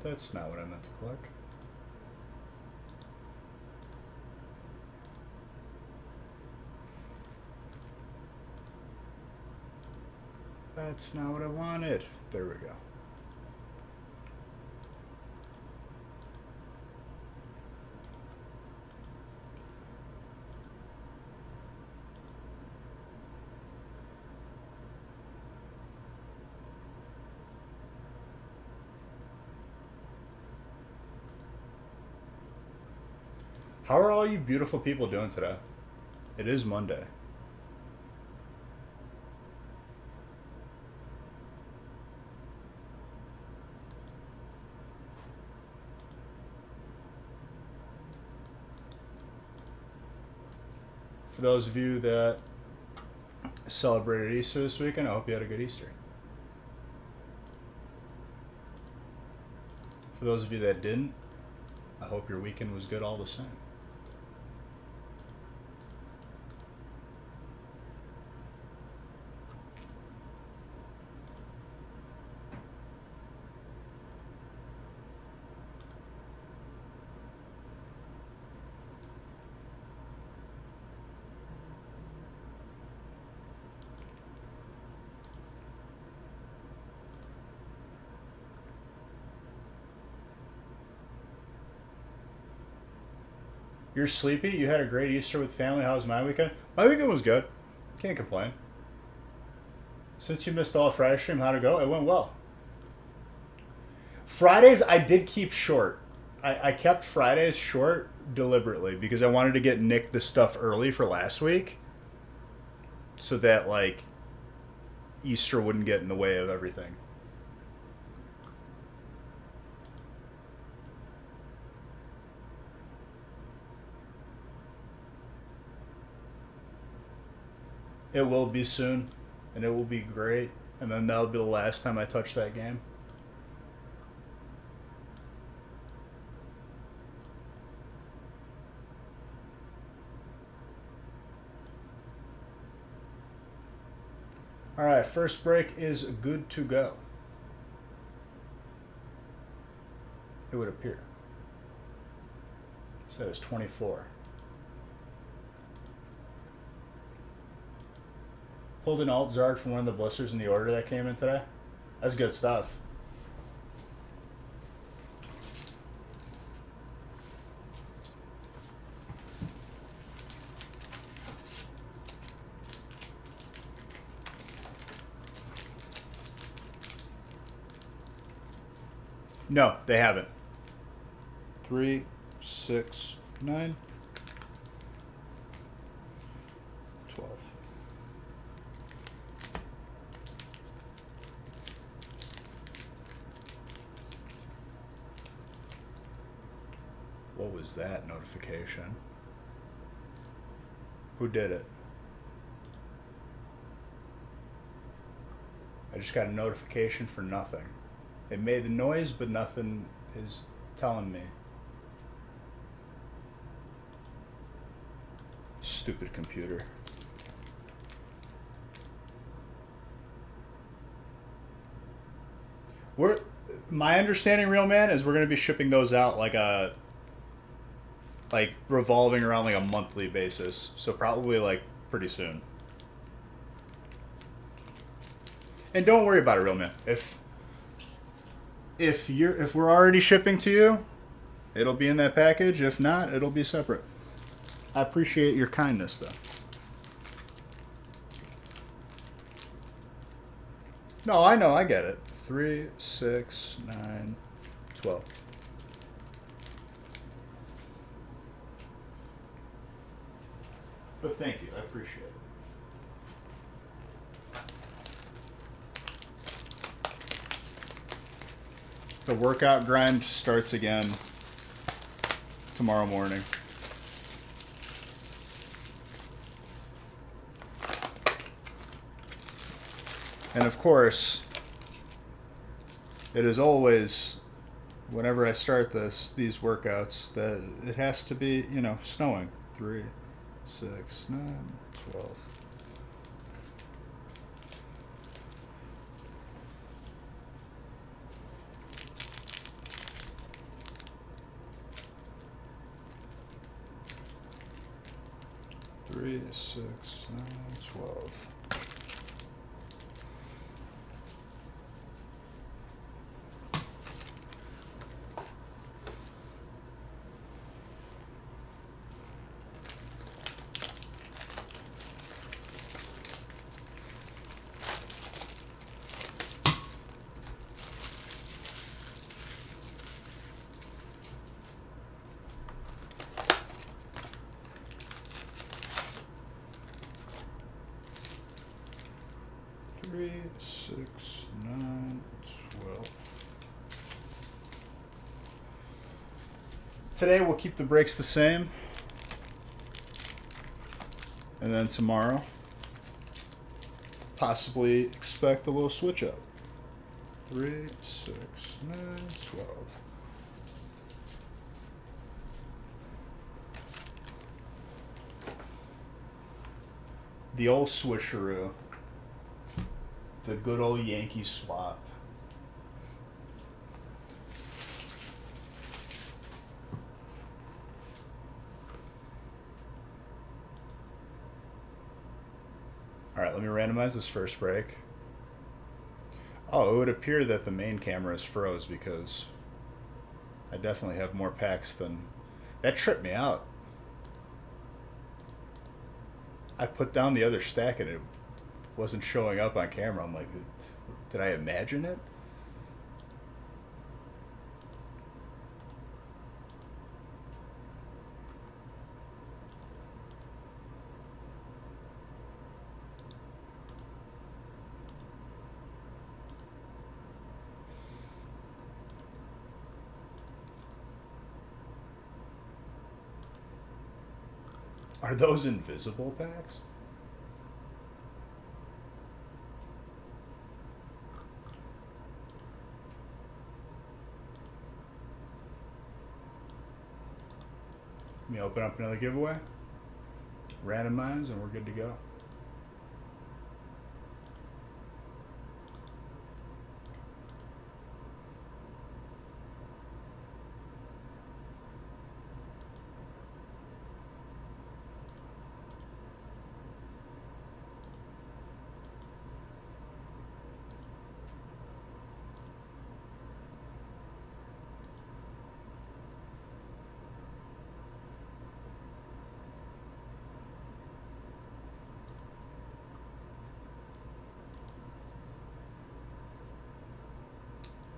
That's not what I meant to click. That's not what I wanted. There we go. How are all you beautiful people doing today? It is Monday. For those of you that celebrated Easter this weekend, I hope you had a good Easter. For those of you that didn't, I hope your weekend was good all the same. You're sleepy? You had a great Easter with family. How was my weekend? My weekend was good. Can't complain. Since you missed all Friday stream, how'd it go? It went well. Fridays I did keep short. I kept Fridays short deliberately because I wanted to get Nick the stuff early for last week so that, like, Easter wouldn't get in the way of everything. It will be soon, and it will be great, and then that'll be the last time I touch that game. Alright, first break is good to go. It would appear. So that is 24. Pulled an alt Zard from one of the blisters in the order that came in today. That's good stuff. No, they haven't. 3, 6, 9, 12. What was that notification? Who did it? I just got a notification for nothing. It made the noise, but nothing is telling me. Stupid computer. My understanding, real man, is we're going to be shipping those out like revolving around like a monthly basis. So probably like pretty soon. And don't worry about it, real man. If we're already shipping to you, it'll be in that package. If not, it'll be separate. I appreciate your kindness, though. No, I know, I get it. 3, 6, 9, 12. But thank you, I appreciate it. The workout grind starts again tomorrow morning. And of course, it is always, whenever I start these workouts, that it has to be, snowing. 3, 6, 9, 12. 6, 9, 12. Three, 6, 9, 12. Today we'll keep the breaks the same. And then tomorrow, possibly expect a little switch up. 3, 6, 9, 12. The old switcheroo. The good old Yankee swap. All right, let me randomize this first break. Oh, it would appear that the main camera is froze because I definitely have more packs than... That tripped me out. I put down the other stack and it wasn't showing up on camera. I'm like, did I imagine it? Are those invisible packs? Let me open up another giveaway, randomize, and we're good to go.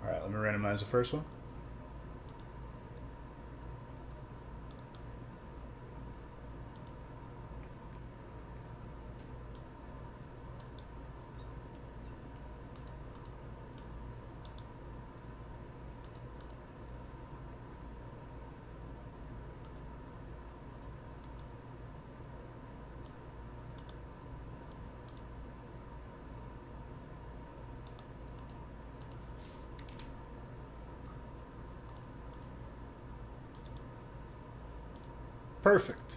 All right, let me randomize the first one. Perfect.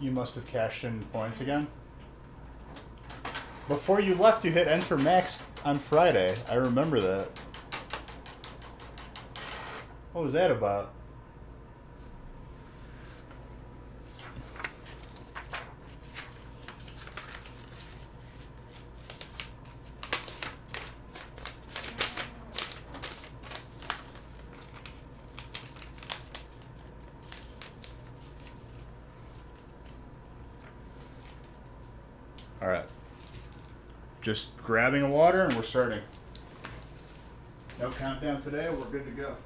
You must have cashed in points again. Before you left, you hit Enter Max on Friday. I remember that. What was that about? All right. Just grabbing a water and we're starting. No countdown today, we're good to go.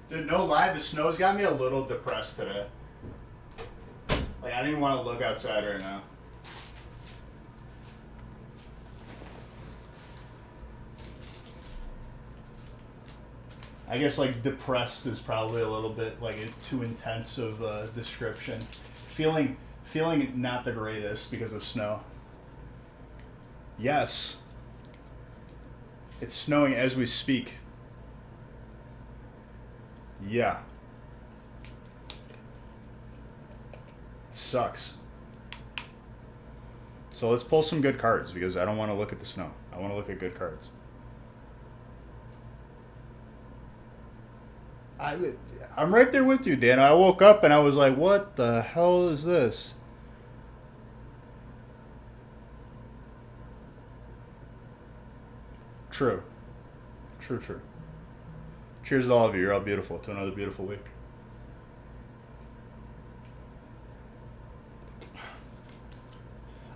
Dude, no lie, the snow's got me a little depressed today. Like, I didn't want to look outside right now. I guess like depressed is probably a little bit like too intense of a description. Feeling not the greatest because of snow. Yes. It's snowing as we speak. Yeah. It sucks. So let's pull some good cards because I don't want to look at the snow. I want to look at good cards. I'm right there with you, Dan. I woke up and I was like, what the hell is this? True. True. Cheers to all of you. You're all beautiful. To another beautiful week.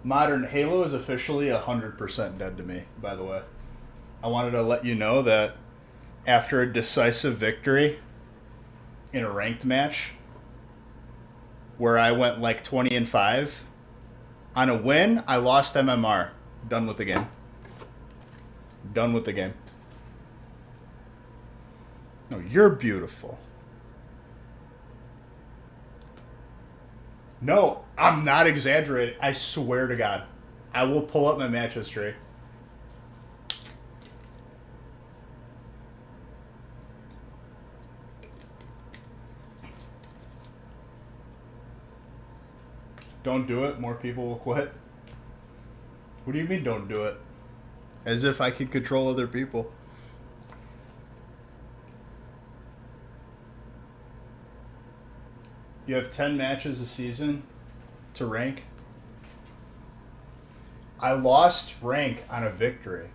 Modern Halo is officially 100% dead to me, by the way. I wanted to let you know that after a decisive victory in a ranked match where I went like 20-5, on a win, I lost MMR. Done with the game. Done with the game. No, you're beautiful. No, I'm not exaggerating. I swear to God. I will pull up my match history. Don't do it. More people will quit. What do you mean don't do it? As if I could control other people. You have 10 matches a season to rank. I lost rank on a victory.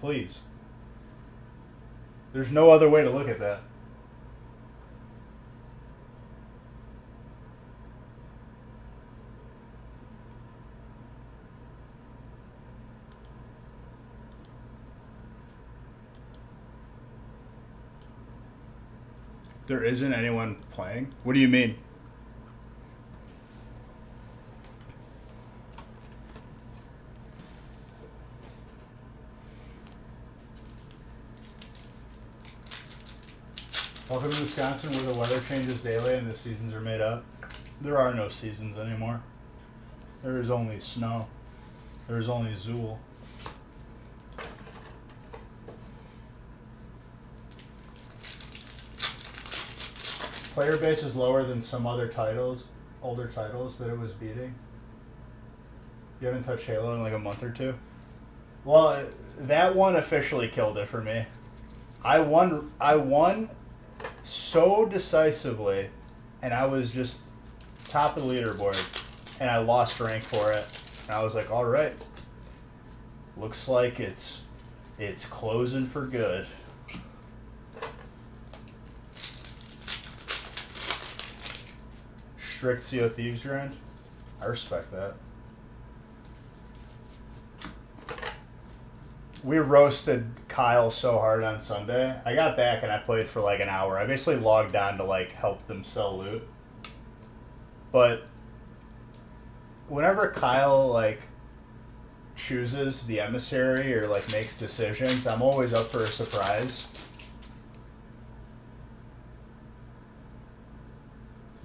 Please. There's no other way to look at that. There isn't anyone playing? What do you mean? Welcome to Wisconsin, where the weather changes daily and the seasons are made up. There are no seasons anymore. There is only snow. There is only Zool. Player base is lower than some other titles, older titles that it was beating. You haven't touched Halo in like a month or two? Well, that one officially killed it for me. I won so decisively, and I was just top of the leaderboard, and I lost rank for it. And I was like, all right, looks like it's closing for good. Strict Sea of Thieves grind. I respect that. We roasted Kyle so hard on Sunday. I got back and I played for like an hour. I basically logged on to like help them sell loot. But whenever Kyle like chooses the emissary or like makes decisions, I'm always up for a surprise.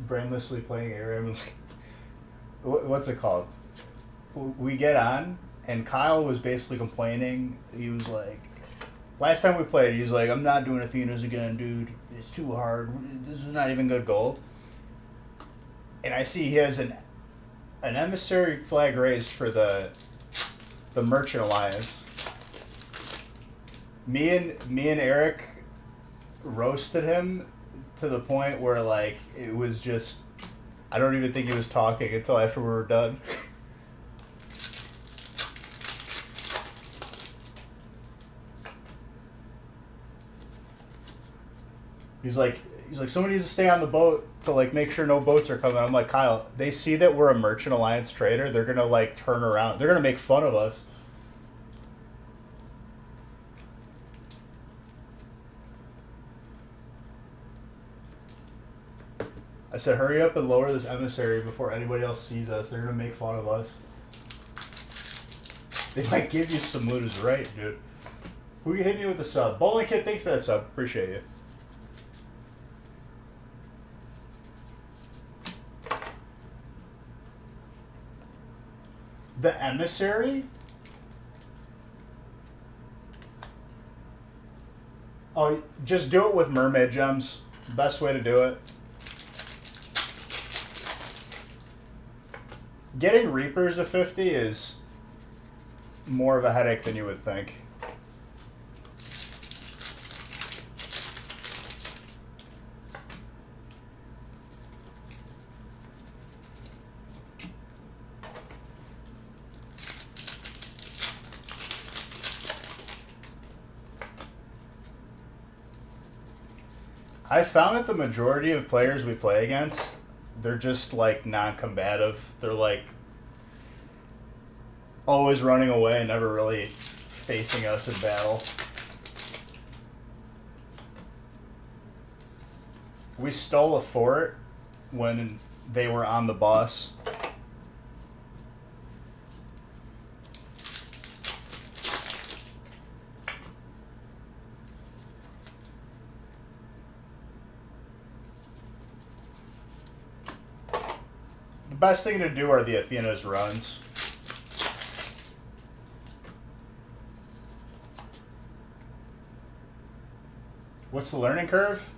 Brainlessly playing ARAM. What's it called? We get on, and Kyle was basically complaining. He was like, last time we played, he was like, I'm not doing Athenas again, dude. It's too hard. This is not even good gold. And I see he has an emissary flag raised for the Merchant Alliance. Me and Eric roasted him to the point where like it was just, I don't even think he was talking until after we were done. He's like someone needs to stay on the boat to like make sure no boats are coming. I'm like, Kyle, they see that we're a Merchant Alliance trader, they're gonna like turn around, they're gonna make fun of us. I said, hurry up and lower this emissary before anybody else sees us. They're going to make fun of us. They might give you some loot is right, dude. Who you hit me with the sub? Bowling Kid, thank you for that sub. Appreciate you. The Emissary? Oh, just do it with mermaid gems. Best way to do it. Getting Reapers of 50 is more of a headache than you would think. I found that the majority of players we play against, they're just like non-combative. They're like always running away and never really facing us in battle. We stole a fort when they were on the bus. The best thing to do are the Athena's runs. What's the learning curve?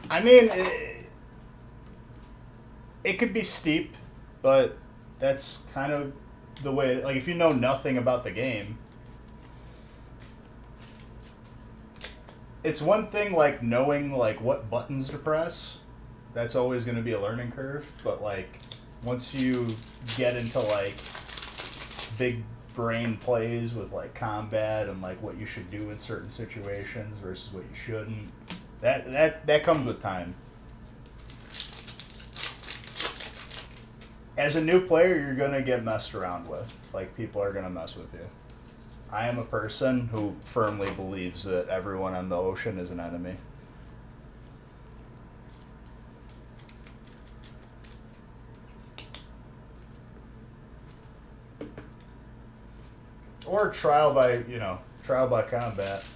I mean, it could be steep, but that's kind of the way. Like, if you know nothing about the game, it's one thing like knowing like what buttons to press. That's always going to be a learning curve, but like once you get into like big brain plays with like combat and like what you should do in certain situations versus what you shouldn't, that comes with time. As a new player, you're gonna get messed around with. Like, people are gonna mess with you. I am a person who firmly believes that everyone on the ocean is an enemy. Or trial by combat.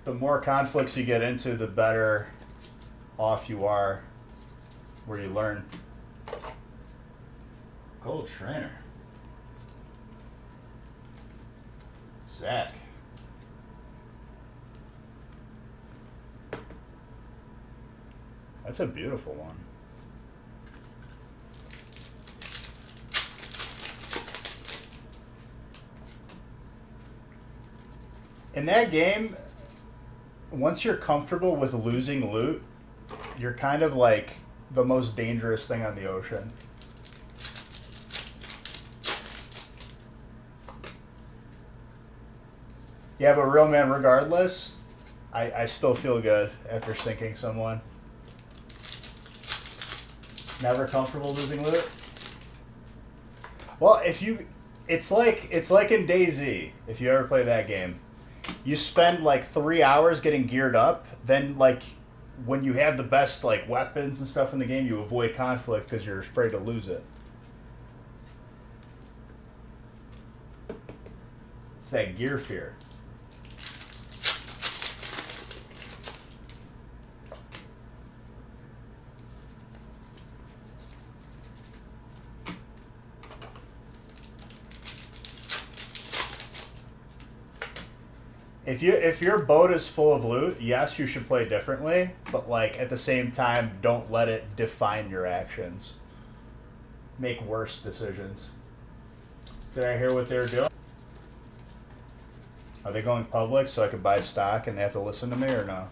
The more conflicts you get into, the better off you are where you learn. Gold trainer. Zach. That's a beautiful one. In that game, once you're comfortable with losing loot, you're kind of like the most dangerous thing on the ocean. Yeah, but real man, regardless, I still feel good after sinking someone. Never comfortable losing loot? Well, it's like in DayZ, if you ever play that game. You spend like 3 hours getting geared up, then like when you have the best like weapons and stuff in the game, you avoid conflict because you're afraid to lose it. It's that gear fear. If your boat is full of loot, yes, you should play differently, but like at the same time, don't let it define your actions. Make worse decisions. Did I hear what they're doing? Are they going public so I could buy stock and they have to listen to me or no?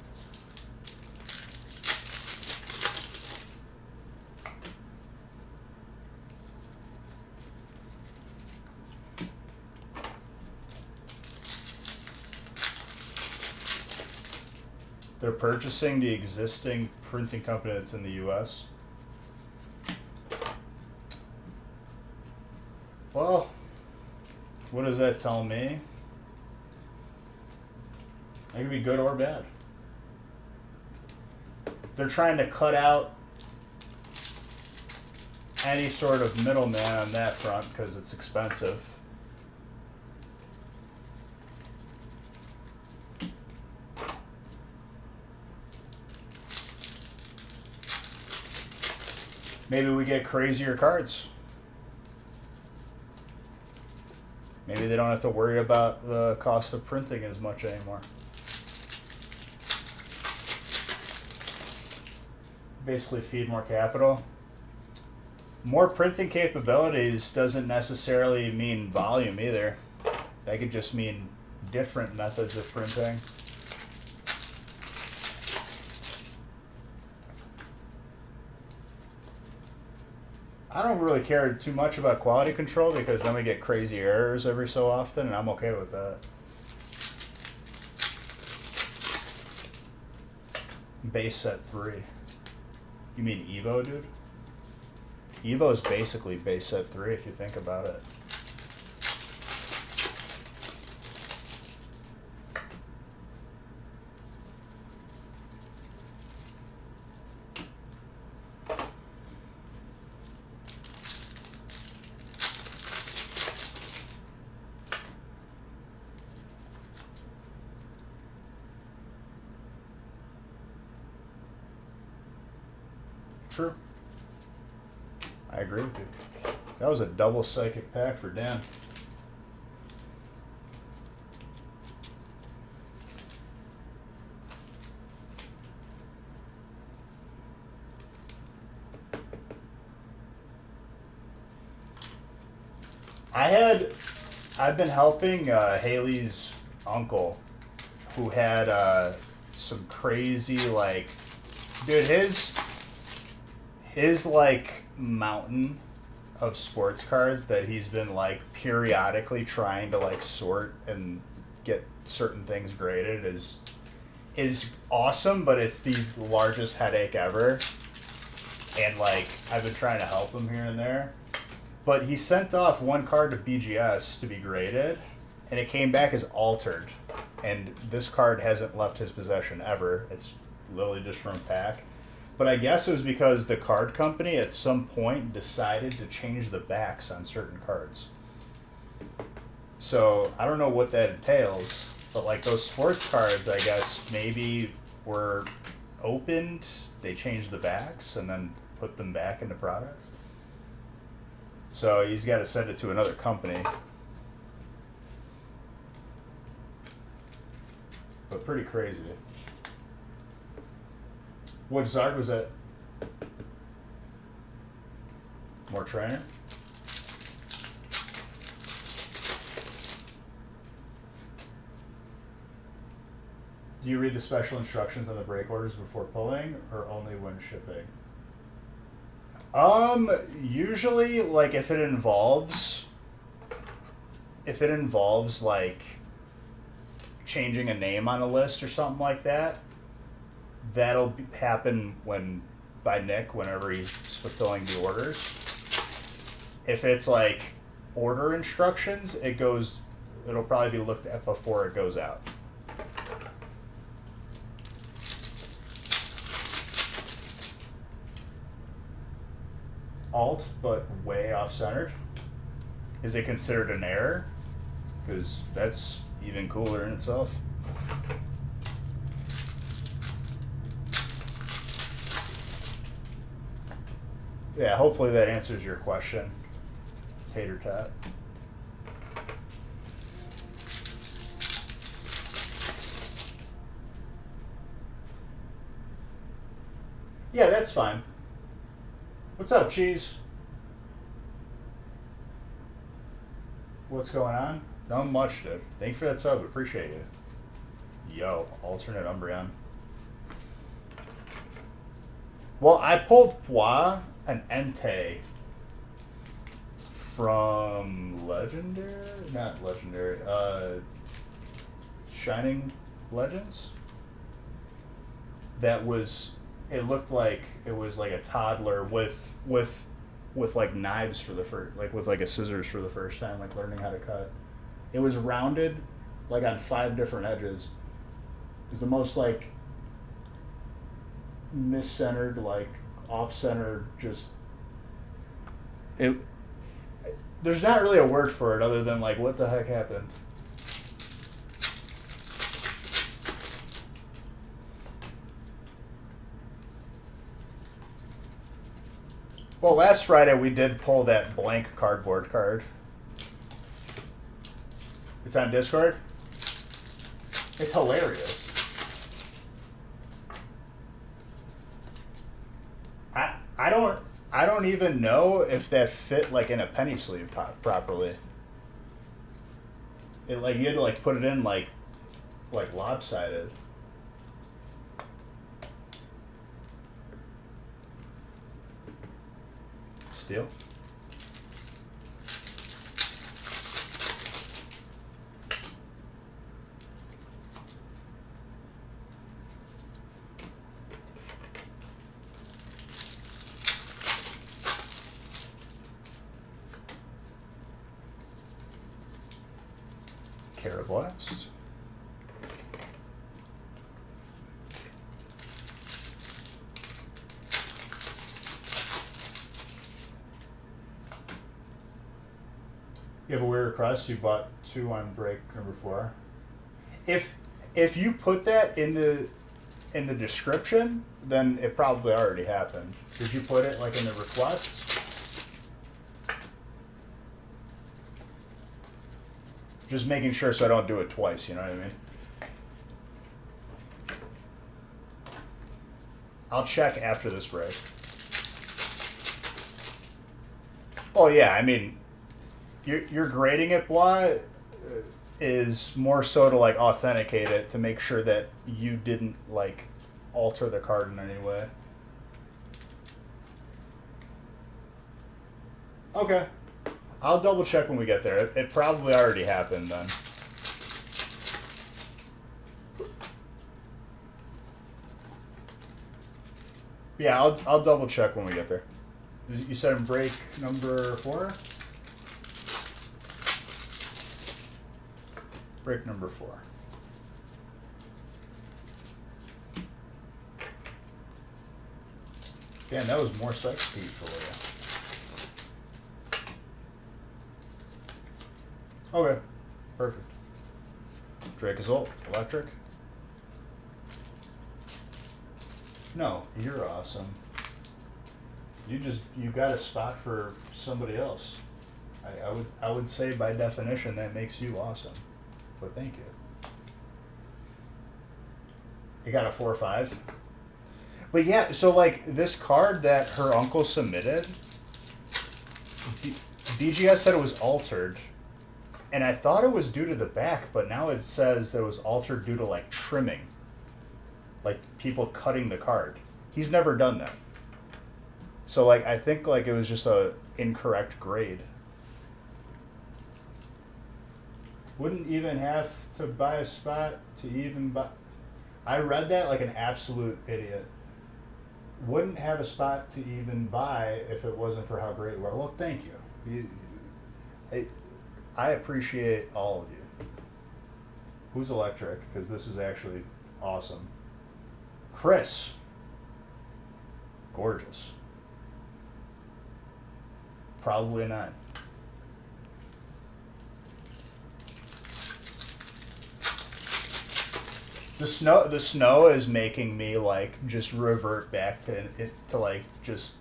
They're purchasing the existing printing company that's in the U.S. Well, what does that tell me? It could be good or bad. They're trying to cut out any sort of middleman on that front because it's expensive. maybe we get crazier cards. Maybe they don't have to worry about the cost of printing as much anymore. Basically feed more capital. More printing capabilities doesn't necessarily mean volume either. That could just mean different methods of printing. I don't really care too much about quality control because then we get crazy errors every so often, and I'm okay with that. Base set 3. You mean Evo, dude? Evo is basically base set 3 if you think about it. True. I agree with you. That was a double psychic pack for Dan. I've been helping Haley's uncle, who had some crazy, like, dude, his like mountain of sports cards that he's been like periodically trying to like sort and get certain things graded is awesome, but it's the largest headache ever. And like I've been trying to help him here and there. But he sent off one card to BGS to be graded, and it came back as altered. And this card hasn't left his possession ever. It's literally just from pack. But I guess it was because the card company at some point decided to change the backs on certain cards. So I don't know what that entails, but like those sports cards, I guess maybe were opened, they changed the backs and then put them back into products. So he's got to send it to another company. But pretty crazy. What Zarg was that? More trainer? Do you read the special instructions on the break orders before pulling, or only when shipping? Usually, like, if it involves like changing a name on a list or something like that, that'll happen by Nick whenever he's fulfilling the orders. If it's like order instructions, it'll probably be looked at before it goes out. Alt, but way off-centered. Is it considered an error? Because that's even cooler in itself. Yeah, hopefully that answers your question, Tater Tot. Yeah, that's fine. What's up, Cheese? What's going on? Not much, dude. Thank you for that sub. Appreciate it. Yo, alternate Umbreon. Well, I pulled Pwa, an Entei, from Legendary? Not Legendary. Shining Legends? That was... It looked like it was like a toddler with like knives for the first, like with like a scissors for the first time, like learning how to cut. It was rounded, like on 5 different edges. It was the most like mis-centered, like off-center, just it. There's not really a word for it other than like, what the heck happened? Well, last Friday we did pull that blank cardboard card. It's on Discord. It's hilarious. I don't even know if that fit like in a penny sleeve properly. It like you had to like put it in like lopsided. Steel. Carablast. You have a weird request. You bought 2 on break number 4. If you put that in the description, then it probably already happened. Did you put it like in the request? Just making sure so I don't do it twice, you know what I mean? I'll check after this break. Oh yeah, I mean, you're grading it, Blah, is more so to like authenticate it to make sure that you didn't like alter the card in any way. Okay. I'll double check when we get there. It probably already happened then. Yeah, I'll double check when we get there. You said in break number 4? Break number 4. Damn, that was more sex speed for you. Okay, perfect. Drake is electric. No, you're awesome. You got a spot for somebody else. I would say by definition that makes you awesome. But thank you. You got a 4-5. But yeah, so like this card that her uncle submitted, BGS said it was altered. And I thought it was due to the back, but now it says that it was altered due to like trimming. Like people cutting the card. He's never done that. So like I think like it was just a incorrect grade. Wouldn't even have to buy a spot to even buy. I read that like an absolute idiot. Wouldn't have a spot to even buy if it wasn't for how great it was. Well, thank you. I appreciate all of you. Who's electric? Because this is actually awesome. Chris. Gorgeous. Probably not. The snow is making me like just revert back to like just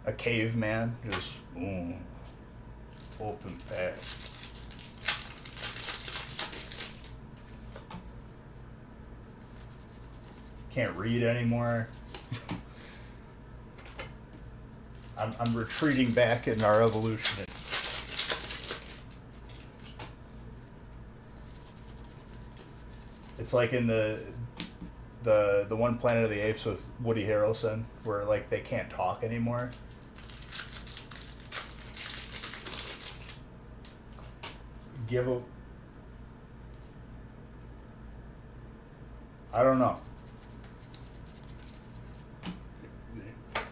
a caveman. Just open pack. Can't read anymore. I'm retreating back in our evolution. It's like in the one Planet of the Apes with Woody Harrelson, where like they can't talk anymore. I don't know.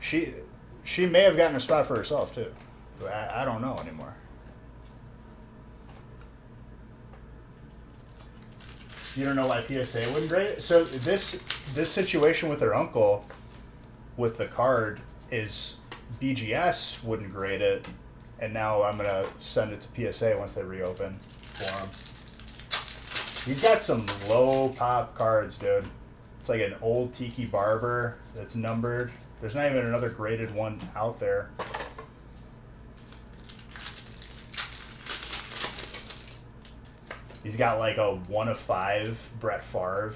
She may have gotten a spot for herself too. I don't know anymore. You don't know why PSA wouldn't grade it? So this situation with her uncle, with the card, is BGS wouldn't grade it, and now I'm gonna send it to PSA once they reopen for him. He's got some low pop cards, dude. It's like an old Tiki Barber that's numbered. There's not even another graded one out there. He's got like a 1 of 5 Brett Favre.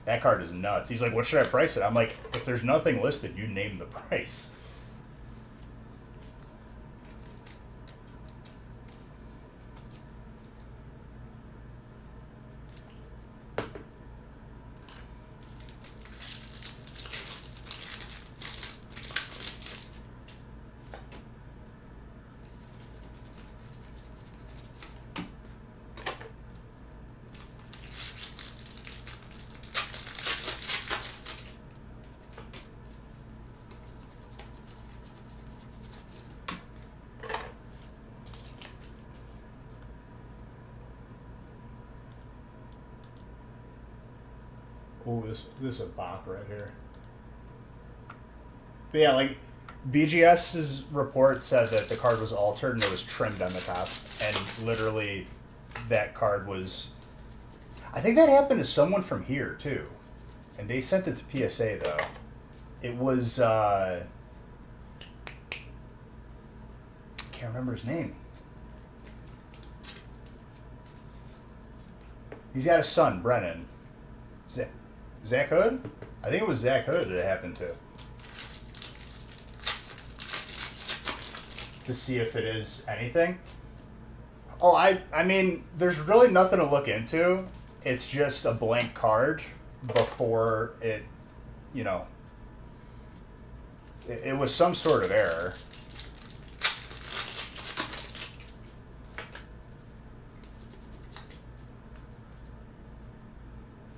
That card is nuts. He's like, what should I price it? I'm like, if there's nothing listed, you name the price. Oh, this is a bop right here. But yeah, like BGS's report said that the card was altered and it was trimmed on the top, and literally that card was. I think that happened to someone from here too, and they sent it to PSA though. It was can't remember his name. He's got a son, Brennan. Zach Hood? I think it was Zach Hood that it happened to. To see if it is anything. Oh, I mean, there's really nothing to look into. It's just a blank card before it, you know, it was some sort of error.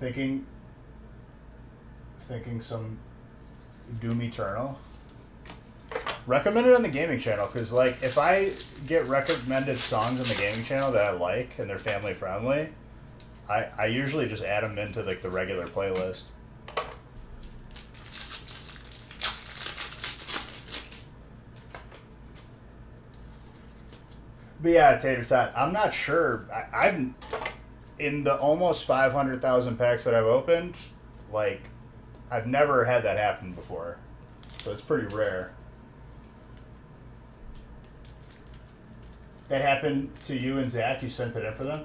Thinking some Doom Eternal. Recommend it on the gaming channel, because like if I get recommended songs on the gaming channel that I like and they're family friendly, I usually just add them into like the regular playlist. But yeah, Tater Tot, I'm not sure. I've in the almost 500,000 packs that I've opened, like I've never had that happen before, so it's pretty rare. That happened to you and Zach? You sent it in for them?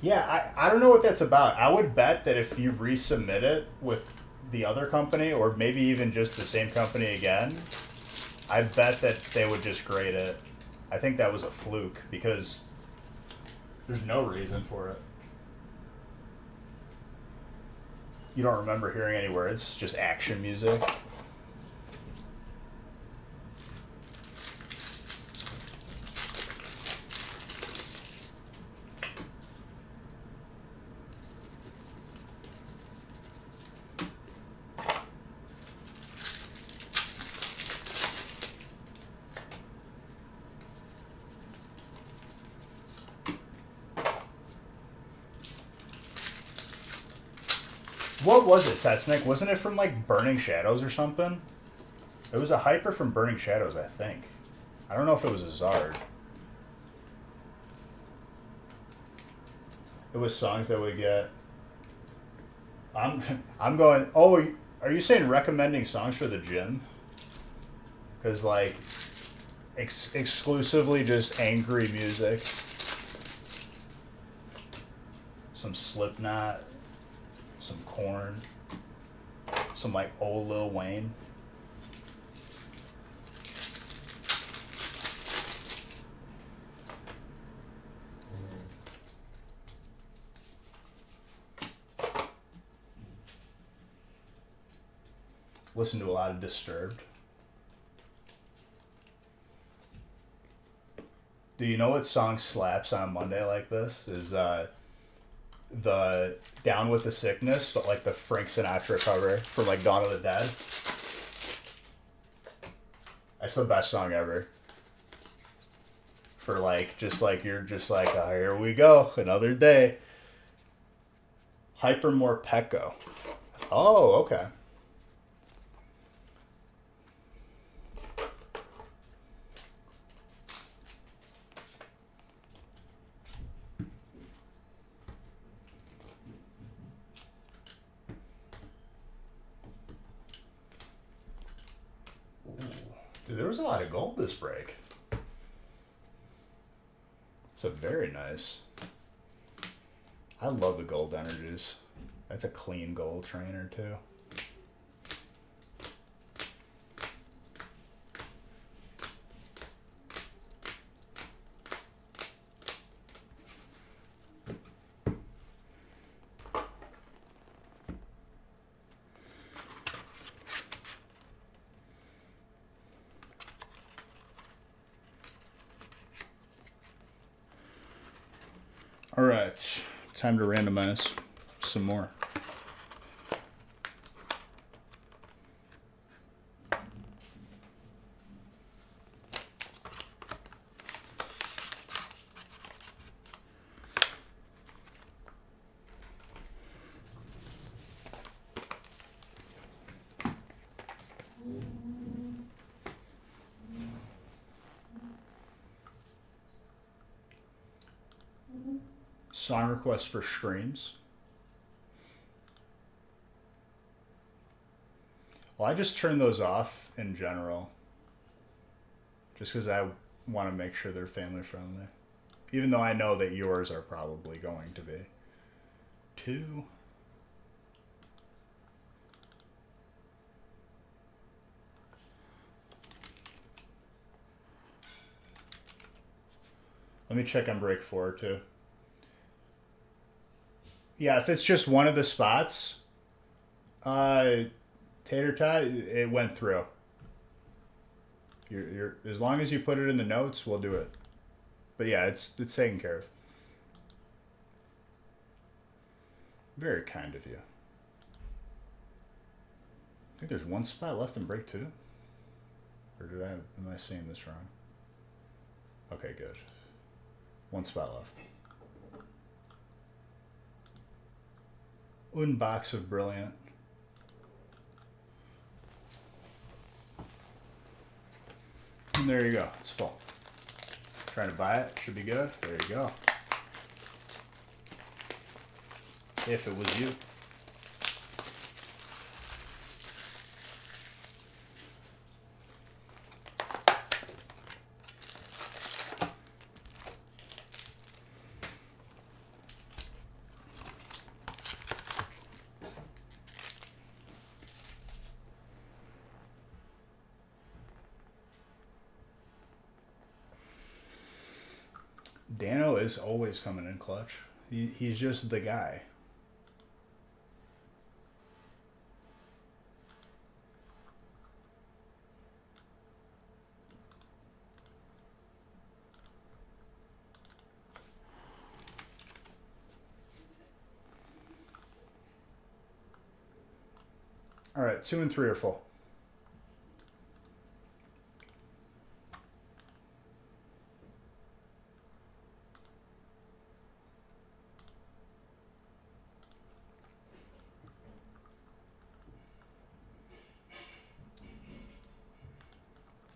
Yeah, I don't know what that's about. I would bet that if you resubmit it with the other company, or maybe even just the same company again, I bet that they would just grade it. I think that was a fluke, because there's no reason for it. You don't remember hearing any words, just action music. What was it, Tetsnick? Wasn't it from like Burning Shadows or something? It was a hyper from Burning Shadows, I think. I don't know if it was a Zard. It was songs that we get. I'm going. Oh, are you saying recommending songs for the gym? Because like, exclusively just angry music. Some Slipknot. Some Korn, some like old Lil Wayne. Listen to a lot of Disturbed. Do you know what song slaps on a Monday like this? Is the Down with the Sickness, but like the Frank Sinatra cover from like Dawn of the Dead. That's the best song ever. For like, just like, you're just like, oh, here we go, another day. Hypermore Pecco. Oh, okay. Dude, there was a lot of gold this break. It's a very nice. I love the gold energies. That's a clean gold trainer too. All right, time to randomize some more. Song requests for streams. Well, I just turn those off in general. Just because I want to make sure they're family friendly. Even though I know that yours are probably going to be. 2. Let me check on break 4 too. Yeah, if it's just one of the spots, Tater Tot, it went through. You're as long as you put it in the notes, we'll do it. But yeah, it's taken care of. Very kind of you. I think there's one spot left in break 2. Or am I seeing this wrong? Okay, good. One spot left. Unbox of Brilliant. And there you go. It's full. Trying to buy it. Should be good. There you go. If it was you. Dano is always coming in clutch. He's just the guy. All right, 2 and 3 are full.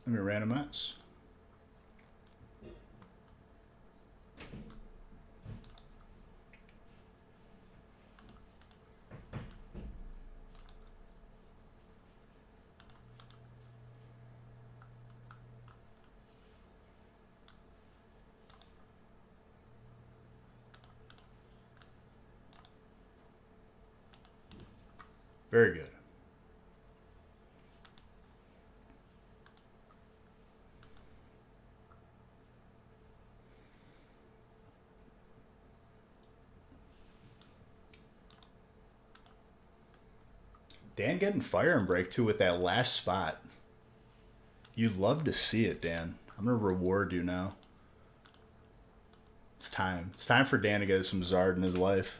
Let me randomize. Very good. Dan getting fire and break too with that last spot. You love to see it, Dan. I'm going to reward you now. It's time. It's time for Dan to get some Zard in his life.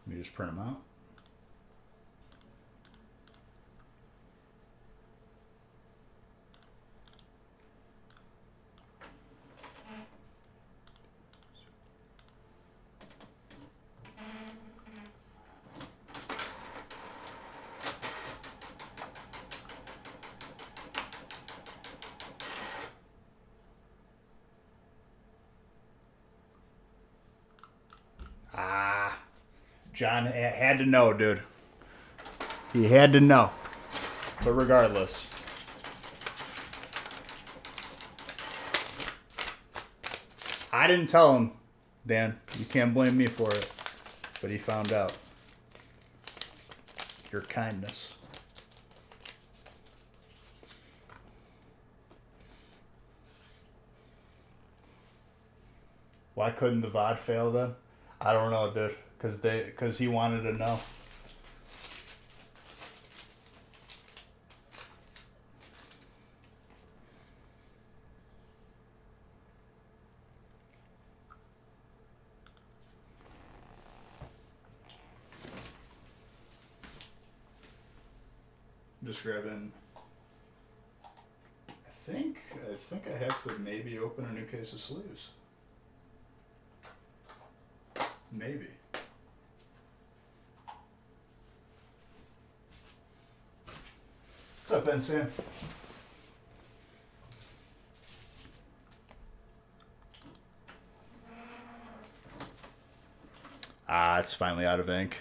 Let me just print them out. John had to know, dude. He had to know. But regardless. I didn't tell him, Dan. You can't blame me for it. But he found out. Your kindness. Why couldn't the VOD fail then? I don't know, dude. Because he wanted to know. Just grabbing. I think I have to maybe open a new case of sleeves. Maybe. What's up, Ben Sam? It's finally out of ink.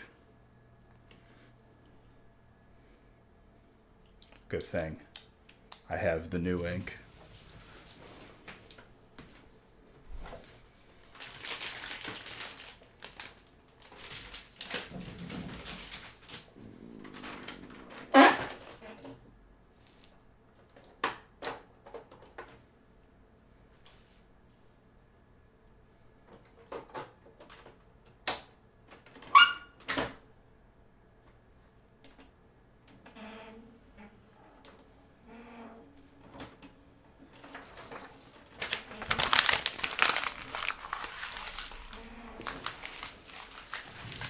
Good thing. I have the new ink.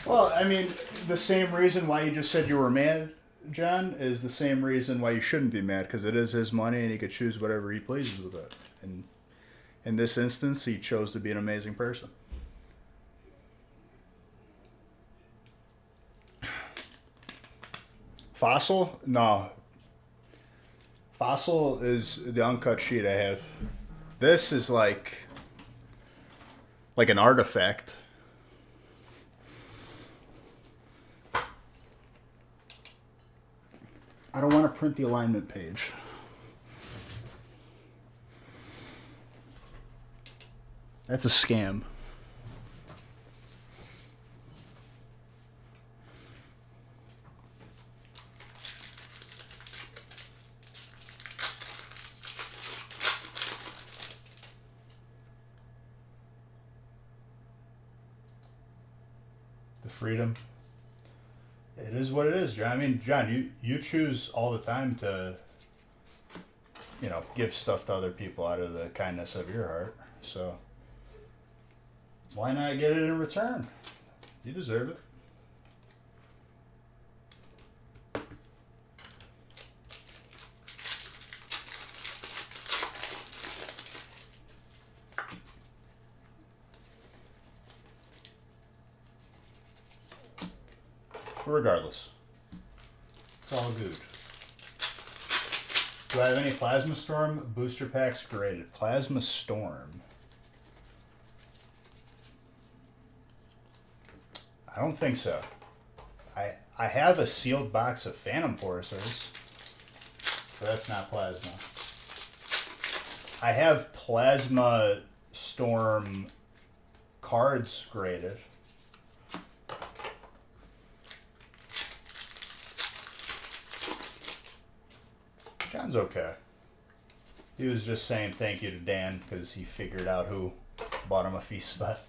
Well, I mean, the same reason why you just said you were mad, John, is the same reason why you shouldn't be mad, because it is his money and he could choose whatever he pleases with it. And in this instance, he chose to be an amazing person. Fossil? No. Fossil is the uncut sheet I have. This is like an artifact. I don't want to print the alignment page. That's a scam. The freedom. It is what it is, John. I mean, John, you choose all the time to, give stuff to other people out of the kindness of your heart. So why not get it in return? You deserve it. Regardless, it's all good. Do I have any Plasma Storm booster packs graded? Plasma Storm. I don't think so. I have a sealed box of Phantom Forcers, but that's not plasma. I have Plasma Storm cards graded. John's okay. He was just saying thank you to Dan because he figured out who bought him a feast spot.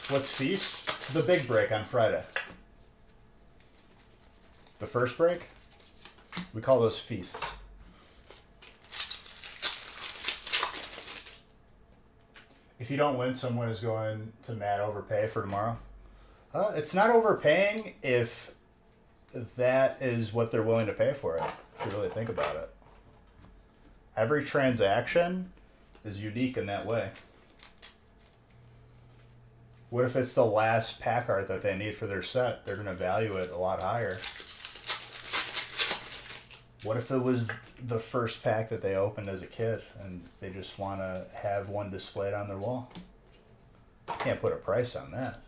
What's feast? The big break on Friday. The first break? We call those feasts. If you don't win, someone is going to mad overpay for tomorrow. It's not overpaying if that is what they're willing to pay for it, if you really think about it. Every transaction is unique in that way. What if it's the last pack art that they need for their set? They're going to value it a lot higher. What if it was the first pack that they opened as a kid and they just want to have one displayed on their wall? Can't put a price on that.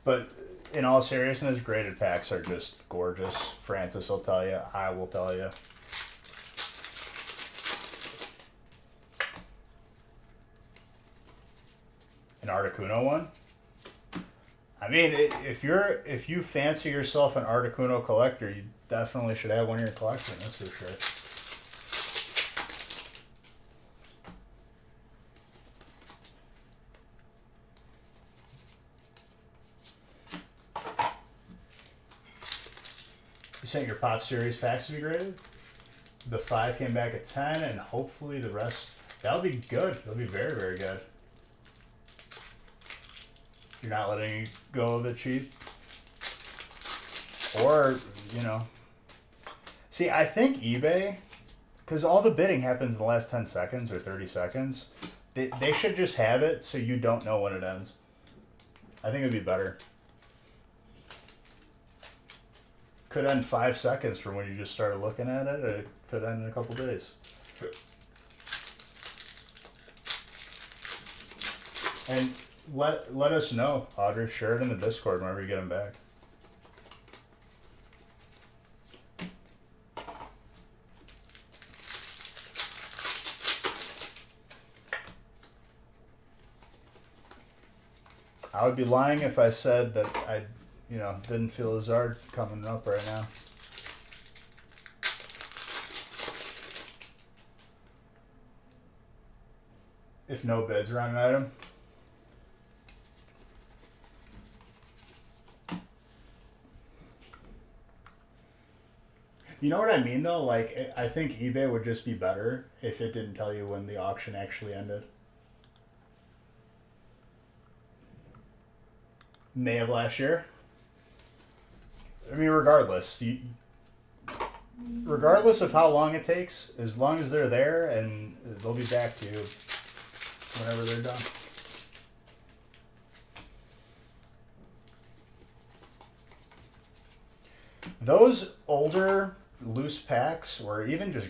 But in all seriousness, graded packs are just gorgeous. Francis will tell you. I will tell you. An Articuno one? I mean, if you fancy yourself an Articuno collector, you definitely should have one in your collection. That's for sure. You sent your Pop Series packs to be graded? The 5 came back at 10, and hopefully the rest... That'll be good. That'll be very, very good. You're not letting it go a bit cheap. Or, you know... See, I think eBay, because all the bidding happens in the last 10 seconds or 30 seconds, they should just have it so you don't know when it ends. I think it'd be better. Could end 5 seconds from when you just started looking at it, or it could end in a couple days. And let us know, Audrey. Share it in the Discord whenever you get them back. I would be lying if I said that I, didn't feel a Zard coming up right now. If no bids are on an item. You know what I mean though? Like, I think eBay would just be better if it didn't tell you when the auction actually ended. May of last year. I mean, regardless of how long it takes, as long as they're there, and they'll be back to you whenever they're done. Those older loose packs, or even just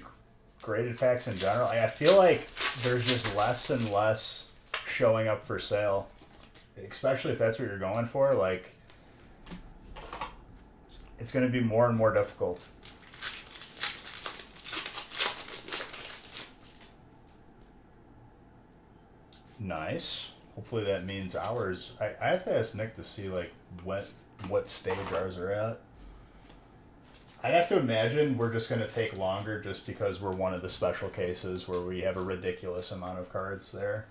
graded packs in general, I feel like there's just less and less showing up for sale. Especially if that's what you're going for, like, it's going to be more and more difficult. Nice. Hopefully that means ours. I have to ask Nick to see, like, what stage ours are at. I'd have to imagine we're just going to take longer just because we're one of the special cases where we have a ridiculous amount of cards there.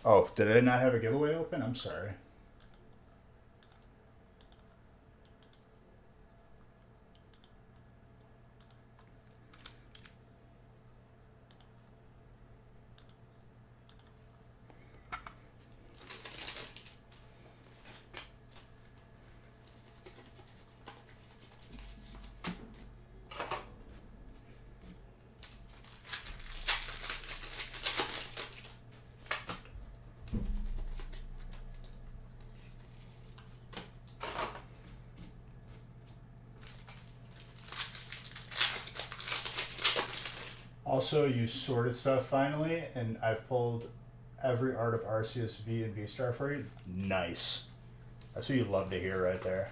Oh, did I not have a giveaway open? I'm sorry. Also, you sorted stuff finally, and I've pulled every art of Arceus V and V-Star for you. Nice. That's what you love to hear right there.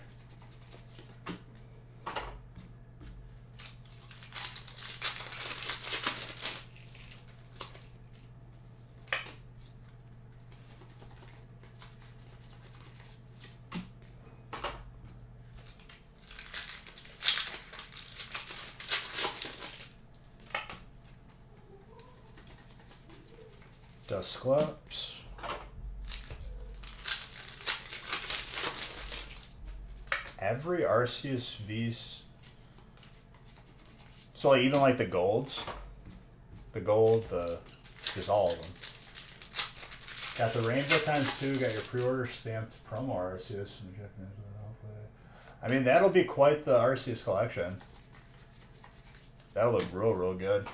Dusclops. Every Arceus V's. So like, even like the golds. The gold, just all of them. Got the Rainbow ×2, got your pre-order stamped promo Arceus. I mean, that'll be quite the Arceus collection. That'll look real, real good.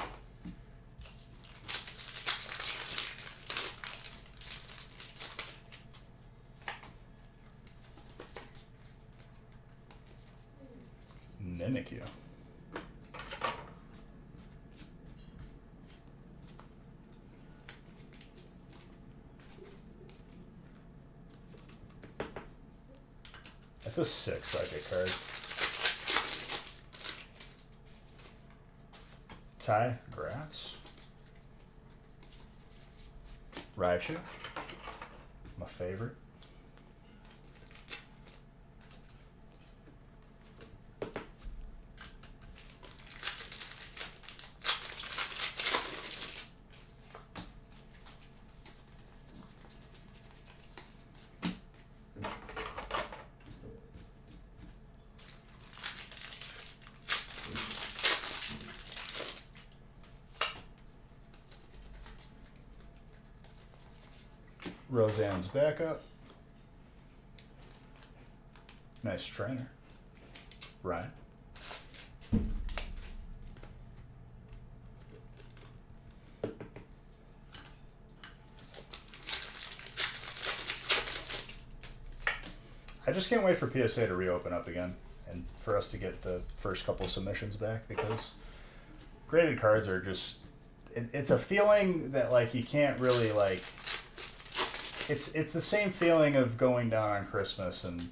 mimic you. That's a 6 psychic card. Ty Gratz. Raichu. My favorite. Roseanne's backup. Nice trainer. Ryan. I just can't wait for PSA to reopen up again and for us to get the first couple submissions back, because graded cards are just, it's a feeling that like you can't really like, it's the same feeling of going down on Christmas and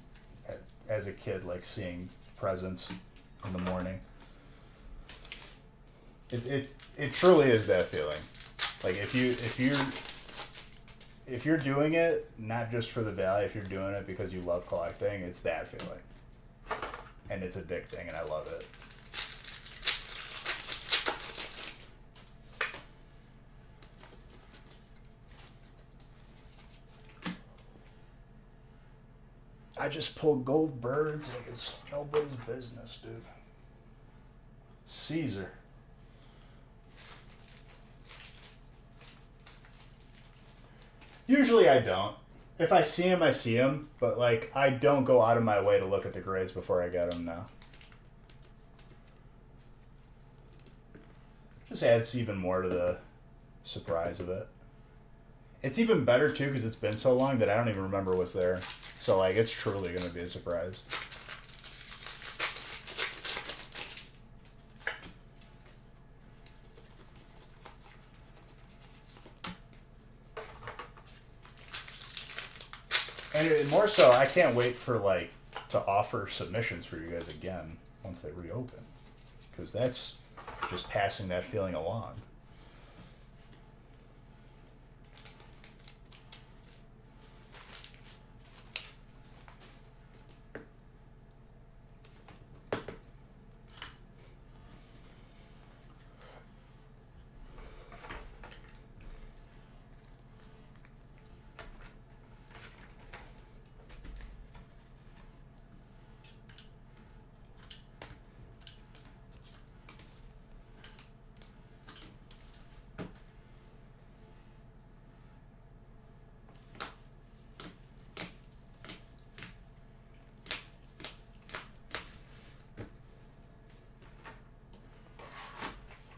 as a kid, like seeing presents in the morning. It truly is that feeling. Like if you're doing it not just for the value, if you're doing it because you love collecting, it's that feeling. And it's addicting, and I love it. I just pulled gold birds like it's nobody's business, dude. Caesar. Usually I don't. If I see him, I see him. But, like, I don't go out of my way to look at the grades before I get them now. Just adds even more to the surprise of it. It's even better, too, because it's been so long that I don't even remember what's there. So, like, it's truly going to be a surprise. And more so, I can't wait for, like, to offer submissions for you guys again once they reopen. Because that's just passing that feeling along.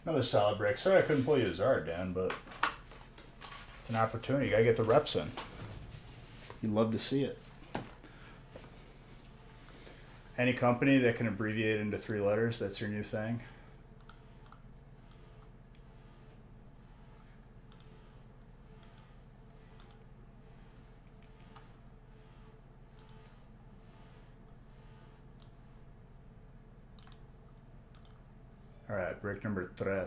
Another solid break. Sorry I couldn't pull you a Zard, Dan, but it's an opportunity. You gotta get the reps in. You'd love to see it. Any company that can abbreviate into 3 letters, that's your new thing. All right, break number 3.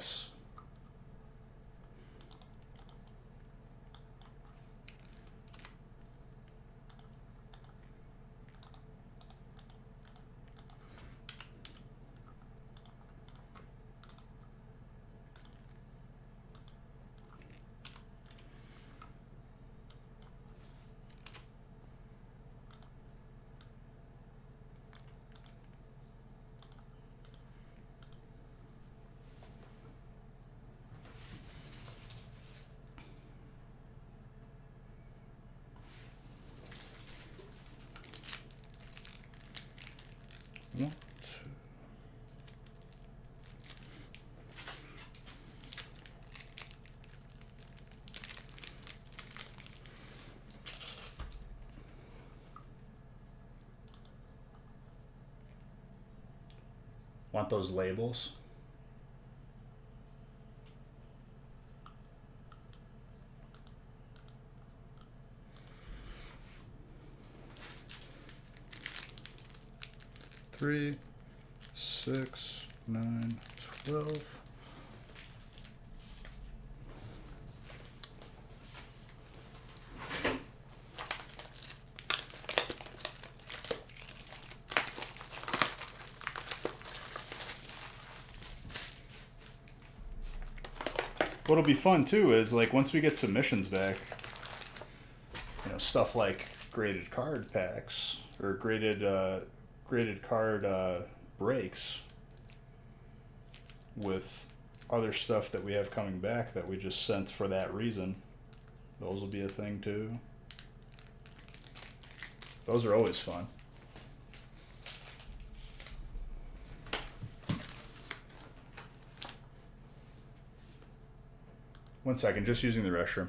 One, two. Want those labels? Three, 6, 9, 12. What'll be fun too is like once we get submissions back, stuff like graded card packs or graded card breaks with other stuff that we have coming back that we just sent for that reason. Those will be a thing too. Those are always fun. One second, just using the restroom.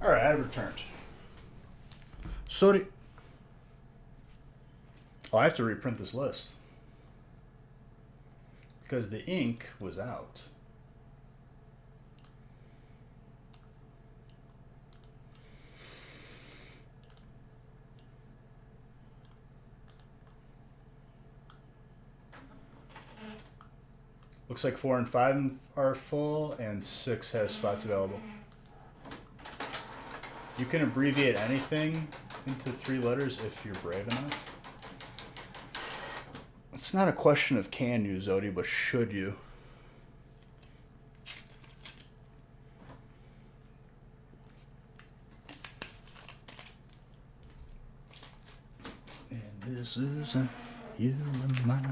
Alright, I've returned. So oh, I have to reprint this list. Because the ink was out. Looks like 4 and 5 are full and 6 has spots available. You can abbreviate anything into 3 letters if you're brave enough. It's not a question of can you, Zodi, but should you? And this is you and my money.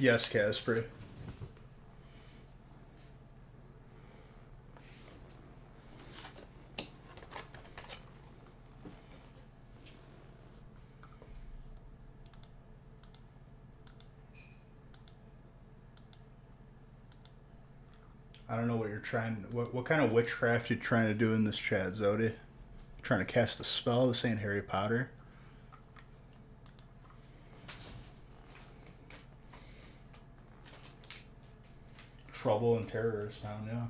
Yes, Casper. I don't know what you're trying. What kind of witchcraft you trying to do in this chat, Zodi? Trying to cast a spell? This ain't Harry Potter. Trouble in Terrorist Town, yeah.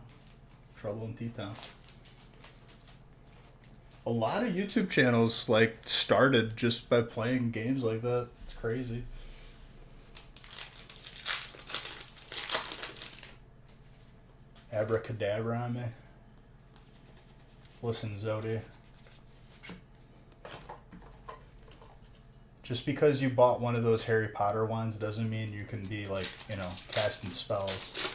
Trouble in T-Town. A lot of YouTube channels like started just by playing games like that. It's crazy. Abracadabra on me. Listen, Zodi. Just because you bought one of those Harry Potter ones doesn't mean you can be like, you know, casting spells.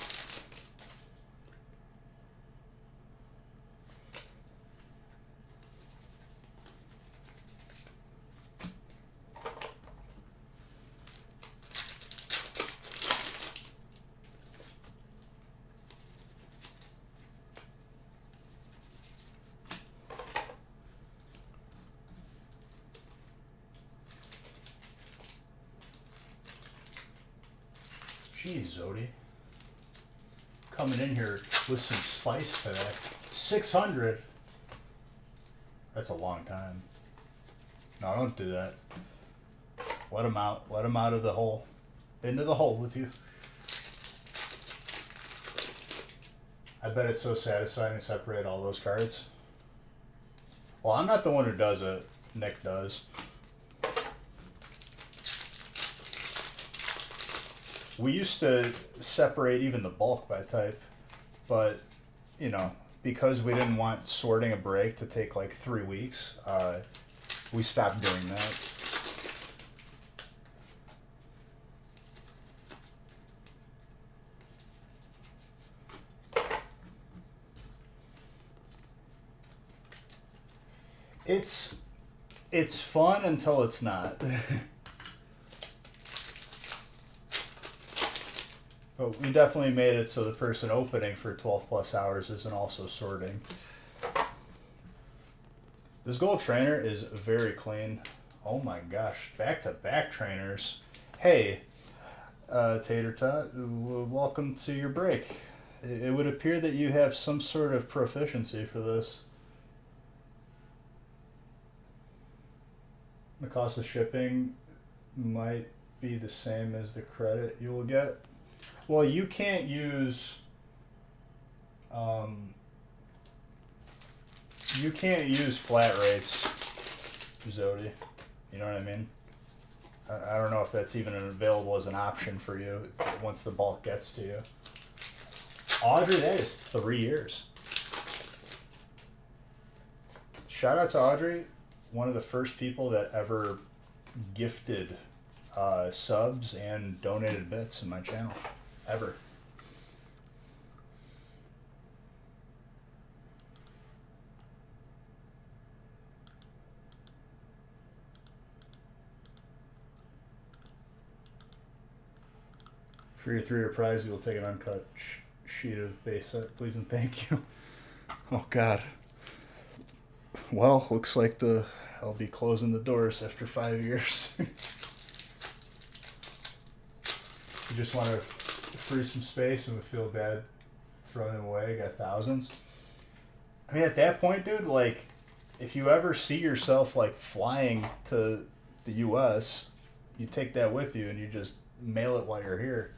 Jeez, Zodi. Coming in here with some spice today. 600. That's a long time. No, don't do that. Let him out. Let him out of the hole. Into the hole with you. I bet it's so satisfying to separate all those cards. Well, I'm not the one who does it. Nick does. We used to separate even the bulk by type, but, you know, because we didn't want sorting a break to take like 3 weeks, we stopped doing that. It's fun until it's not. But we definitely made it so the person opening for 12 plus hours isn't also sorting. This gold trainer is very clean. Oh my gosh, back-to-back trainers. Hey, Tater Tot, welcome to your break. It would appear that you have some sort of proficiency for this. The cost of shipping might be the same as the credit you will get. Well, you can't use flat rates, Zodi. You know what I mean? I don't know if that's even available as an option for you once the bulk gets to you. Audrey, that is 3 years. Shout out to Audrey, one of the first people that ever gifted subs and donated bits in my channel. Ever. For your 3-year prize, you will take an uncut sheet of base set, please and thank you. Oh God. Well, looks like the I'll be closing the doors after 5 years. You just want to free some space and would feel bad throwing them away. Got thousands. I mean, at that point, dude, like, if you ever see yourself, like, flying to the U.S., you take that with you and you just mail it while you're here.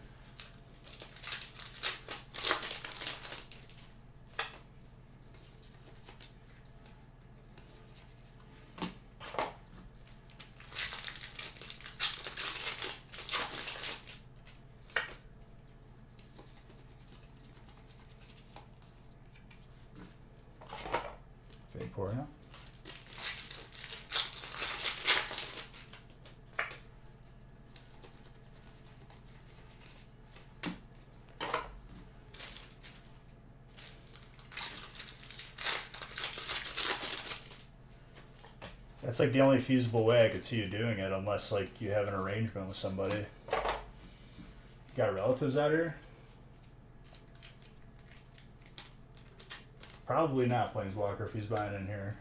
Fake pour now. That's like the only feasible way I could see you doing it, unless like you have an arrangement with somebody. You got relatives out here? Probably not Planeswalker if he's buying in here.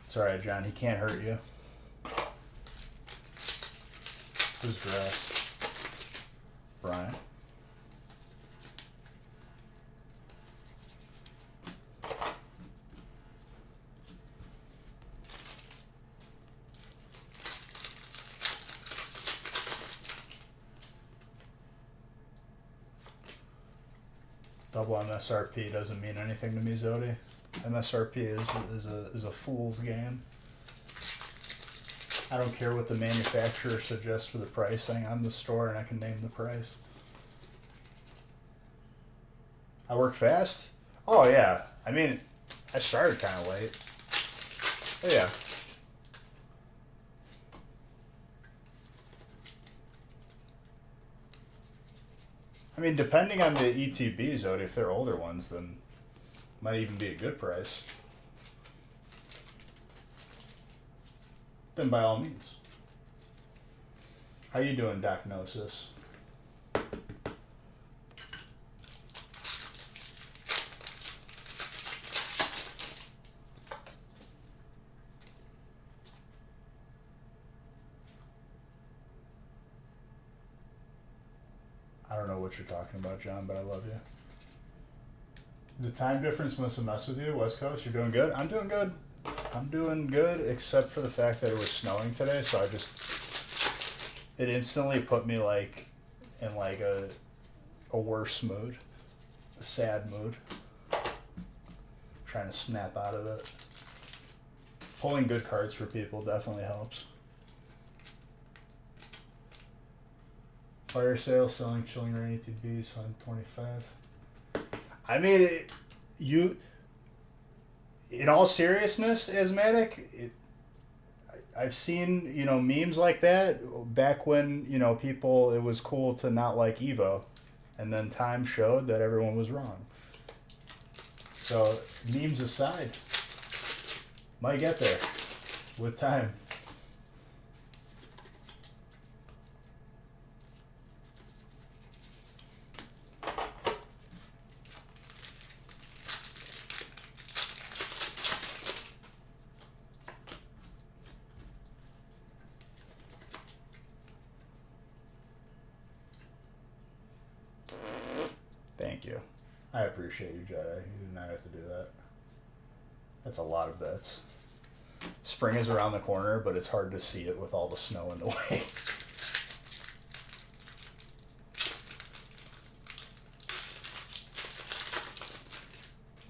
It's alright, John. He can't hurt you. Who's dressed? Brian. Double MSRP doesn't mean anything to me, Zodi. MSRP is a fool's game. I don't care what the manufacturer suggests for the pricing. I'm the store and I can name the price. I work fast? Oh yeah. I mean, I started kind of late. But yeah. I mean, depending on the ETBs, Zodi, if they're older ones, then it might even be a good price. Then by all means. How you doing, Diagnosis? I don't know what you're talking about, John, but I love you. The time difference must have messed with you, West Coast. You're doing good? I'm doing good. I'm doing good, except for the fact that it was snowing today, so it instantly put me like in like a worse mood, a sad mood. Trying to snap out of it. Pulling good cards for people definitely helps. Fire sale, selling Chilling Rain ETBs, 125. I mean, in all seriousness, Asthmatic, I've seen, memes like that back when, people, it was cool to not like Evo. And then time showed that everyone was wrong. So, memes aside, might get there with time. Thank you. I appreciate you, Jedi. You did not have to do that. That's a lot of bits. Spring is around the corner, but it's hard to see it with all the snow in the way.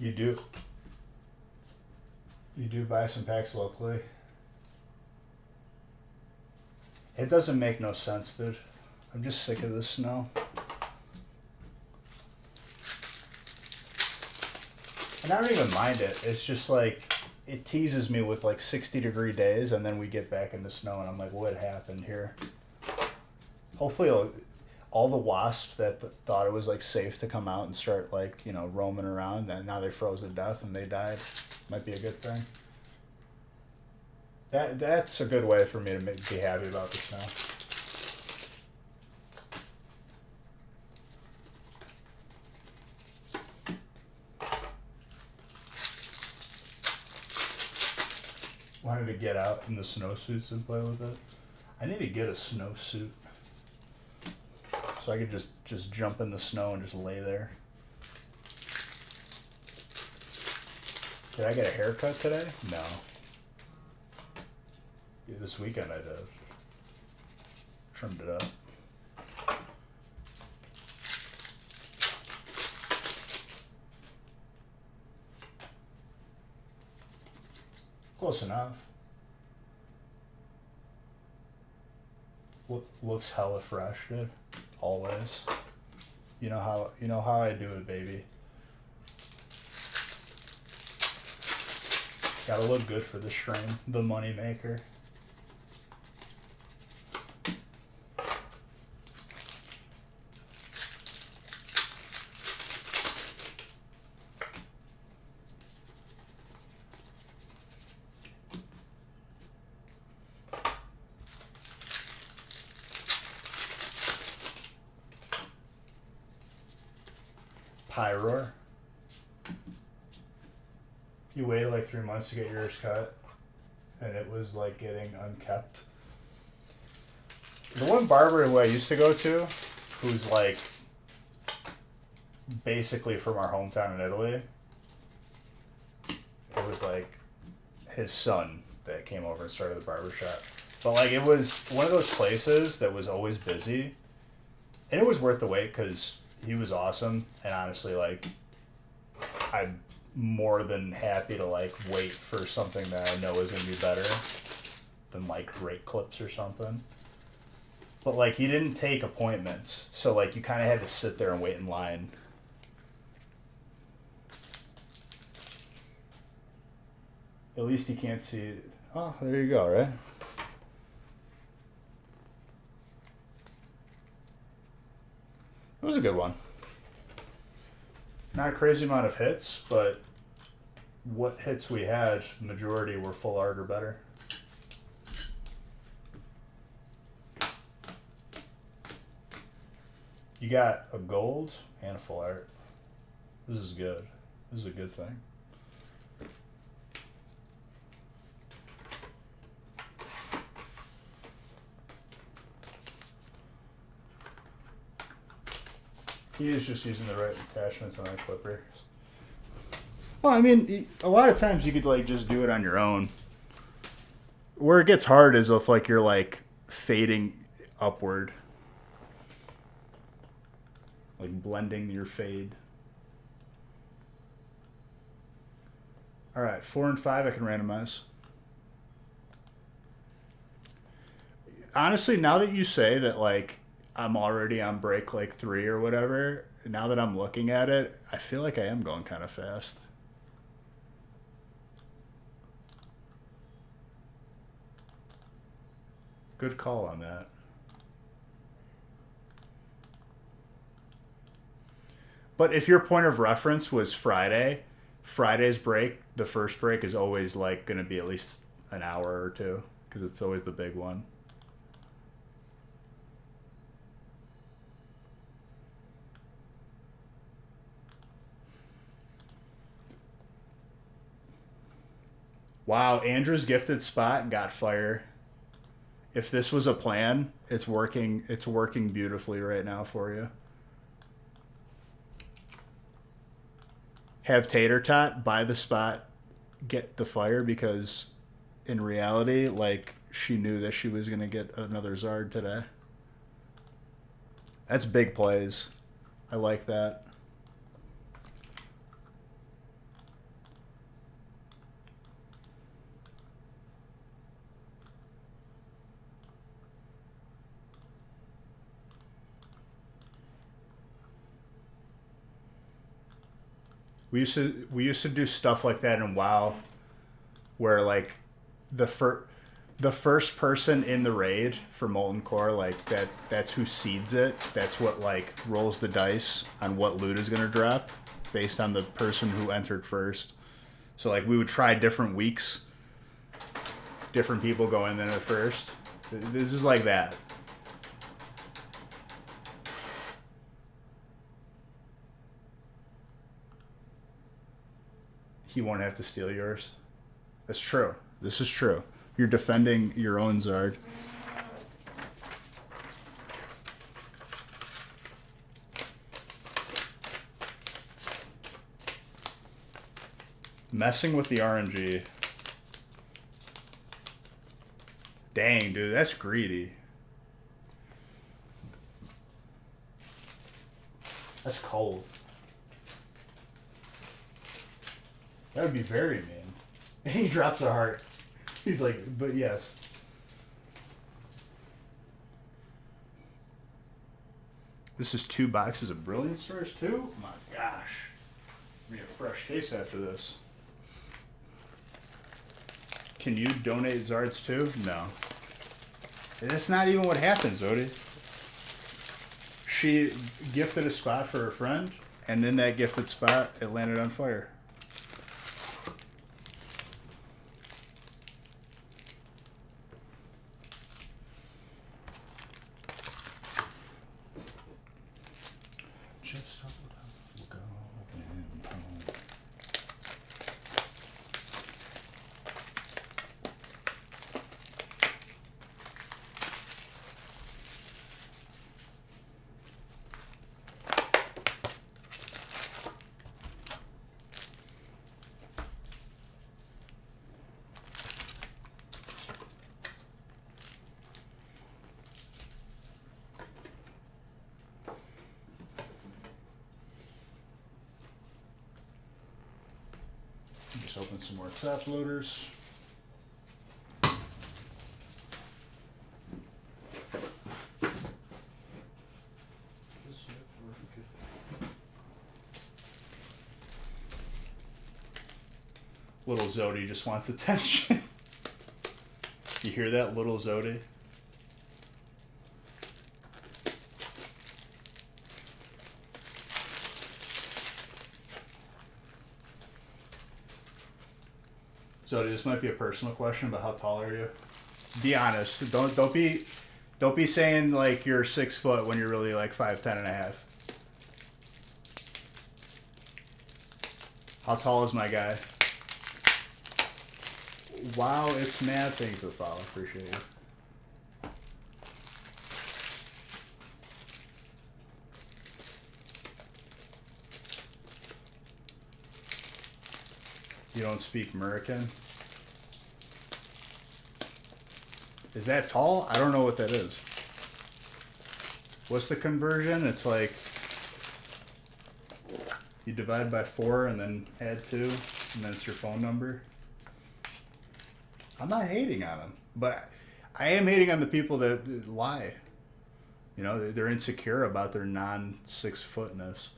You do buy some packs locally. It doesn't make no sense, dude. I'm just sick of this snow. And I don't even mind it. It's just like, it teases me with like 60-degree days, and then we get back into snow, and I'm like, what happened here? Hopefully all the wasps that thought it was like safe to come out and start like, roaming around, and now they froze to death and they died. Might be a good thing. That's a good way for me to be happy about the snow. wanted to get out in the snowsuits and play with it. I need to get a snowsuit so I could just jump in the snow and just lay there. Did I get a haircut today? No. Yeah, this weekend I did. Trimmed it up. Close enough. Looks hella fresh, dude. Always. You know how I do it, baby. Gotta look good for the stream. The money maker. Pyroar. You waited like 3 months to get yours cut, and it was like getting unkept. The one barber who I used to go to, who's like basically from our hometown in Italy, it was like his son that came over and started the barbershop. But like it was one of those places that was always busy, and it was worth the wait because he was awesome, and honestly, like, I'm more than happy to, like, wait for something that I know is going to be better than, like, great clips or something. But, like, he didn't take appointments, so, like, you kind of had to sit there and wait in line. At least he can't see it. Oh, there you go, right? It was a good one. Not a crazy amount of hits, but what hits we had, the majority were full art or better. You got a gold and a full art. This is good. This is a good thing. He is just using the right attachments on that clipper. Well, I mean, a lot of times you could like just do it on your own. Where it gets hard is if like you're like fading upward, like blending your fade. All right, 4 and 5 I can randomize. Honestly, now that you say that, like, I'm already on break like 3 or whatever, now that I'm looking at it, I feel like I am going kind of fast. Good call on that. But if your point of reference was Friday's break, the first break is always like going to be at least an hour or two because it's always the big one. Wow, Andrew's gifted spot got fire. If this was a plan, it's working beautifully right now for you. Have Tater Tot buy the spot, get the fire, because in reality, like, she knew that she was going to get another Zard today. That's big plays. I like that. We used to do stuff like that in WoW, where like the first person in the raid for Molten Core, like that's who seeds it. That's what like rolls the dice on what loot is gonna drop based on the person who entered first. So like we would try different weeks, different people go in there at first. This is like that. He won't have to steal yours. That's true. This is true. You're defending your own Zard. Messing with the RNG. Dang, dude, that's greedy. That's cold. That would be very mean. And he drops a heart. He's like, but yes. This is 2 boxes of Brilliant Stars too? Oh my gosh. Be a fresh case after this. Can you donate Zards too? No. That's not even what happened, Zodi. She gifted a spot for her friend, and in that gifted spot, it landed on fire. Just going home. Just open some more tap loaders. Little Zodi just wants attention. You hear that, little Zodi? Zodi, this might be a personal question, but how tall are you? Be honest. Don't be saying like you're 6 foot when you're really like 5'10" and a half. How tall is my guy? Wow, it's mad. Thank you for the follow. Appreciate you. You don't speak American? Is that tall? I don't know what that is. What's the conversion? It's like you divide by 4 and then add 2, and then it's your phone number. I'm not hating on them, but I am hating on the people that lie. You know, they're insecure about their non-6 footness.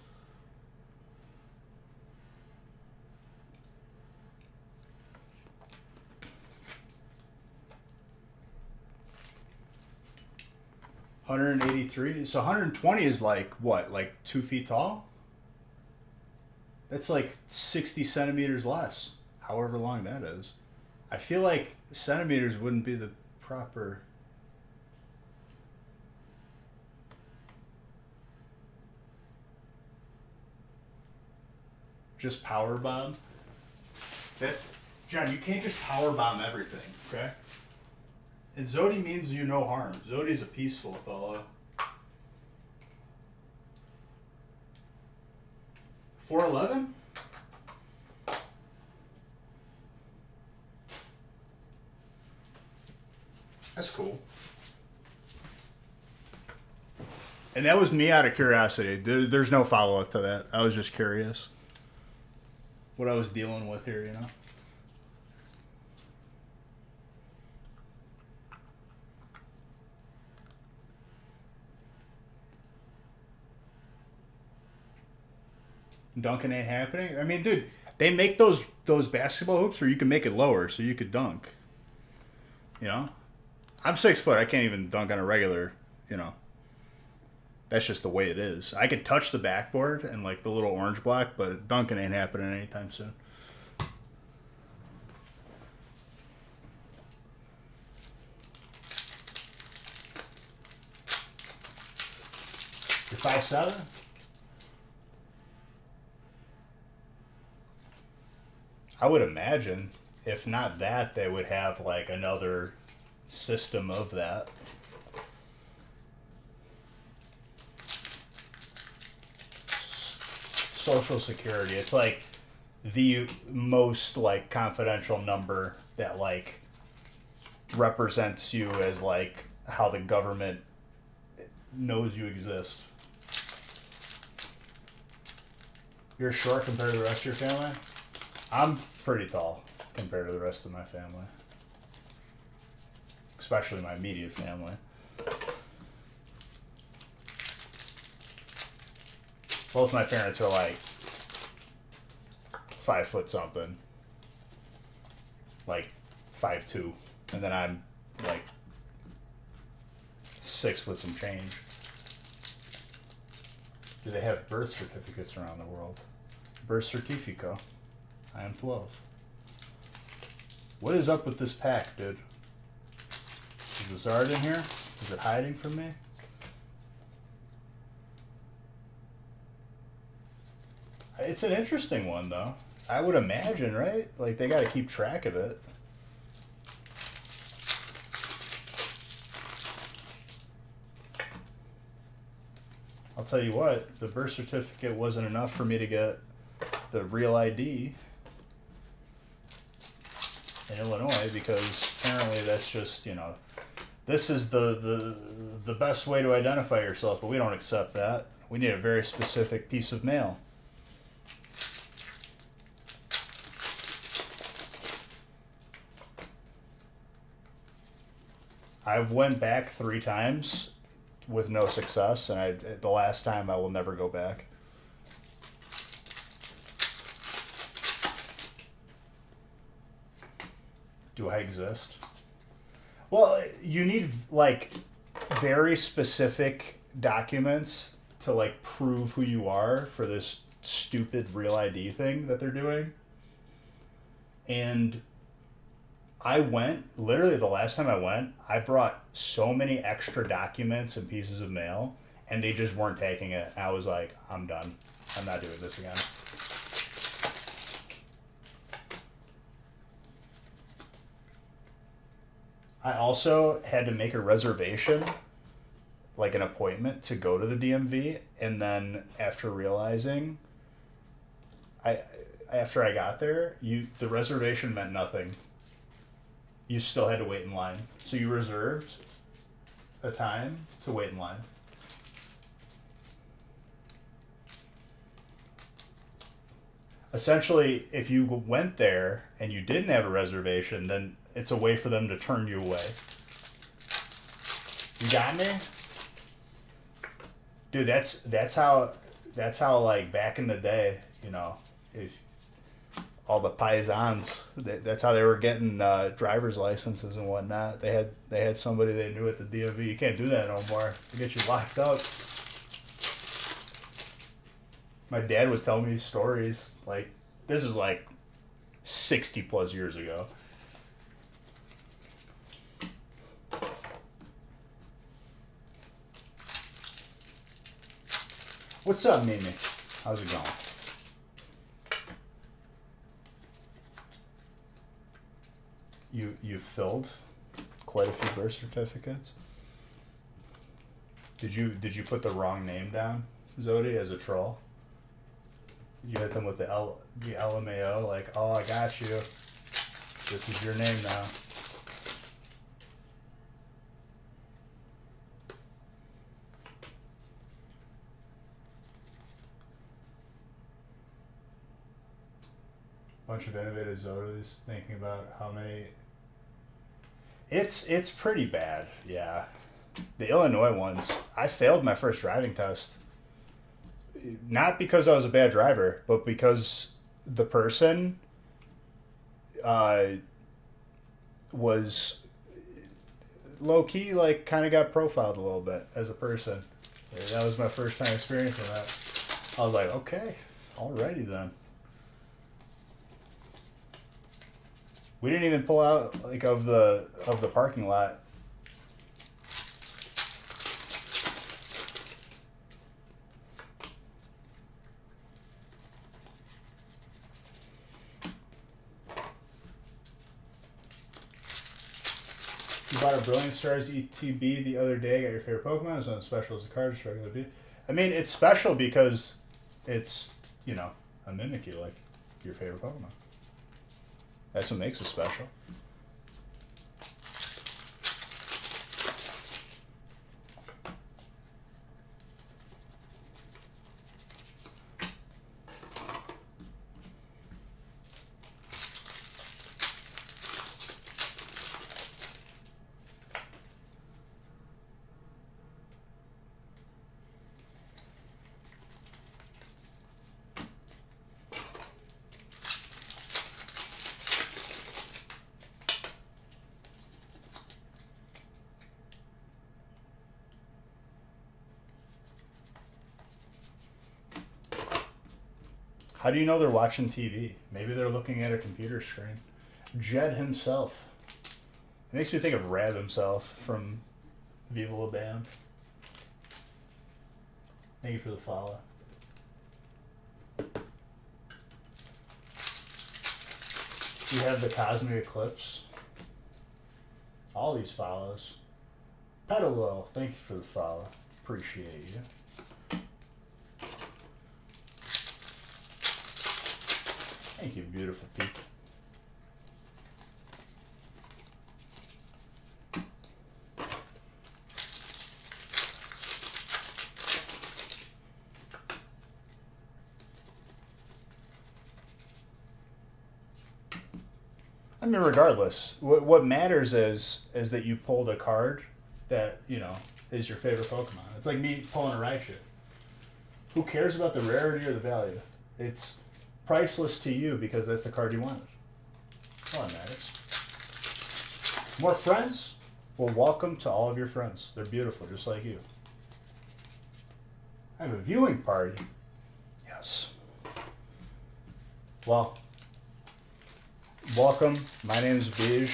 $183. So 120 is like what? Like 2 feet tall? That's like 60 centimeters less. However long that is. I feel like centimeters wouldn't be the proper. Just power bomb. That's John. You can't just power bomb everything, okay? And Zodi means you no harm. Zodi's a peaceful fellow. 411? That's cool. And that was me out of curiosity. There's no follow-up to that. I was just curious what I was dealing with here, you know? Dunking ain't happening? I mean, dude, they make those basketball hoops where you can make it lower so you could dunk. You know? I'm 6 foot. I can't even dunk on a regular, you know. That's just the way it is. I could touch the backboard and like the little orange block, but dunking ain't happening anytime soon. You're 5'7"? I would imagine. if not that, they would have like another system of that. Social Security. It's like the most like confidential number that like represents you as like how the government knows you exist. You're short compared to the rest of your family? I'm pretty tall compared to the rest of my family. Especially my immediate family. Both my parents are like 5 foot something. Like 5'2". And then I'm like 6 with some change. Do they have birth certificates around the world? Birth certifico. I am 12. What is up with this pack, dude? Is the Zard in here? Is it hiding from me? It's an interesting one, though. I would imagine, right? Like, they gotta keep track of it. I'll tell you what, the birth certificate wasn't enough for me to get the real ID in Illinois, because apparently that's just, you know, this is the best way to identify yourself, but we don't accept that. We need a very specific piece of mail. I've went back 3 times with no success, and the last time I will never go back. Do I exist? Well, you need like very specific documents to like prove who you are for this stupid real ID thing that they're doing. And I went, literally the last time I went, I brought so many extra documents and pieces of mail, and they just weren't taking it. I was like, I'm done. I'm not doing this again. I also had to make a reservation, like an appointment to go to the DMV, and then after realizing, after I got there, the reservation meant nothing. You still had to wait in line. So you reserved a time to wait in line. Essentially, if you went there and you didn't have a reservation, then it's a way for them to turn you away. You got me? Dude, that's how like back in the day, you know, if all the paisans, that's how they were getting driver's licenses and whatnot. They had somebody they knew at the DMV. You can't do that no more. They get you locked up. My dad would tell me stories like, this is like 60 plus years ago. What's up, Mimi? How's it going? You filled quite a few birth certificates. Did you put the wrong name down, Zodi, as a troll? You hit them with the LMAO, like, oh, I got you. This is your name now. Bunch of innovative Zodis thinking about how many. It's pretty bad, yeah. The Illinois ones, I failed my first driving test. Not because I was a bad driver, but because the person was low key, like kind of got profiled a little bit as a person. That was my first time experiencing that. I was like, okay, alrighty then. We didn't even pull out like of the parking lot. bought a Brilliant Stars ETB the other day. Got your favorite Pokemon. It was on special as a card. Just regular V. I mean, it's special because it's, you know, a Mimikyu, like your favorite Pokemon. That's what makes it special. How do you know they're watching TV? Maybe they're looking at a computer screen. Jed himself. It makes me think of Rab himself from Viva La Bam. Thank you for the follow. You have the Cosmic Eclipse. All these follows. Pedalo, thank you for the follow. Appreciate you. Thank you, beautiful people. I mean, regardless, what matters is that you pulled a card that, you know, is your favorite Pokemon. It's like me pulling a Raichu. Who cares about the rarity or the value? It's priceless to you because that's the card you wanted. All that matters. More friends? Well, welcome to all of your friends. They're beautiful, just like you. I have a viewing party. Yes. Well, welcome. My name is Bij.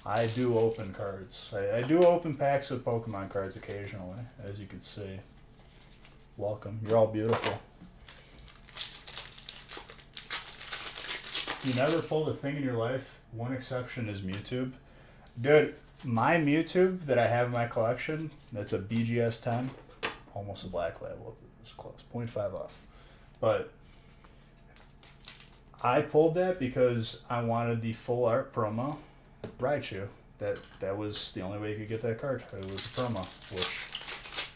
I do open cards. I do open packs of Pokemon cards occasionally, as you can see. Welcome. You're all beautiful. You never pulled a thing in your life. One exception is Mewtwo. Dude, my Mewtwo that I have in my collection, that's a BGS 10. Almost a black label. It's close. 0.5 off. But I pulled that because I wanted the full art promo Raichu. That was the only way you could get that card. It was a promo, which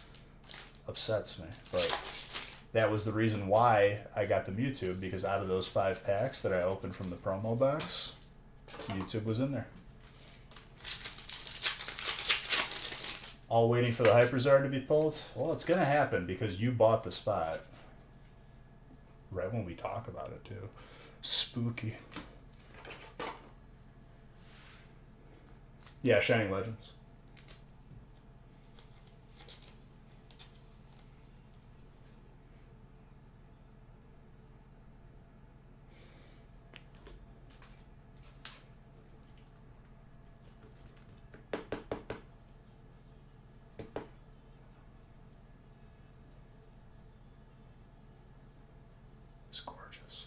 upsets me. But that was the reason why I got the Mewtwo, because out of those 5 packs that I opened from the promo box, Mewtwo was in there. All waiting for the Hyperzard to be pulled? Well, it's going to happen because you bought the spot. Right when we talk about it, too. Spooky. Yeah, Shining Legends. It's gorgeous.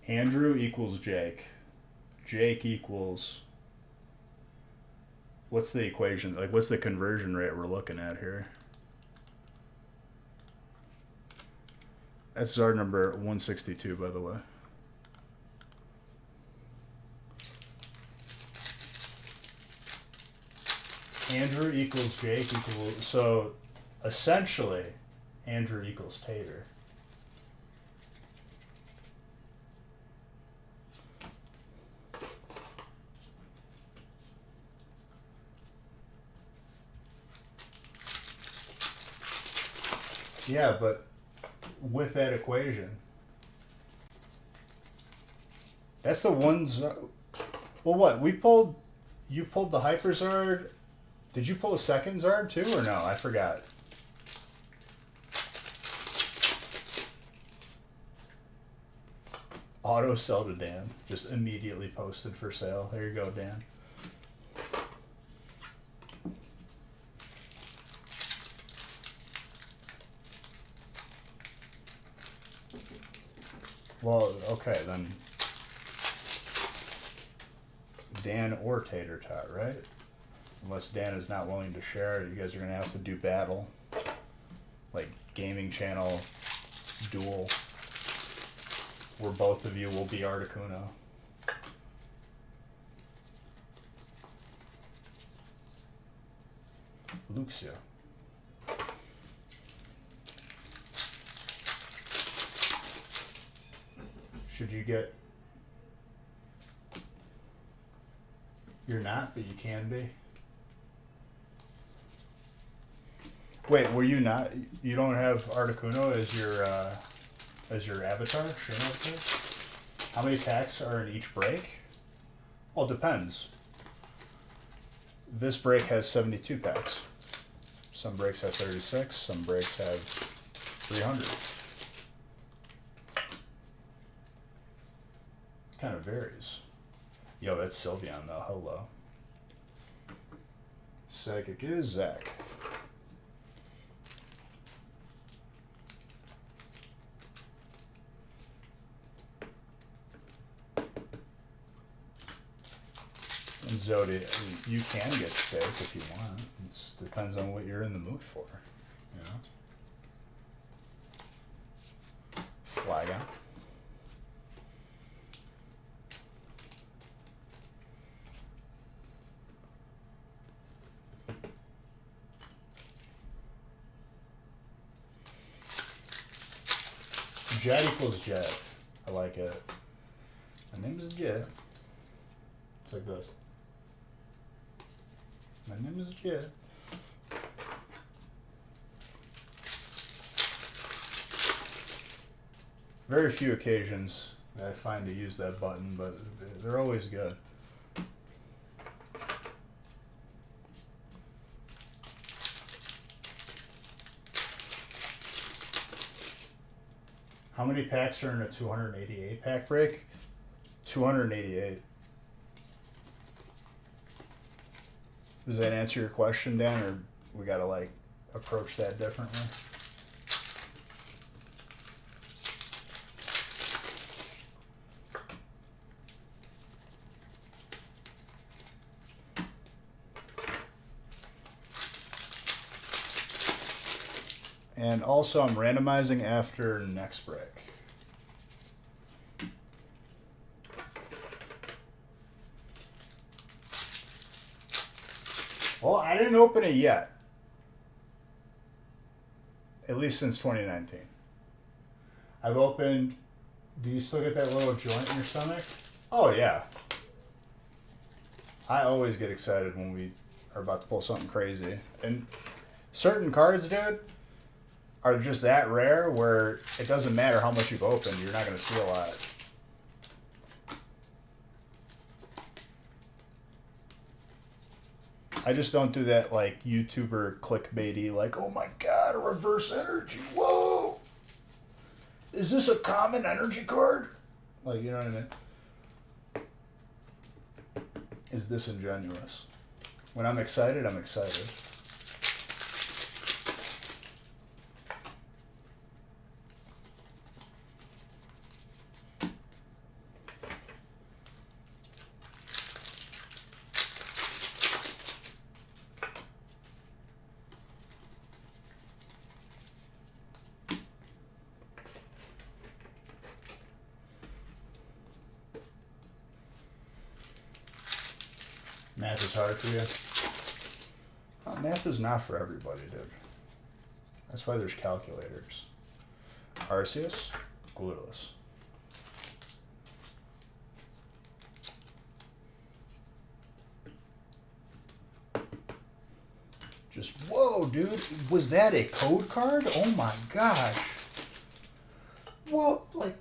Andrew equals Jake. Jake equals... What's the equation? Like, what's the conversion rate we're looking at here? That's Zard number 162, by the way. Andrew equals Jake equals... So, essentially, Andrew equals Tater. Yeah, but with that equation, that's the ones. Well, what we pulled? You pulled the Hyper Zard. Did you pull a second Zard too, or no? I forgot. Auto sell to Dan. Just immediately posted for sale. There you go, Dan. Well, okay, then. Dan or Tater Tot, right? Unless Dan is not willing to share, you guys are gonna have to do battle, like gaming channel duel, where both of you will be Articuno. Luxia. Should you get... You're not, but you can be. Wait, were you not? You don't have Articuno as your avatar? Sure, avatar? How many packs are in each break? Well, it depends. This break has 72 packs. Some breaks have 36. Some breaks have 300. Kind of varies. Yo, that's Sylveon though. Hello. Psychic is Zach. And Zodi, you can get steak if you want. It depends on what you're in the mood for, you know. Flagon. Jet equals Jet. I like it. My name is Jet. It's like this. My name is Jet. Very few occasions that I find to use that button, but they're always good. How many packs are in a 288 pack break? 288. Does that answer your question, Dan, or we gotta like approach that differently? And also, I'm randomizing after next break. Well, I didn't open it yet. At least since 2019. I've opened... Do you still get that little joint in your stomach? Oh, yeah. I always get excited when we are about to pull something crazy. And certain cards, dude, are just that rare where it doesn't matter how much you've opened, you're not going to see a lot. I just don't do that like YouTuber clickbaity, like, oh my god, a reverse energy, whoa! Is this a common energy card? Like, you know what I mean? Is disingenuous. When I'm excited, I'm excited. Math is hard for you? Math is not for everybody, dude. That's why there's calculators. Arceus, glueless. Just, whoa, dude. Was that a code card? Oh my gosh. Whoa, like,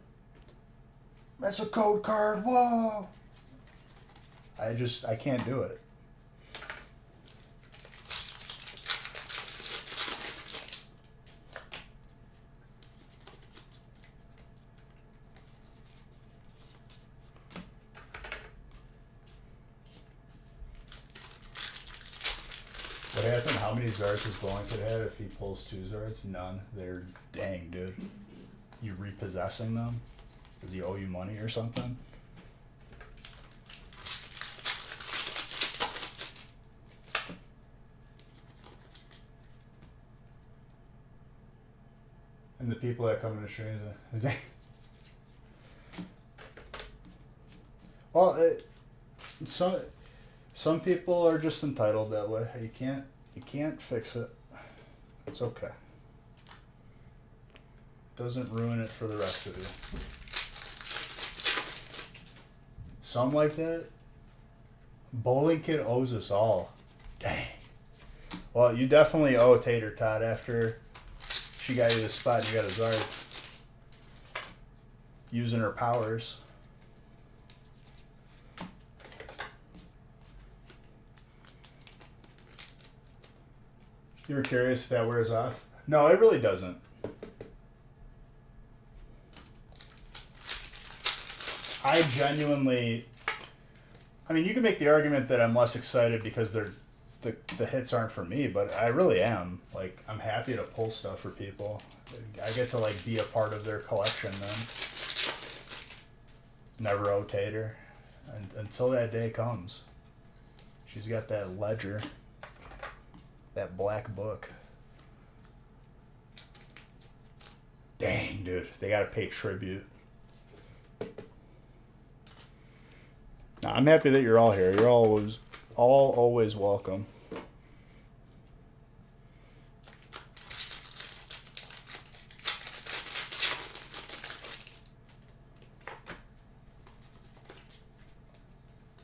that's a code card, whoa. I can't do it. What happened? How many Zards is Blanket have if he pulls 2 Zards? None. They're dang, dude. You repossessing them? Does he owe you money or something? And the people that come into streams, well, some people are just entitled that way. You can't fix it. It's okay. Doesn't ruin it for the rest of you. Some like that. Bowling Kid owes us all. Dang. Well, you definitely owe Tater Tot after she got you the spot and you got a Zard. Using her powers. You were curious if that wears off? No, it really doesn't. I genuinely... I mean, you can make the argument that I'm less excited because the hits aren't for me, but I really am. Like, I'm happy to pull stuff for people. I get to, like, be a part of their collection then. Never owe Tater. And until that day comes. She's got that ledger. That black book. Dang, dude. They gotta pay tribute. Now, I'm happy that you're all here. You're always welcome.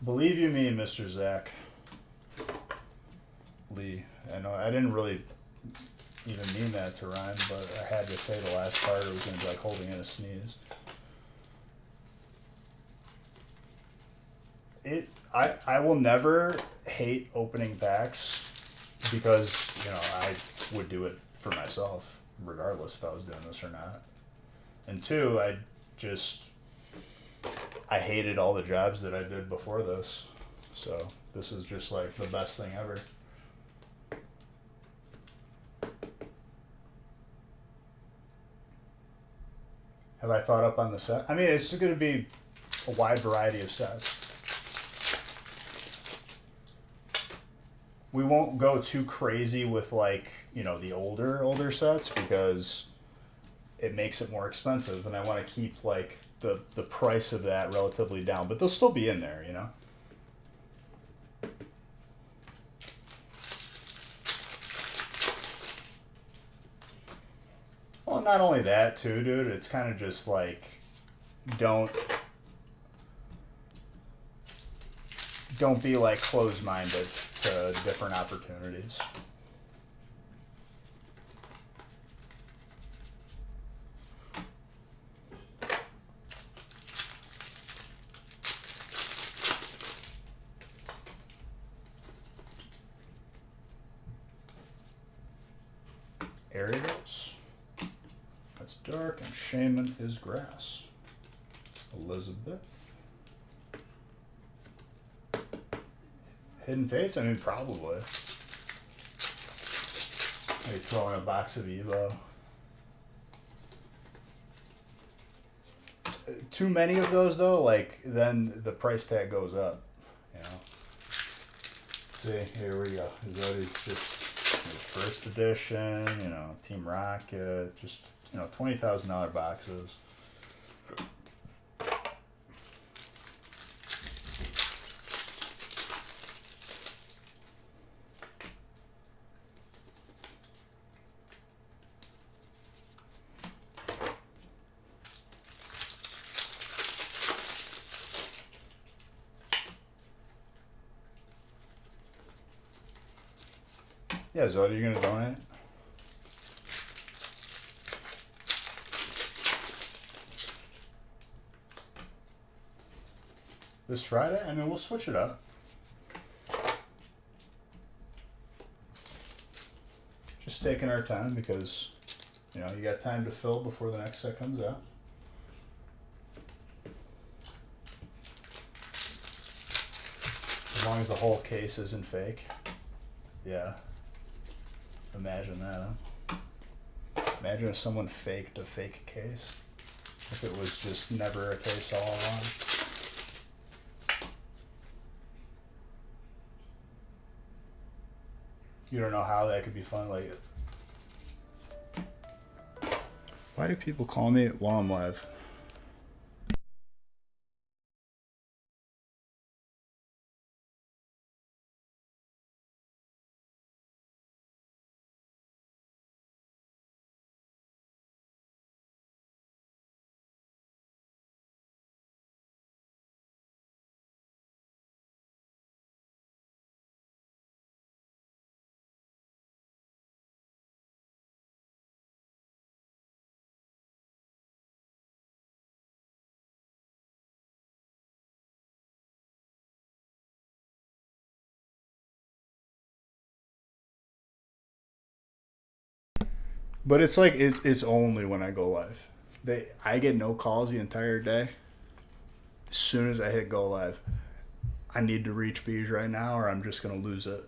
Believe you me, Mr. Zach Lee. I know I didn't really even mean that to rhyme, but I had to say the last part. It was going to be like holding in a sneeze. I will never hate opening packs because, you know, I would do it for myself regardless if I was doing this or not. And two, I hated all the jobs that I did before this. So this is just like the best thing ever. Have I thought up on the set? I mean, it's going to be a wide variety of sets. We won't go too crazy with, like, you know, the older sets because it makes it more expensive, and I want to keep, like, the price of that relatively down, but they'll still be in there, you know. Well, not only that too, dude, it's kind of just like don't be like closed-minded to different opportunities. Ariels. That's dark, and Shaman is grass. Elizabeth. Hidden Fates? I mean, probably. Maybe throw in a box of Evo. Too many of those, though, like, then the price tag goes up, you know. See, here we go. Zody's just first edition, you know, Team Rocket, just, you know, $20,000 boxes. Yeah, Zod, you gonna donate? This Friday? I mean, we'll switch it up. Just taking our time because, you know, you got time to fill before the next set comes out. As long as the whole case isn't fake. Yeah. Imagine that, huh? Imagine if someone faked a fake case. If it was just never a case all along. You don't know how that could be fun. Like, Why do people call me while I'm live? But it's like it's only when I go live. I get no calls the entire day. As soon as I hit go live, I need to reach Beige right now, or I'm just gonna lose it.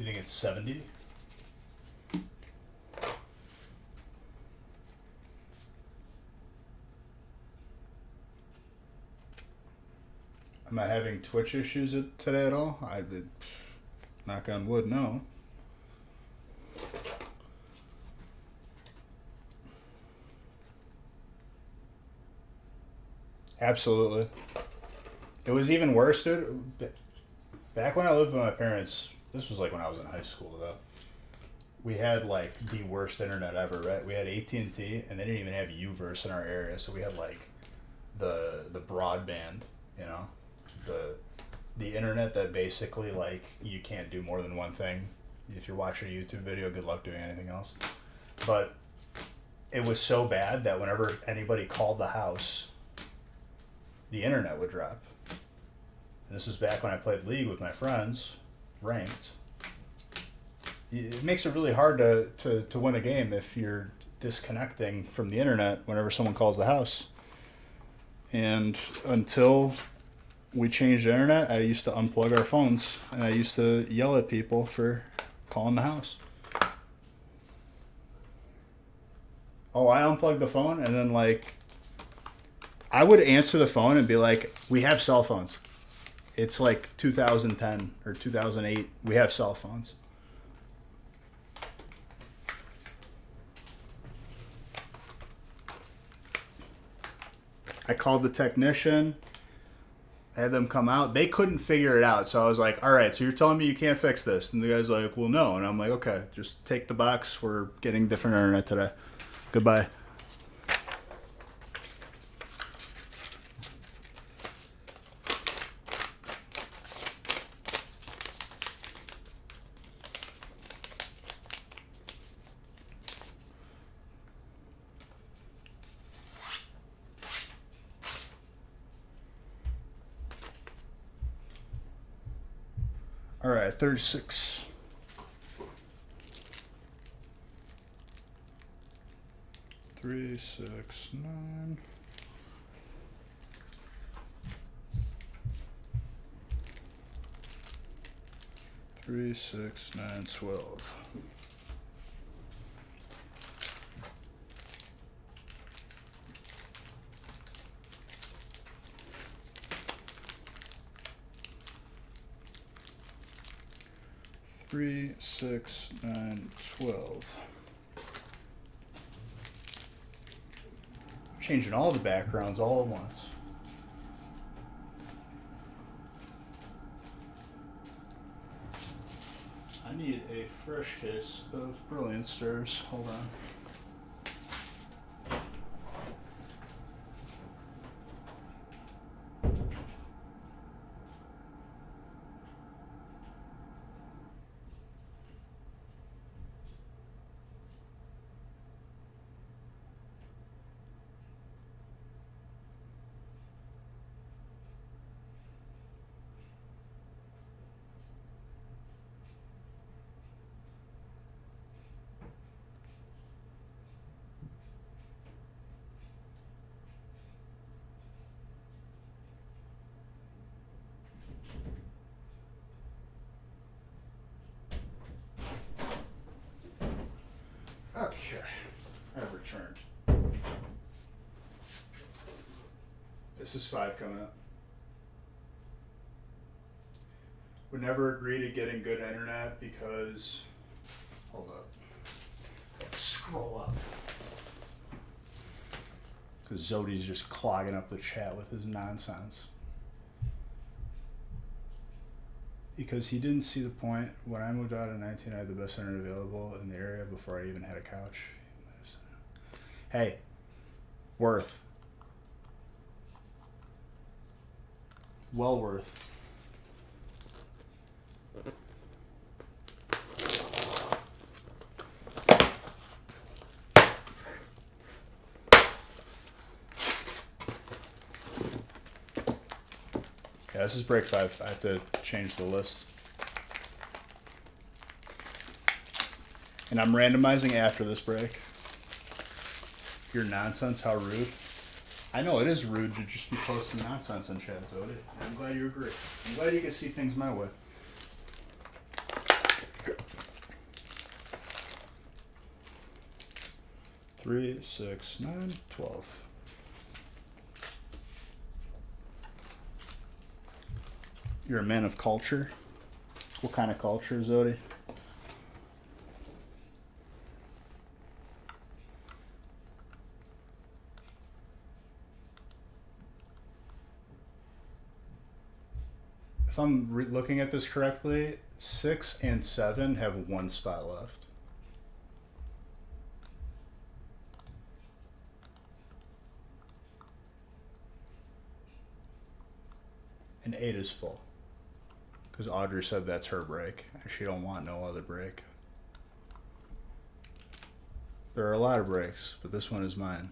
You think it's 70? Am I having Twitch issues today at all? I did. Knock on wood, no. Absolutely. It was even worse, dude. Back when I lived with my parents, this was like when I was in high school, though. We had like the worst internet ever, right? We had AT&T, and they didn't even have UVerse in our area, so we had like the broadband, you know, the internet that basically like you can't do more than one thing. If you're watching a YouTube video, good luck doing anything else. But it was so bad that whenever anybody called the house, the internet would drop. And this was back when I played League with my friends, ranked. It makes it really hard to win a game if you're disconnecting from the internet whenever someone calls the house. And until we changed the internet, I used to unplug our phones, and I used to yell at people for calling the house. Oh, I unplugged the phone, and then like I would answer the phone and be like, "We have cell phones. It's like 2010 or 2008. We have cell phones." I called the technician, had them come out. They couldn't figure it out. So I was like, all right, so you're telling me you can't fix this? And the guy's like, well, no. And I'm like, okay, just take the box. We're getting different internet today. Goodbye. All right, 36. Three, 6, 9. Three, 6, 9, 12. Three, 6, 9, 12. Changing all the backgrounds all at once. I need a fresh case of Brilliant Stirs. Hold on. This is 5 coming up. Would never agree to getting good internet because... Hold up. Scroll up. Because Zodi's just clogging up the chat with his nonsense. Because he didn't see the point. When I moved out in 19, I had the best internet available in the area before I even had a couch. Hey, worth. Well worth. Yeah, this is break 5. I have to change the list. And I'm randomizing after this break. Your nonsense, how rude. I know it is rude to just be posting nonsense in chat, Zodi. I'm glad you agree. I'm glad you can see things my way. Three, 6, 9, 12. You're a man of culture. What kind of culture, Zodi? If I'm looking at this correctly, 6 and 7 have 1 spot left. And 8 is full. Because Audrey said that's her break. And she don't want no other break. There are a lot of breaks, but this one is mine.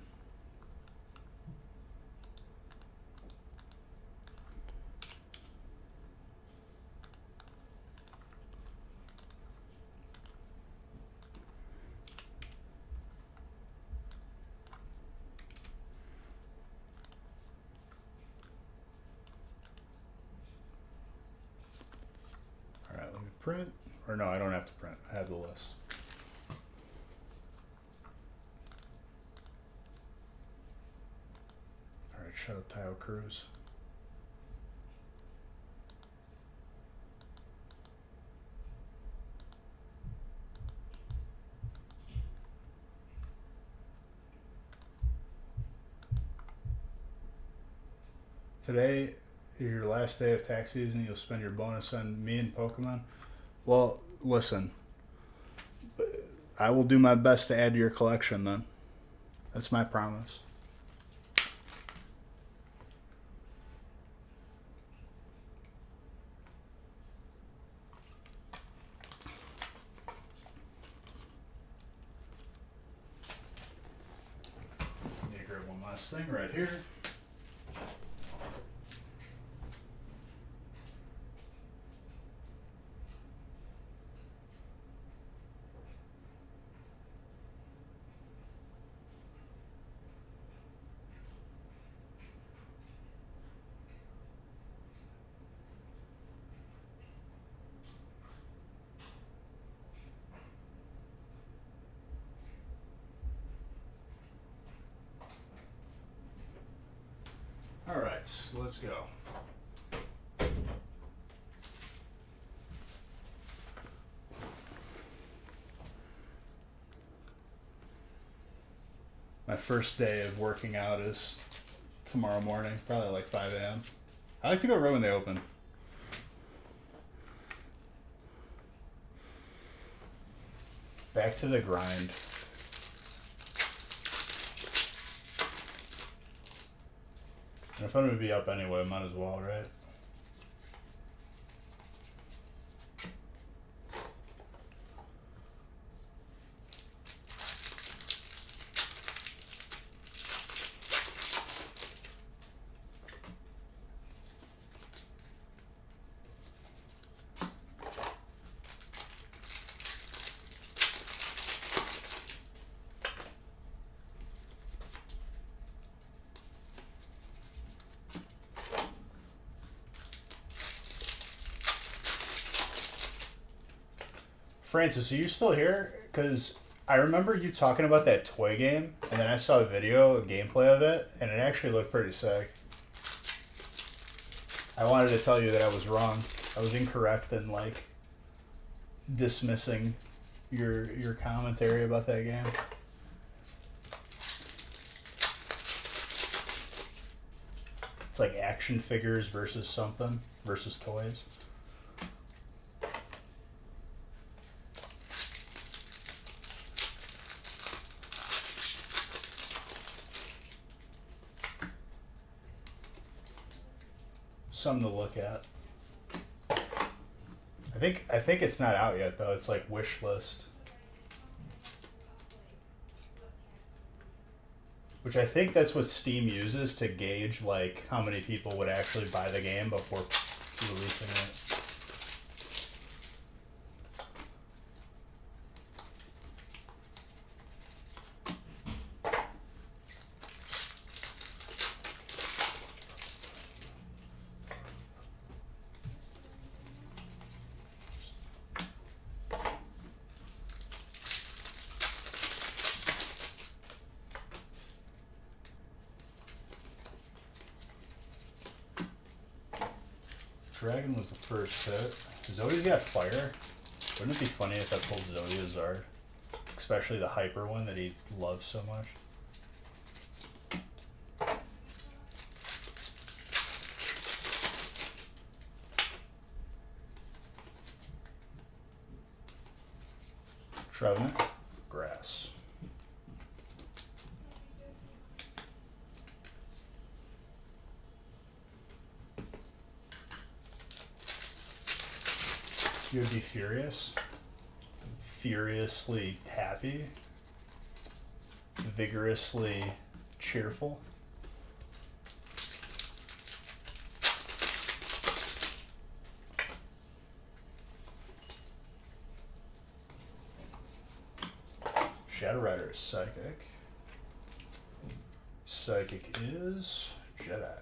Print, or no, I don't have to print. I have the list. All right, shut up, Tayo Cruz. Today is your last day of tax season. You'll spend your bonus on me and Pokemon. Well, listen, I will do my best to add to your collection then. That's my promise. Need to grab one last thing right here. All right, let's go. My first day of working out is tomorrow morning, probably like 5 a.m. I like to go right when they open. Back to the grind. And if I'm going to be up anyway, might as well, right? Francis, are you still here? Because I remember you talking about that toy game, and then I saw a video, a gameplay of it, and it actually looked pretty sick. I wanted to tell you that I was wrong. I was incorrect in like dismissing your commentary about that game. It's like action figures versus something versus toys. Something to look at. I think it's not out yet though. It's like wish list. Which I think that's what Steam uses to gauge like how many people would actually buy the game before releasing it. Dragon was the first hit. Zody's got fire. Wouldn't it be funny if I pulled Zody as Zard? Especially the hyper one that he loves so much. Trevenant, grass. You would be furious, furiously happy, vigorously cheerful. Shadow Rider is psychic. Psychic is Jedi.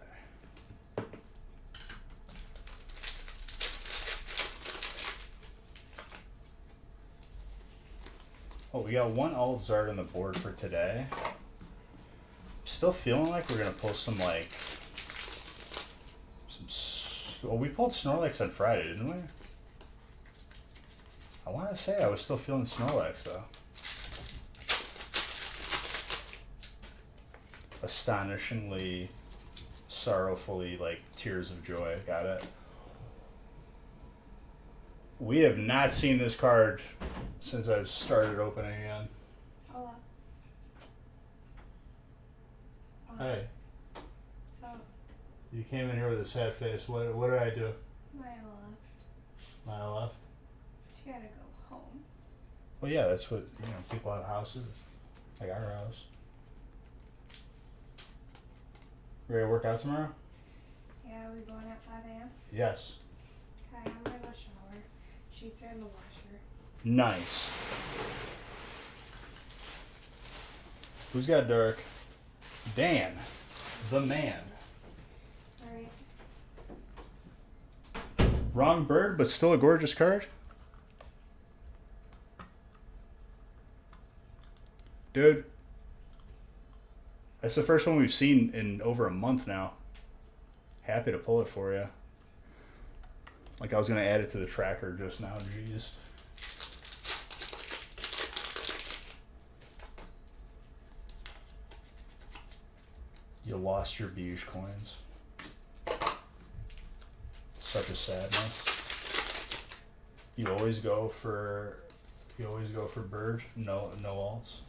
Oh, we got one alt Zard on the board for today. Still feeling like we're gonna pull some like well, we pulled Snorlax on Friday, didn't we? I want to say I was still feeling Snorlax though. Astonishingly, sorrowfully, like tears of joy. Got it. We have not seen this card since I've started opening again. Hola. Hey. So, You came in here with a sad face. What did I do? Maya left. Maya left? She gotta go home. Well, yeah, that's what, people have houses. Like our house. Ready to work out tomorrow? Yeah, we going at 5 a.m.? Yes. Okay, I'm gonna go shower. Sheets are in the washer. Nice. Who's got dark? Dan. The man. Alright. Wrong bird, but still a gorgeous card? Dude. That's the first one we've seen in over a month now. Happy to pull it for you. Like I was going to add it to the tracker just now. Jeez. You lost your beige coins. Such a sadness. You always go for bird. No alts.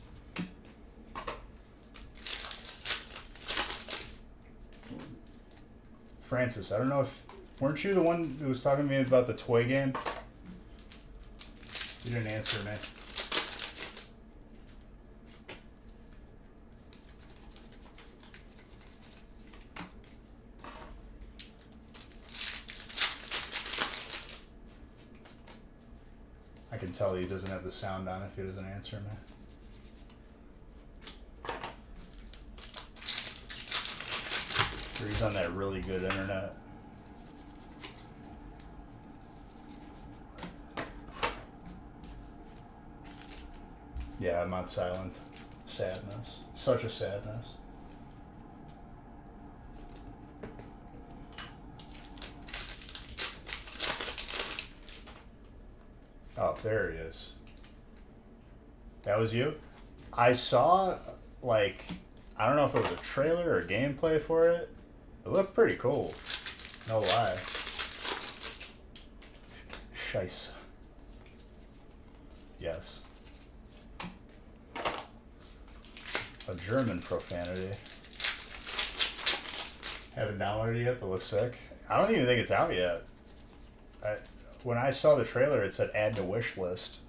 Francis, I don't know if weren't you the one who was talking to me about the toy game? You didn't answer me. I can tell he doesn't have the sound on if he doesn't answer me. Or he's on that really good internet. Yeah, I'm on silent. Sadness. Such a sadness. Oh, there he is. That was you? I saw, like, I don't know if it was a trailer or gameplay for it. It looked pretty cool. No lie. Scheiße. Yes. A German profanity. Haven't downloaded it yet, but looks sick. I don't even think it's out yet. When I saw the trailer, it said add to wish list.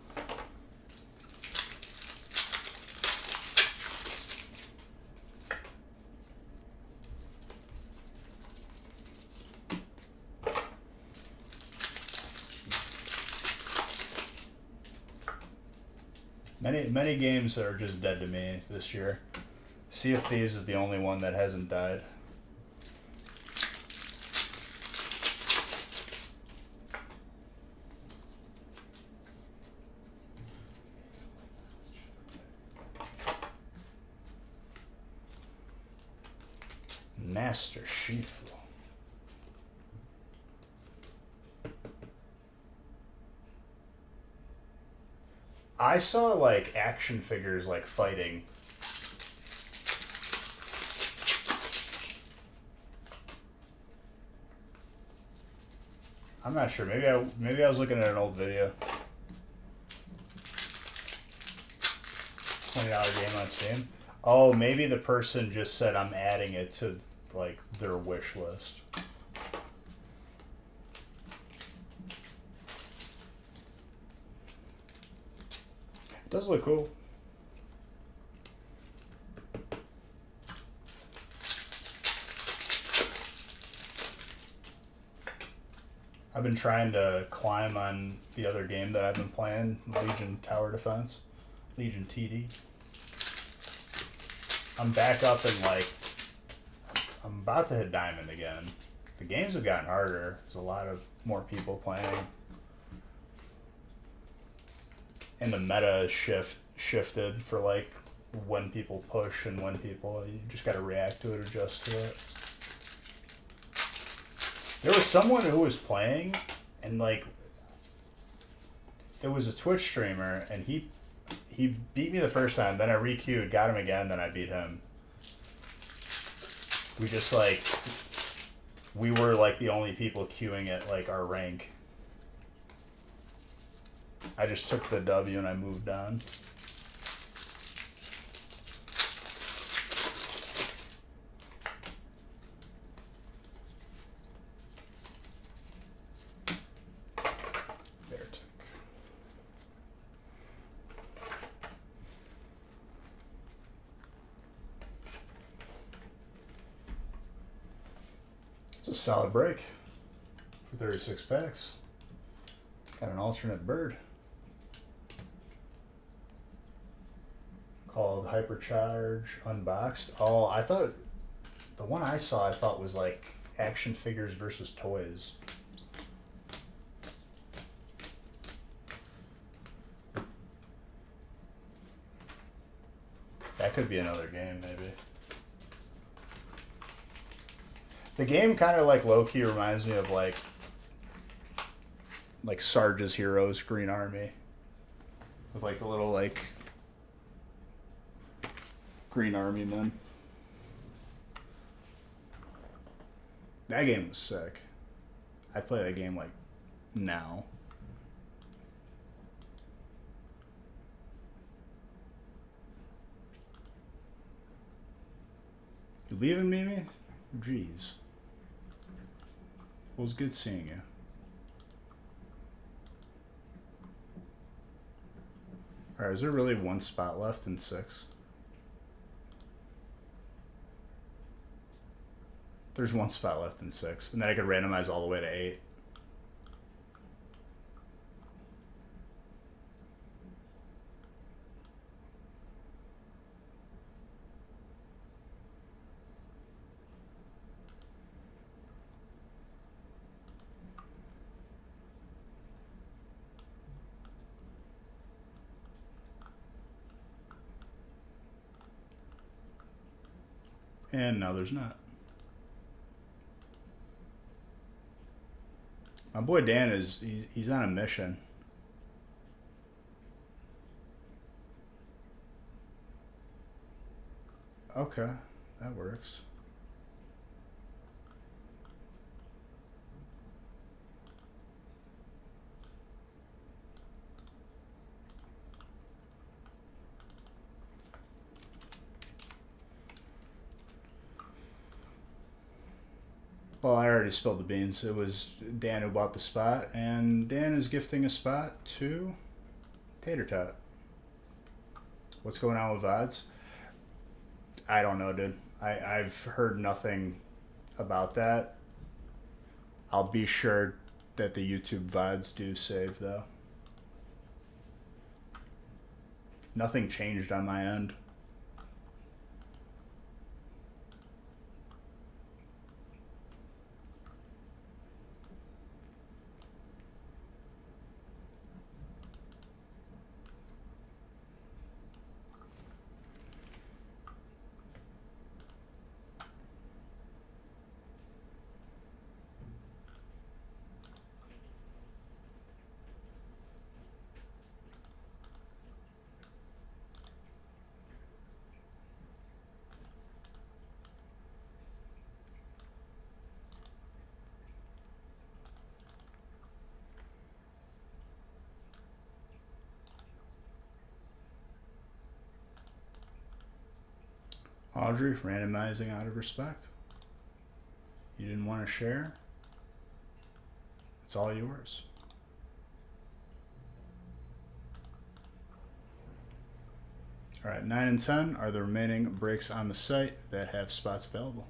Many games are just dead to me this year. Sea of Thieves is the only one that hasn't died. Master Shifu. I saw like action figures like fighting. I'm not sure. Maybe I was looking at an old video. $20 game on Steam. Oh, maybe the person just said I'm adding it to like their wish list. It does look cool. I've been trying to climb on the other game that I've been playing, Legion Tower Defense, Legion TD. I'm back up and like, I'm about to hit Diamond again. The games have gotten harder. There's a lot of more people playing. And the meta shifted for like when people push and when people, you just gotta react to it, adjust to it. There was someone who was playing and like, it was a Twitch streamer and he beat me the first time, then I re-queued, got him again, then I beat him. We just like, we were like the only people queuing at like our rank. I just took the W and I moved on. It's a solid break for 36 packs. Got an alternate bird called Hypercharge Unboxed. Oh, I thought the one I saw I thought was like action figures versus toys. That could be another game, maybe. The game kind of like low-key reminds me of like Sarge's Heroes Green Army. With like the little like Green Army men. That game was sick. I play that game like now. You leaving, Mimi? Jeez. Well, it was good seeing you. Alright, is there really one spot left in 6? There's one spot left in 6, and then I could randomize all the way to 8. And no, there's not. My boy Dan he's on a mission. Okay, that works. Well, I already spilled the beans. It was Dan who bought the spot, and Dan is gifting a spot to Tater Tot. What's going on with VODs? I don't know, dude. I've heard nothing about that. I'll be sure that the YouTube VODs do save, though. Nothing changed on my end. Audrey, randomizing out of respect. You didn't want to share? It's all yours. All right, 9 and 10 are the remaining breaks on the site that have spots available.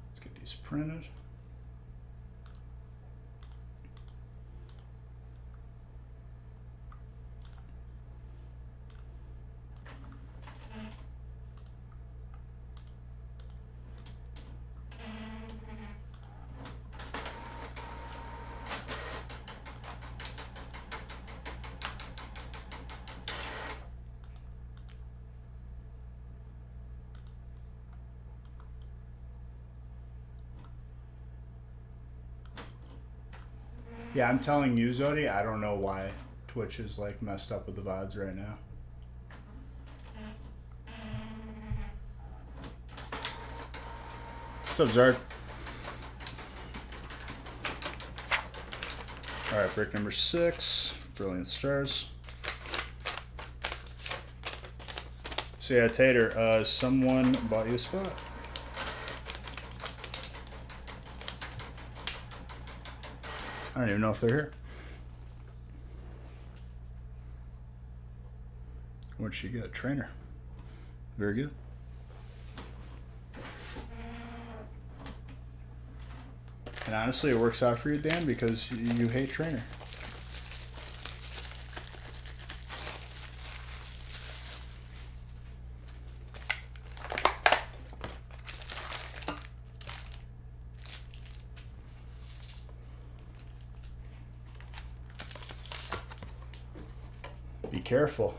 Let's get these printed. Yeah, I'm telling you, Zodi, I don't know why Twitch is like messed up with the VODs right now. What's up, Zard? All right, break number 6, Brilliant Stars. So yeah, Tater, someone bought you a spot. I don't even know if they're here. What'd she get? Trainer. Very good. And honestly, it works out for you, Dan, because you hate Trainer. Be careful.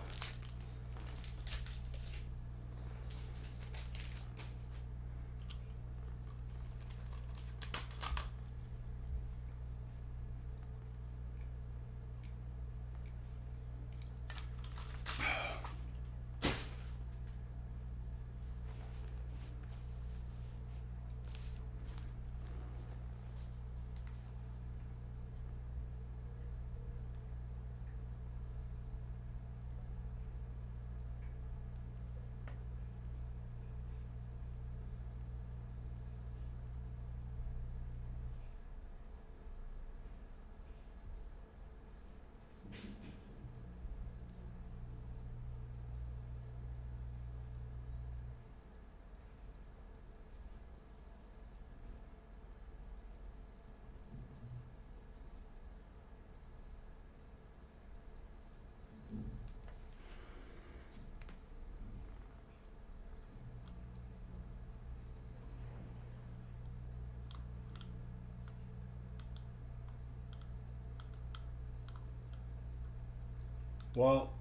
Well,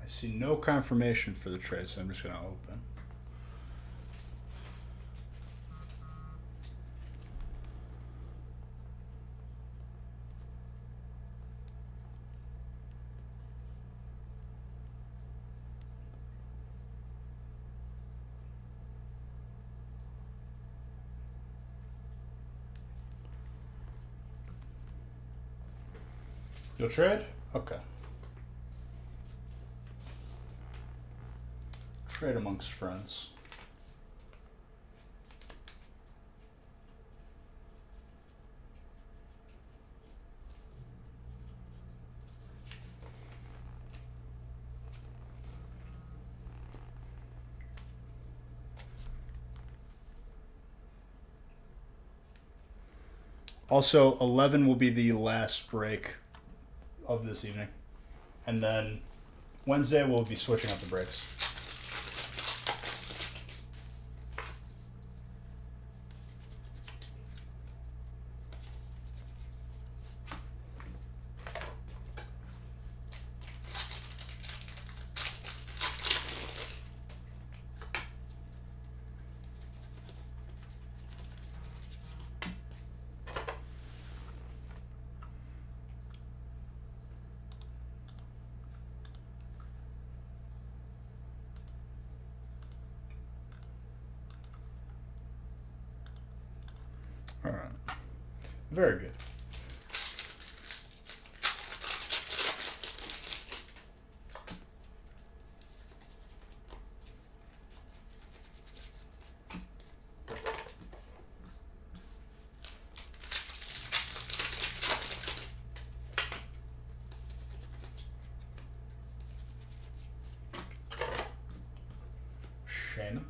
I see no confirmation for the trade, so I'm just going to open. You'll trade? Okay. Trade amongst friends. Also, 11 will be the last break of this evening. And then Wednesday we'll be switching up the breaks. All right. Very good. Shane.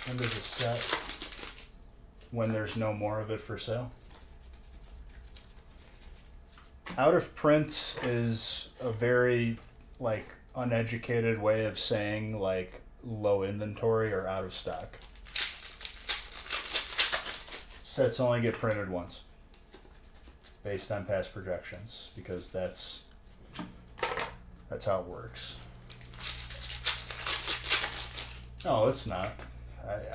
And there's a set when there's no more of it for sale. Out of print is a very like uneducated way of saying like low inventory or out of stock. Sets only get printed once based on past projections because that's how it works. No, it's not.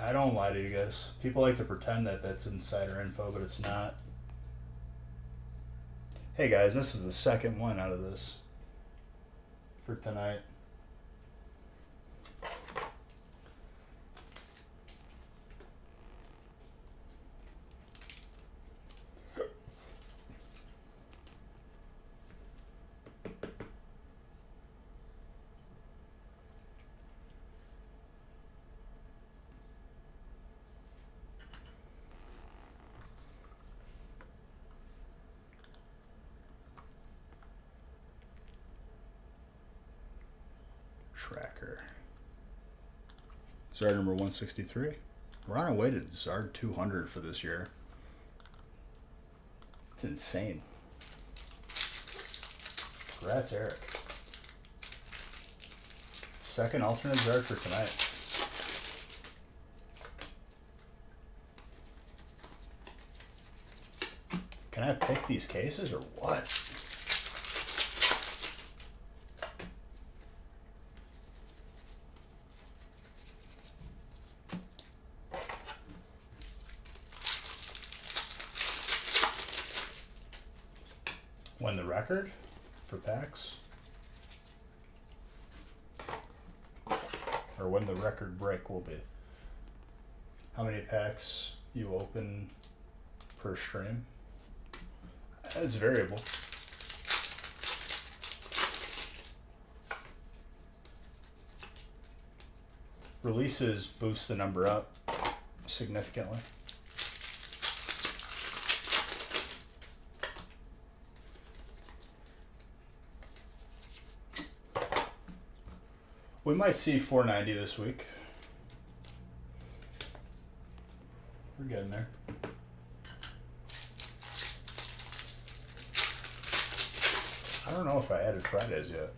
I don't lie to you guys. People like to pretend that that's insider info, but it's not. Hey guys, this is the second one out of this for tonight. Tracker. Zard number 163. We're on our way to Zard 200 for this year. It's insane. Congrats, Eric. Second alternate Zard for tonight. Can I pick these cases or what? Win the record for packs? Or when the record break will be? How many packs you open per stream? It's variable. Releases boost the number up significantly. We might see 490 this week. We're getting there. don't know if I added Fridays yet.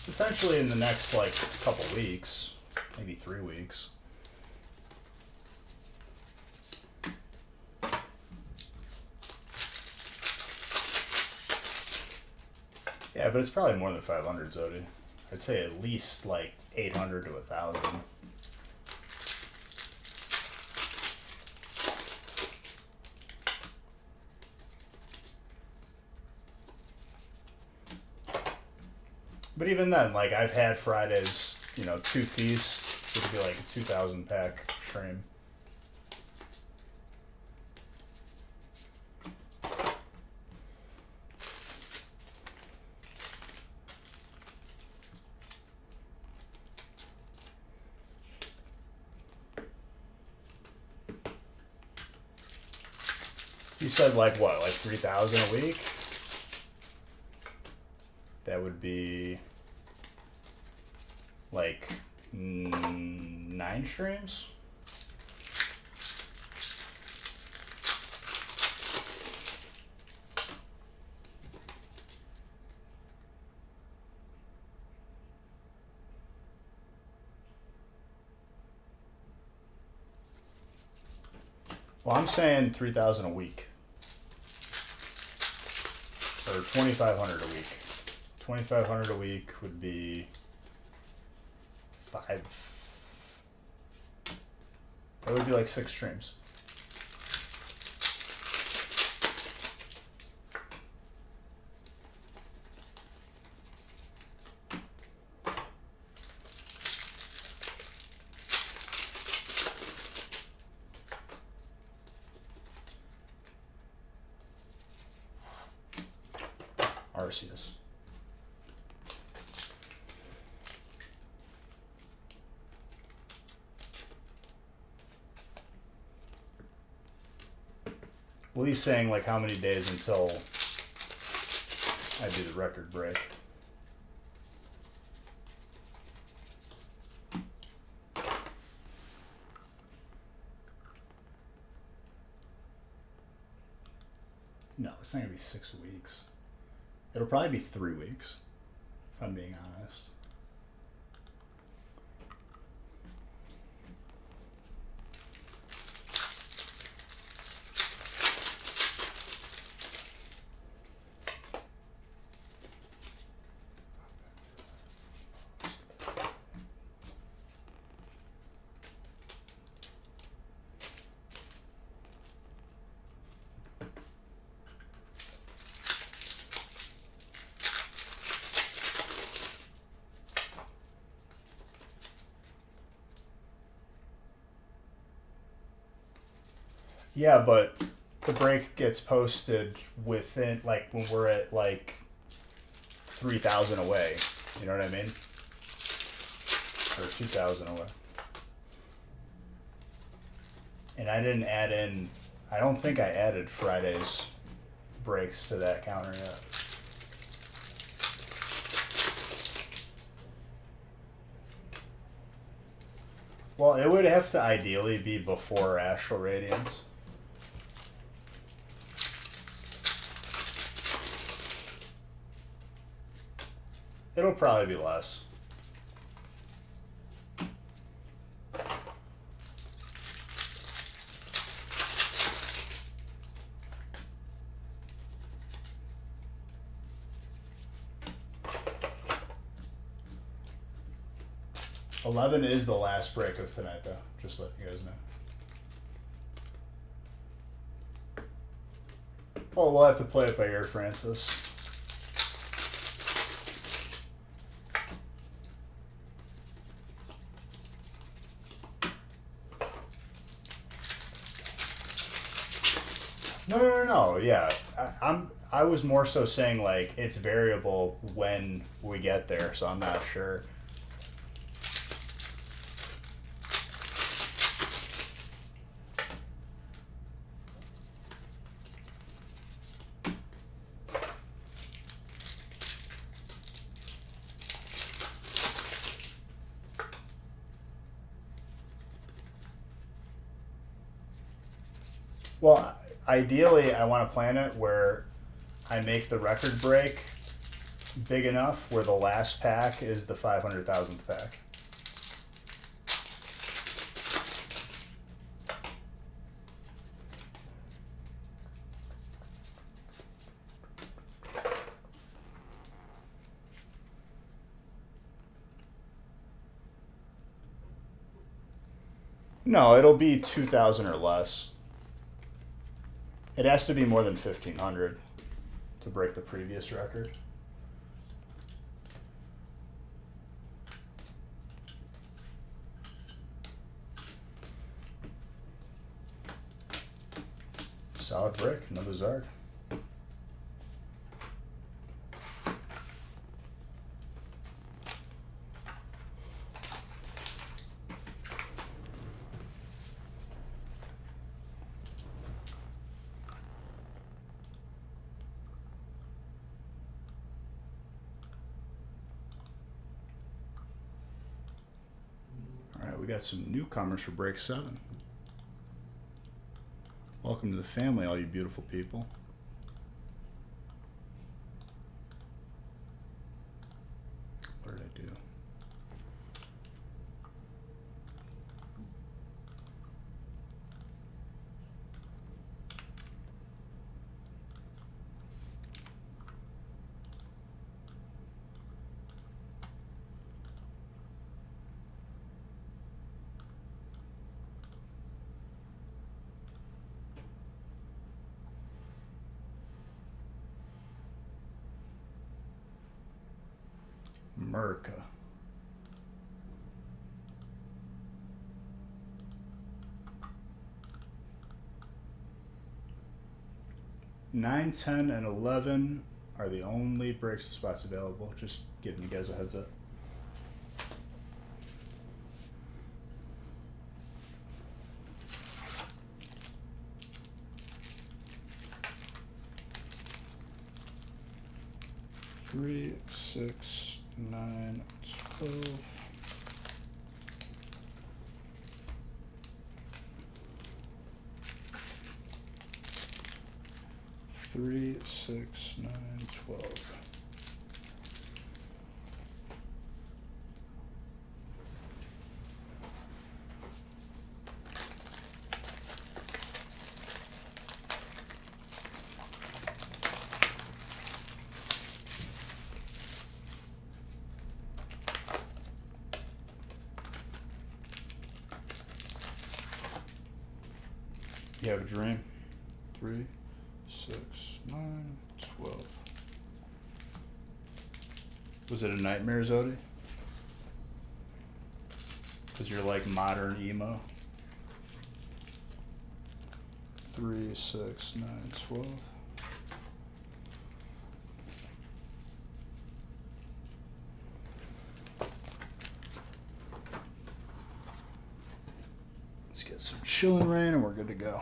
Potentially in the next like couple weeks, maybe 3 weeks. Yeah, but it's probably more than 500, Zodi. I'd say at least like 800 to 1,000. But even then, like I've had Fridays, you know, 2 feasts, it would be like a 2,000 pack stream. You said like what, like 3,000 a week? That would be like 9 streams? Well, I'm saying 3,000 a week. Or 2,500 a week. 2,500 a week would be 5. That would be like 6 streams. Arceus. Well, he's saying like how many days until I do the record break. No, it's not gonna be 6 weeks. It'll probably be 3 weeks, if I'm being honest. Yeah, but the break gets posted within, like, when we're at, like, 3,000 away. You know what I mean? Or 2,000 away. And I didn't add in, I don't think I added Friday's breaks to that counter yet. Well, it would have to ideally be before Astral Radiance. It'll probably be less. $11 is the last break of tonight, though. Just letting you guys know. Oh, we'll have to play it by ear, Francis. No. Yeah, I was more so saying like it's variable when we get there, so I'm not sure. Well, ideally, I want to plan it where I make the record break big enough where the last pack is the 500,000th pack. No, it'll be 2,000 or less. It has to be more than 1,500 to break the previous record. Solid break, another Zard. Alright, we got some newcomers for break 7. Welcome to the family, all you beautiful people. What did I do? America. Nine, 10, and 11 are the only breaks spots available. Just giving you guys a heads up. Three, 6, 9, 12. Three, 6, 9, 12. You have a dream. 3, 6, 9, 12. Was it a nightmare, Zodi? Because you're like modern emo. 3, 6, 9, 12. Let's get some chilling rain and we're good to go.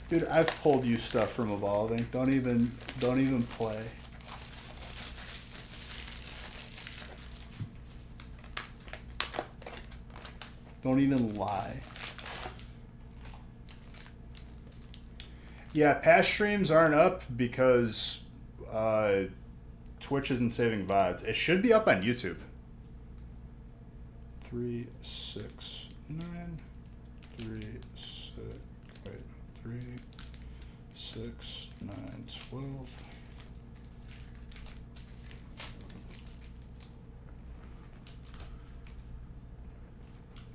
Dude, I've pulled you stuff from Evolving. Don't even play. Don't even lie. Yeah, past streams aren't up because Twitch isn't saving VODs. It should be up on YouTube. 3, 6, 9, 3, 6, wait, 3, 6, 9, 12.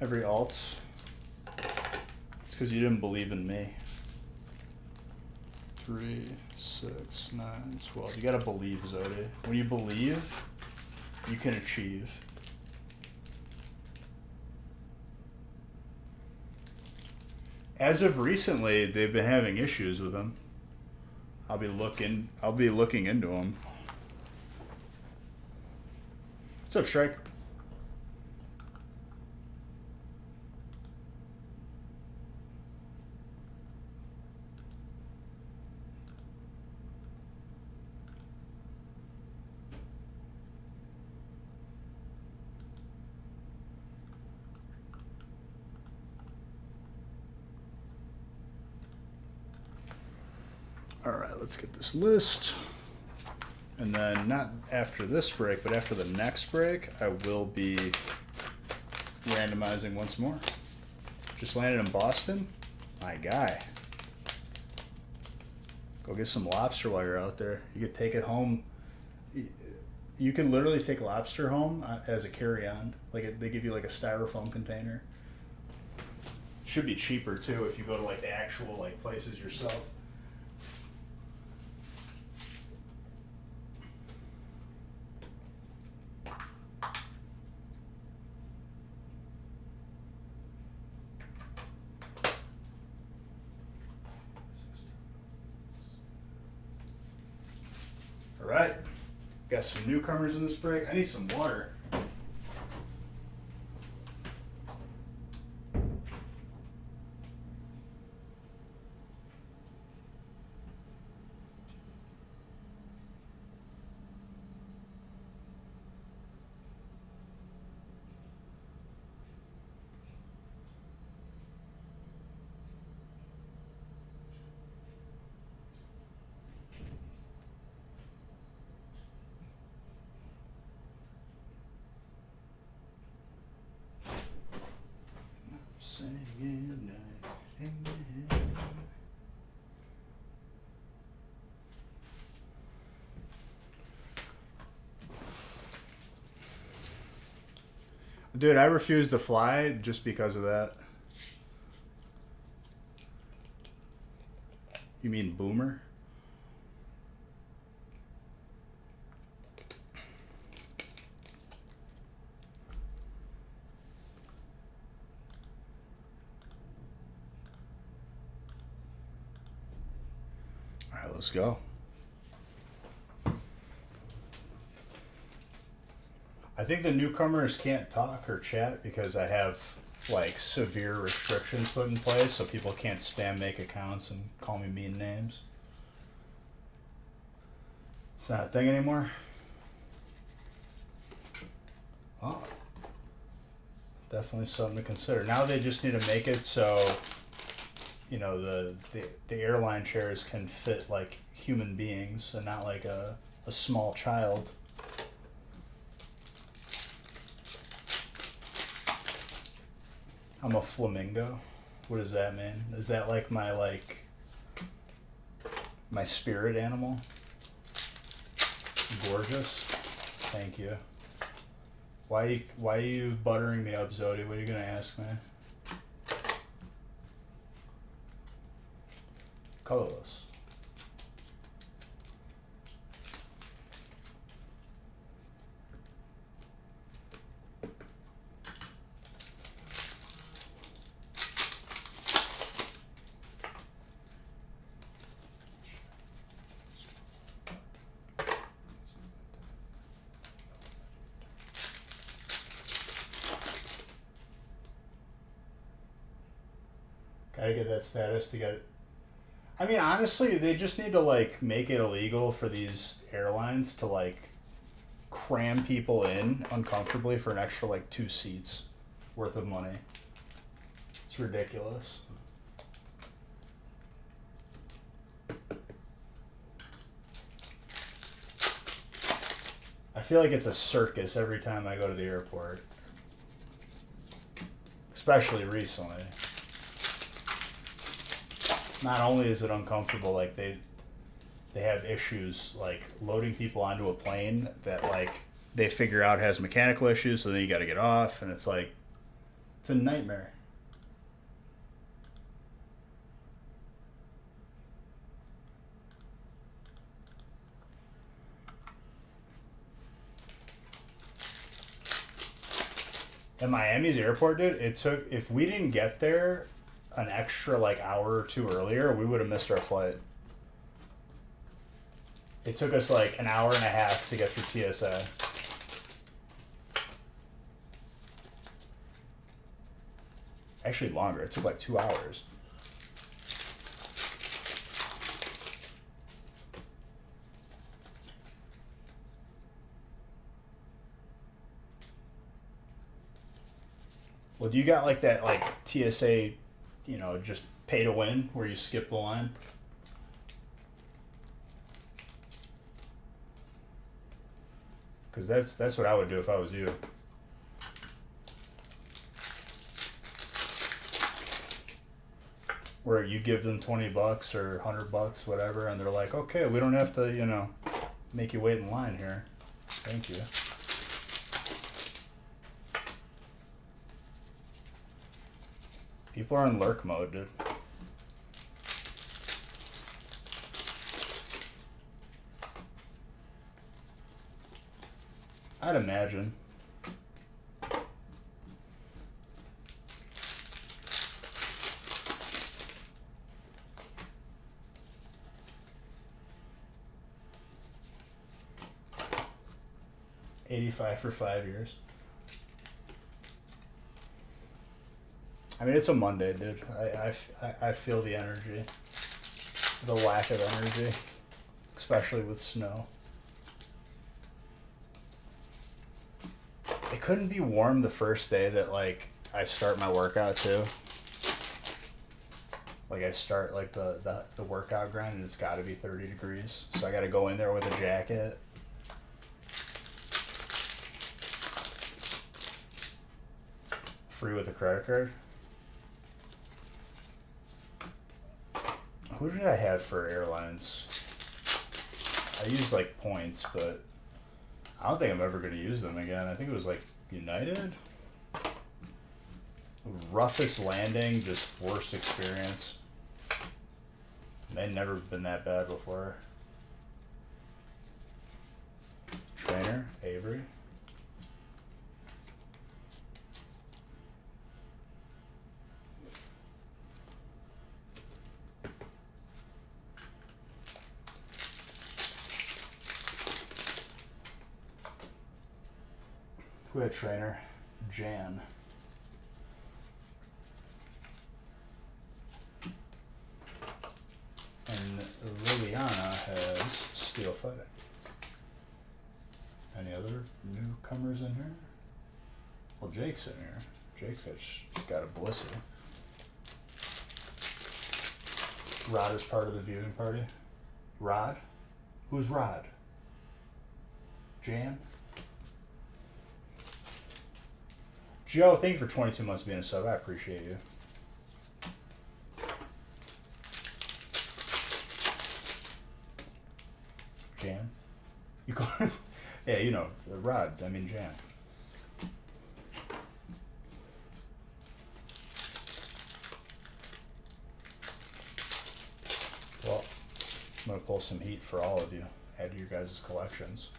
Every alt. It's because you didn't believe in me. 3, 6, 9, 12. You gotta believe, Zodi. When you believe, you can achieve. As of recently, they've been having issues with them. I'll be looking into them. What's up, Strike? All right, let's get this list. And then not after this break, but after the next break, I will be randomizing once more. Just landed in Boston. My guy. Go get some lobster while you're out there. You could take it home. You can literally take lobster home as a carry-on. Like they give you like a styrofoam container. Should be cheaper too if you go to like the actual like places yourself. All right, got some newcomers in this break. I need some water. Singing, amen. Dude, I refuse to fly just because of that. You mean boomer? All right, let's go. I think the newcomers can't talk or chat because I have like severe restrictions put in place, so people can't spam make accounts and call me mean names. It's not a thing anymore. Oh, definitely something to consider. Now they just need to make it so, you know, the airline chairs can fit like human beings and not like a small child. I'm a flamingo. What does that mean? Is that like my spirit animal? Gorgeous. Thank you. Why are you buttering me up, Zodi? What are you gonna ask me? Colorless. Gotta get that status to get it. I mean, honestly, they just need to like make it illegal for these airlines to like cram people in uncomfortably for an extra like 2 seats worth of money. It's ridiculous. I feel like it's a circus every time I go to the airport. Especially recently. Not only is it uncomfortable, like they have issues like loading people onto a plane that like they figure out has mechanical issues, so then you got to get off, and it's like it's a nightmare. At Miami's airport, dude, it took, if we didn't get there an extra like hour or 2 earlier, we would have missed our flight. It took us like an hour and a half to get through TSA. Actually longer. It took like 2 hours. Well, do you got like that like TSA, you know, just pay to win where you skip the line? Because that's what I would do if I was you. Where you give them $20 or $100, whatever, and they're like, okay, we don't have to, you know, make you wait in line here. Thank you. People are in lurk mode, dude. I'd imagine. $85 for 5 years. I mean, it's a Monday, dude. I feel the energy. The lack of energy. Especially with snow. It couldn't be warm the first day that, like, I start my workout, too. Like, I start, like, the workout grind, and it's gotta be 30 degrees. So I gotta go in there with a jacket. Free with a credit card. Who did I have for airlines? I used like points, but I don't think I'm ever going to use them again. I think it was like United. Roughest landing, just worst experience. They'd never been that bad before. Trainer, Avery. Who had trainer? Jan. And Liliana has steel fighting. Any other newcomers in here? Well, Jake's in here. Jake's got a Blissey. Rod is part of the viewing party. Rod? Who's Rod? Jan? Joe, thank you for 22 months being a sub. I appreciate you. Jan? You call him? Yeah, you know, Rod. I mean, Jan. Well, I'm going to pull some heat for all of you. Add to your guys' collections.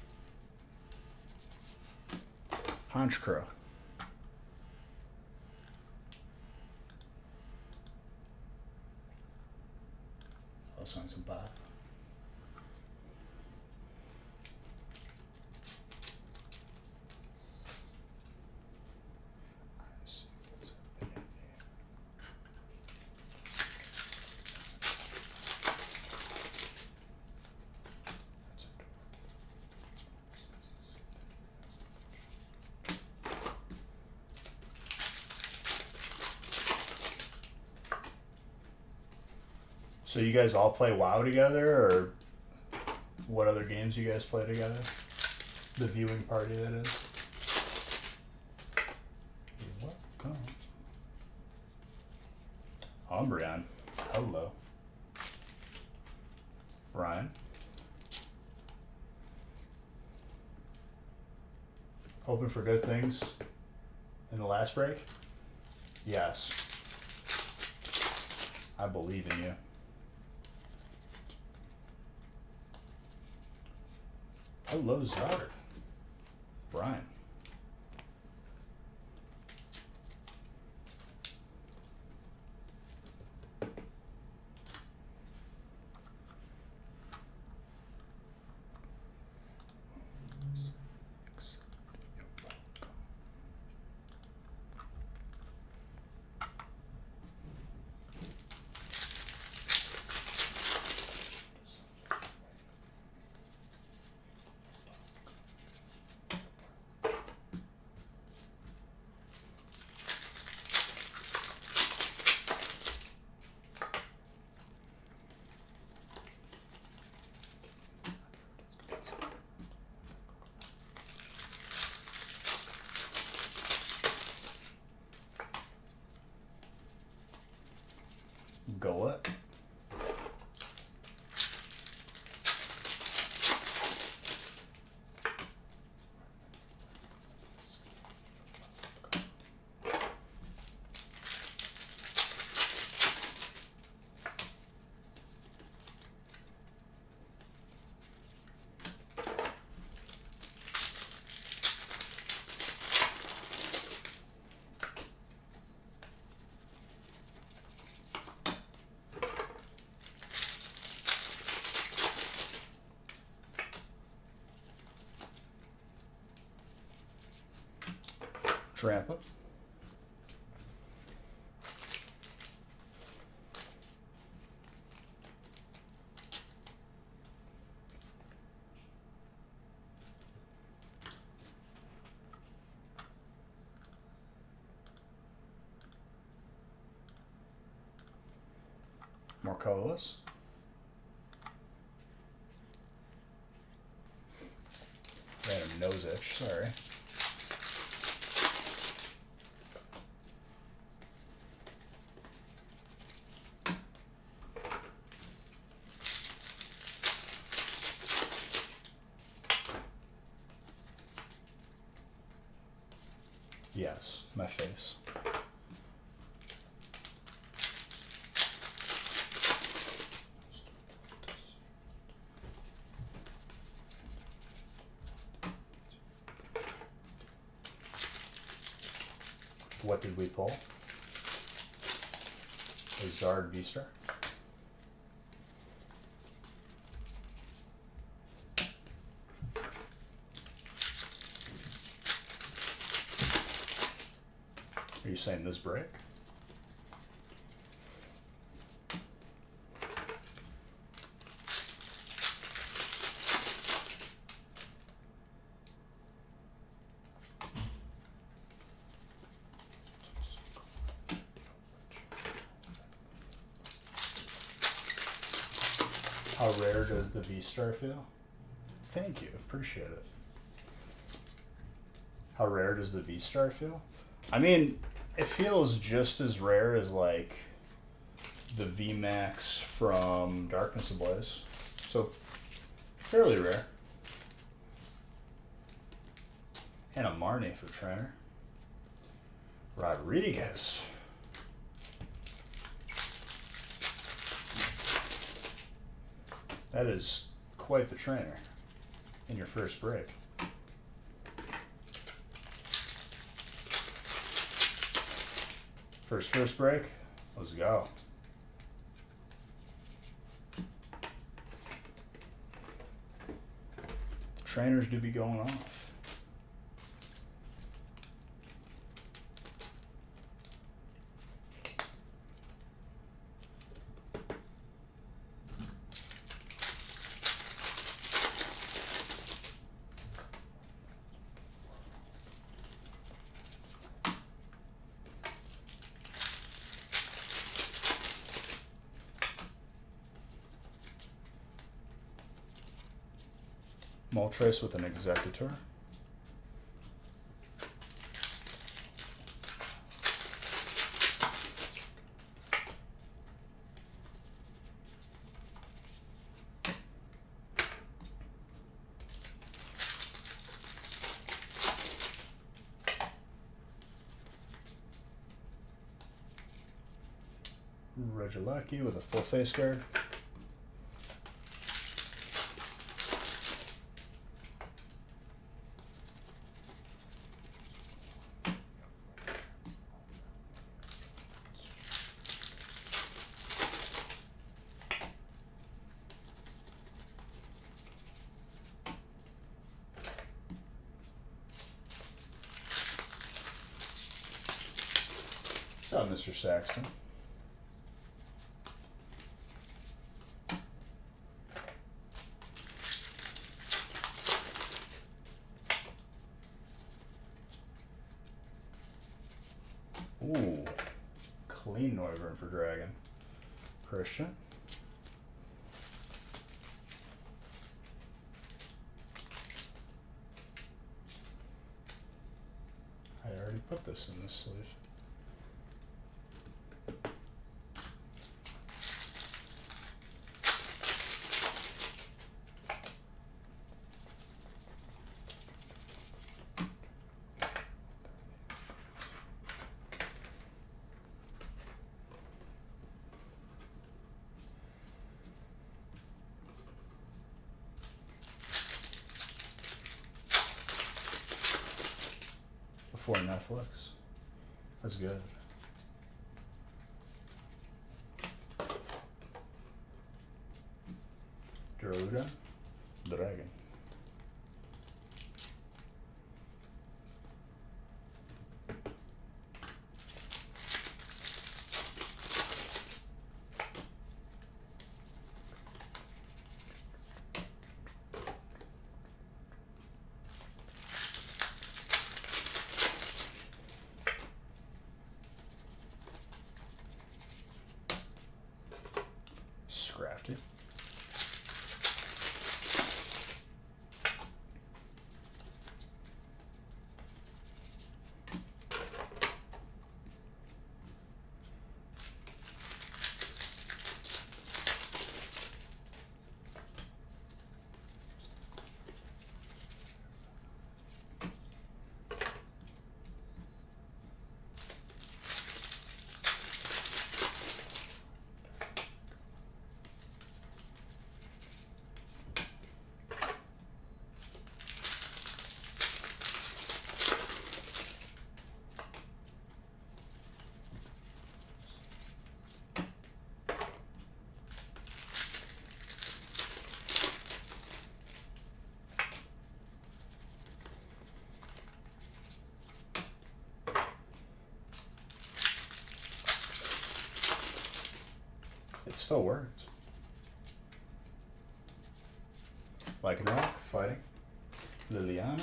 Hunch Crow. I'll sign some pop. So you guys all play WoW together, or what other games you guys play together? The viewing party, that is. You're welcome. Umbreon. Hello. Ryan. Hoping for good things in the last break? Yes. I believe in you. Hello, Zard. Brian. Tramp it. More colorless. Random nose itch, sorry. Yes, my face. What did we pull? A Zard V-Star. Are you saying this break? How rare does the V-Star feel? Thank you, appreciate it. How rare does the V-Star feel? I mean, it feels just as rare as like the VMAX from Darkness Ablaze. So, fairly rare. And a Marnie for trainer. Rodriguez. That is quite the trainer in your first break. First break, let's go. Trainers do be going off. Moltres with an Executor. Regieleki with a full face guard. What's up, Mr. Saxton? Ooh, clean Noivern for Dragon. Christian. I already put this in this sleeve. Before Netflix. That's good. Garuda, Dragon. still worked. Like and Rock fighting Liliana.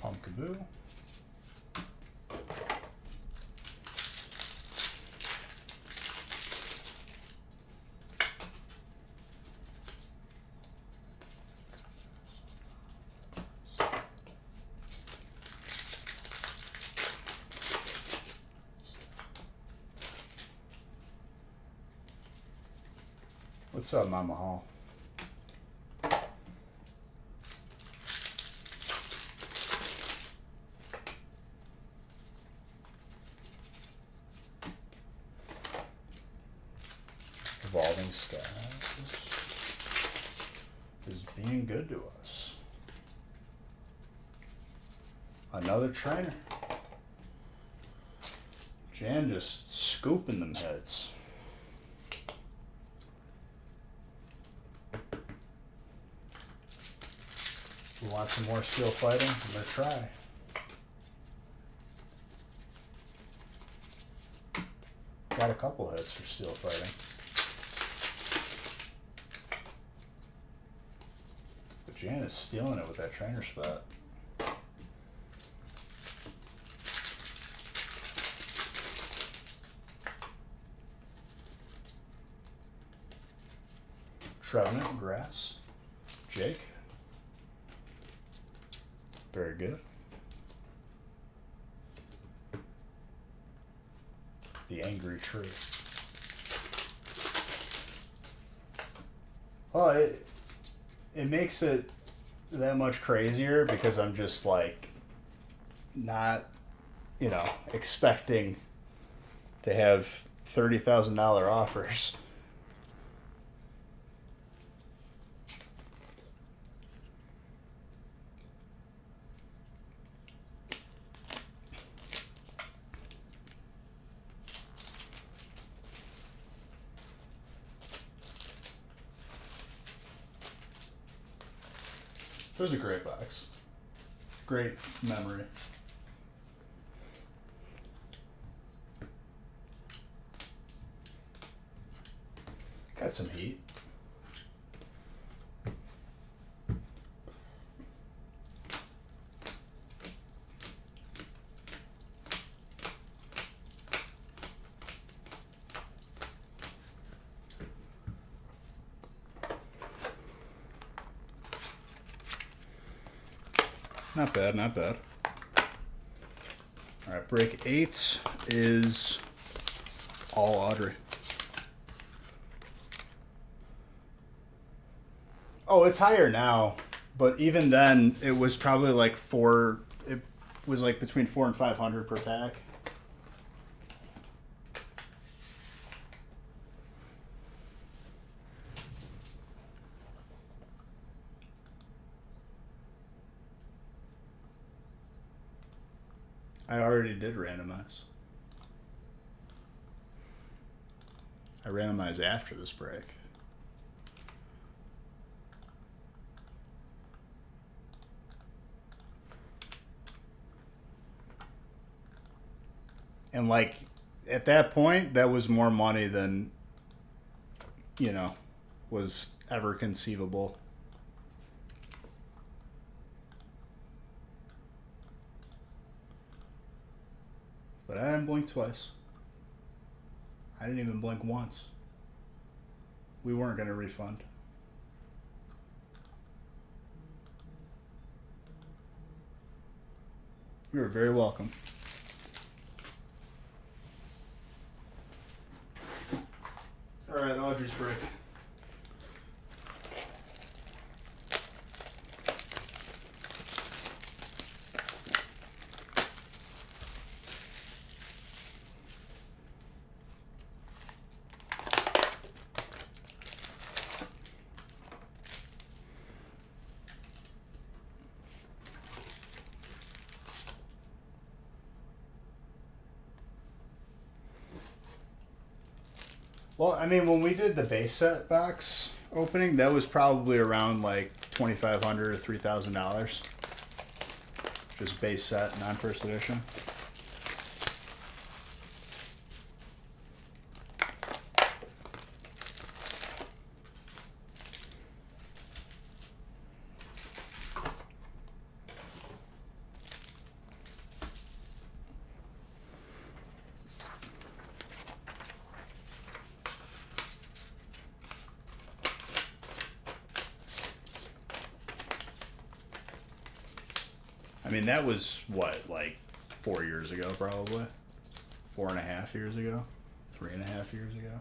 Pumpkaboo. What's up, Mama Hall? Evolving Skies is being good to us. Another trainer. Jan just scooping them heads. You want some more steel fighting? I'm gonna try. Got a couple hits for steel fighting. But Jan is stealing it with that trainer spot. Trevenant, Grass, Jake. Very good. The Angry Tree. Well, it makes it that much crazier because I'm just like not, you know, expecting to have $30,000 offers. It was a great box. Great memory. Got some heat. Not bad, not bad. All right, break 8 is all Audrey. Oh, it's higher now, but even then, it was probably like it was like between 400 and 500 per pack. I already did randomize. I randomized after this break. And like at that point, that was more money than, you know, was ever conceivable. But I didn't blink twice. I didn't even blink once. We weren't going to refund. You were very welcome. All right, Audrey's break. Well, I mean, when we did the base set box opening, that was probably around like $2,500 to $3,000. Just base set, non first edition. I mean, that was what, like 4 years ago, probably 4.5 years ago, 3.5 years ago.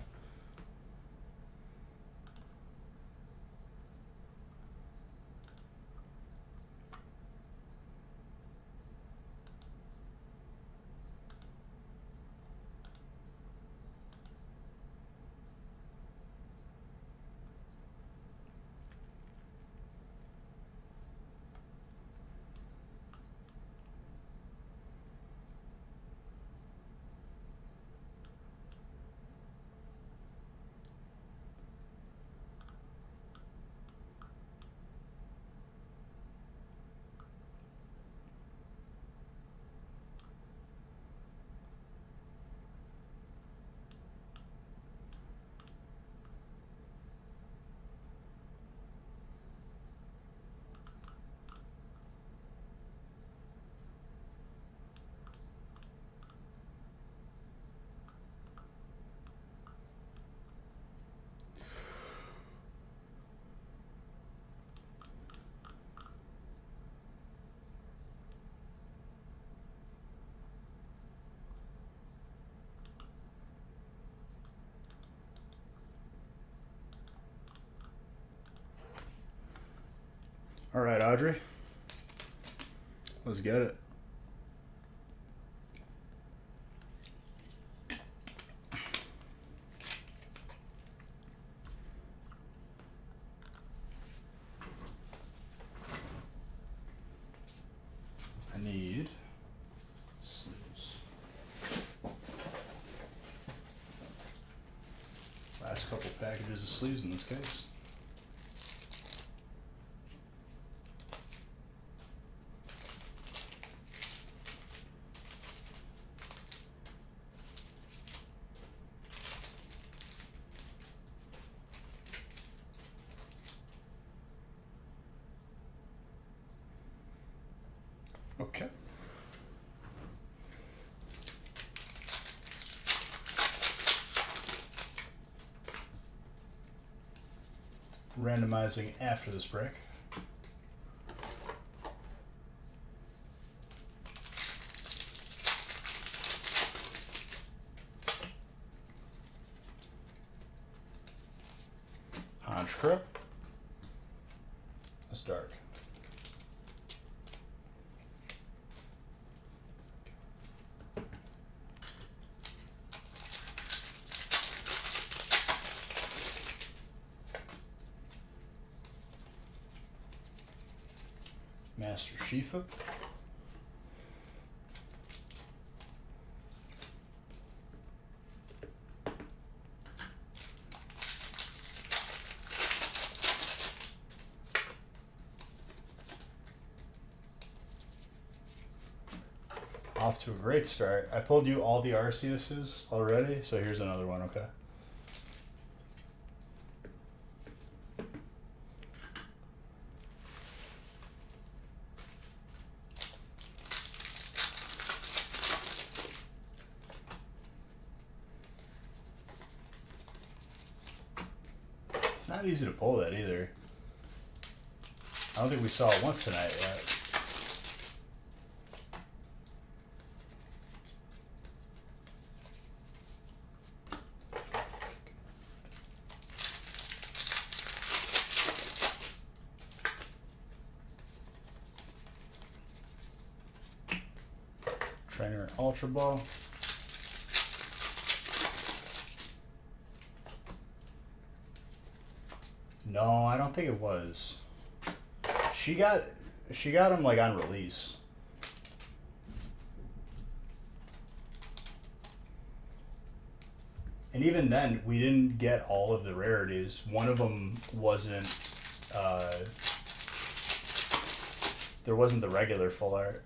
All right, Audrey. Let's get it. I need sleeves. Last couple packages of sleeves in this case. Okay. Randomizing after this break. Hanch Crip. That's dark. Master Shifa. Off to a great start. I pulled you all the Arceuses already, so here's another one, okay? It's not easy to pull that either. I don't think we saw it once tonight yet. Trainer Ultra Ball. No, I don't think it was. She got him like on release. And even then, we didn't get all of the rarities. One of them wasn't. There wasn't the regular full art.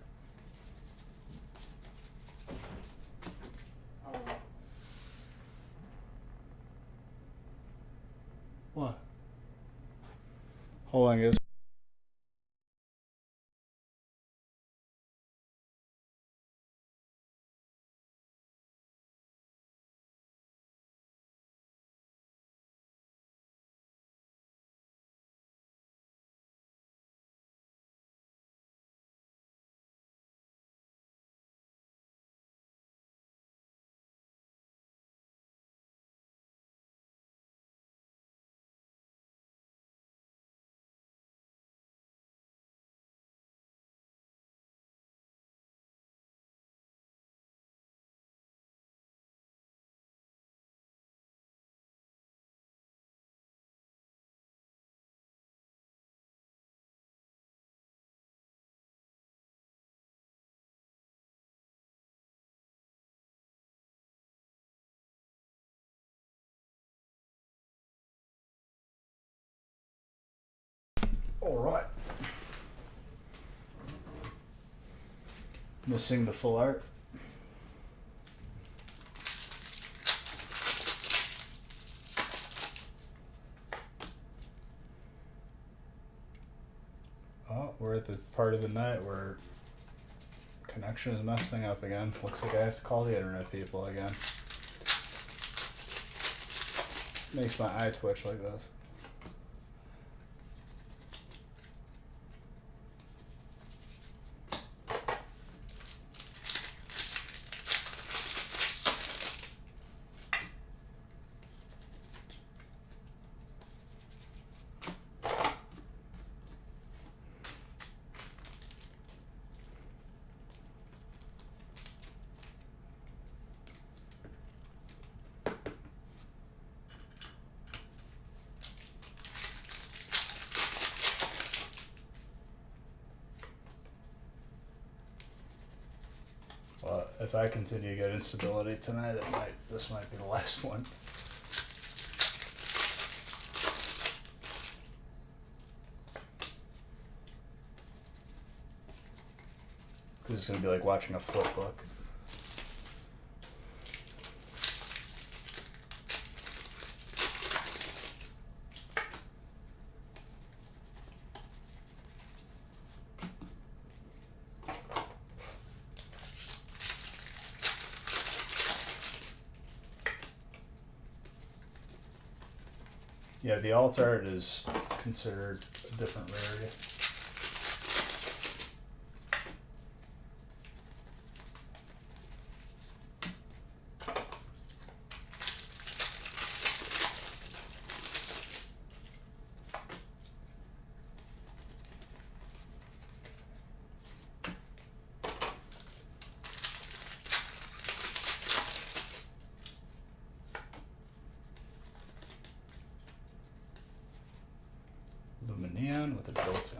Oh, What? Hold on, guys. All right. Missing the full art. Oh, we're at the part of the night where connection is messing up again. Looks like I have to call the internet people again. Makes my eye twitch like this. But if I continue to get instability tonight, this might be the last one. Because it's going to be like watching a flip book. Yeah, the alt art is considered a different rarity. Luminian with a built-in.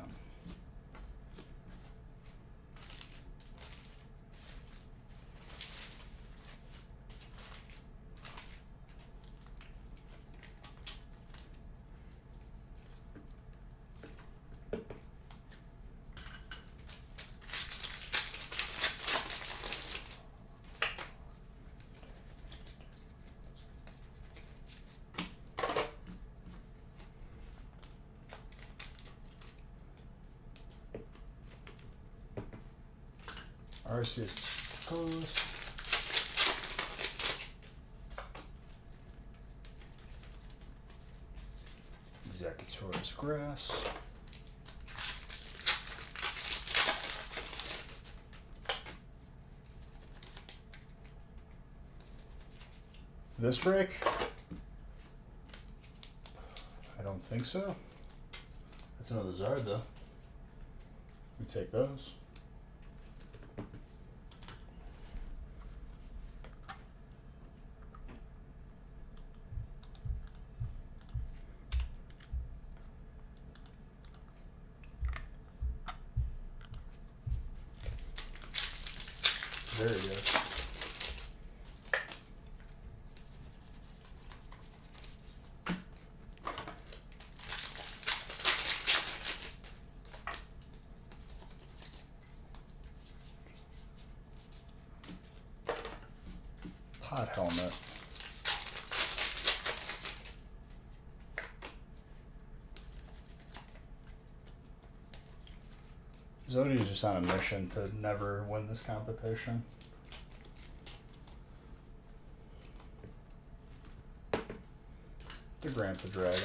Arceus Post. Executor's Grass. This break? I don't think so. That's another Zard though. We take those. Very good. hot helmet. Zodi's just on a mission to never win this competition. The Grandpa Dragon.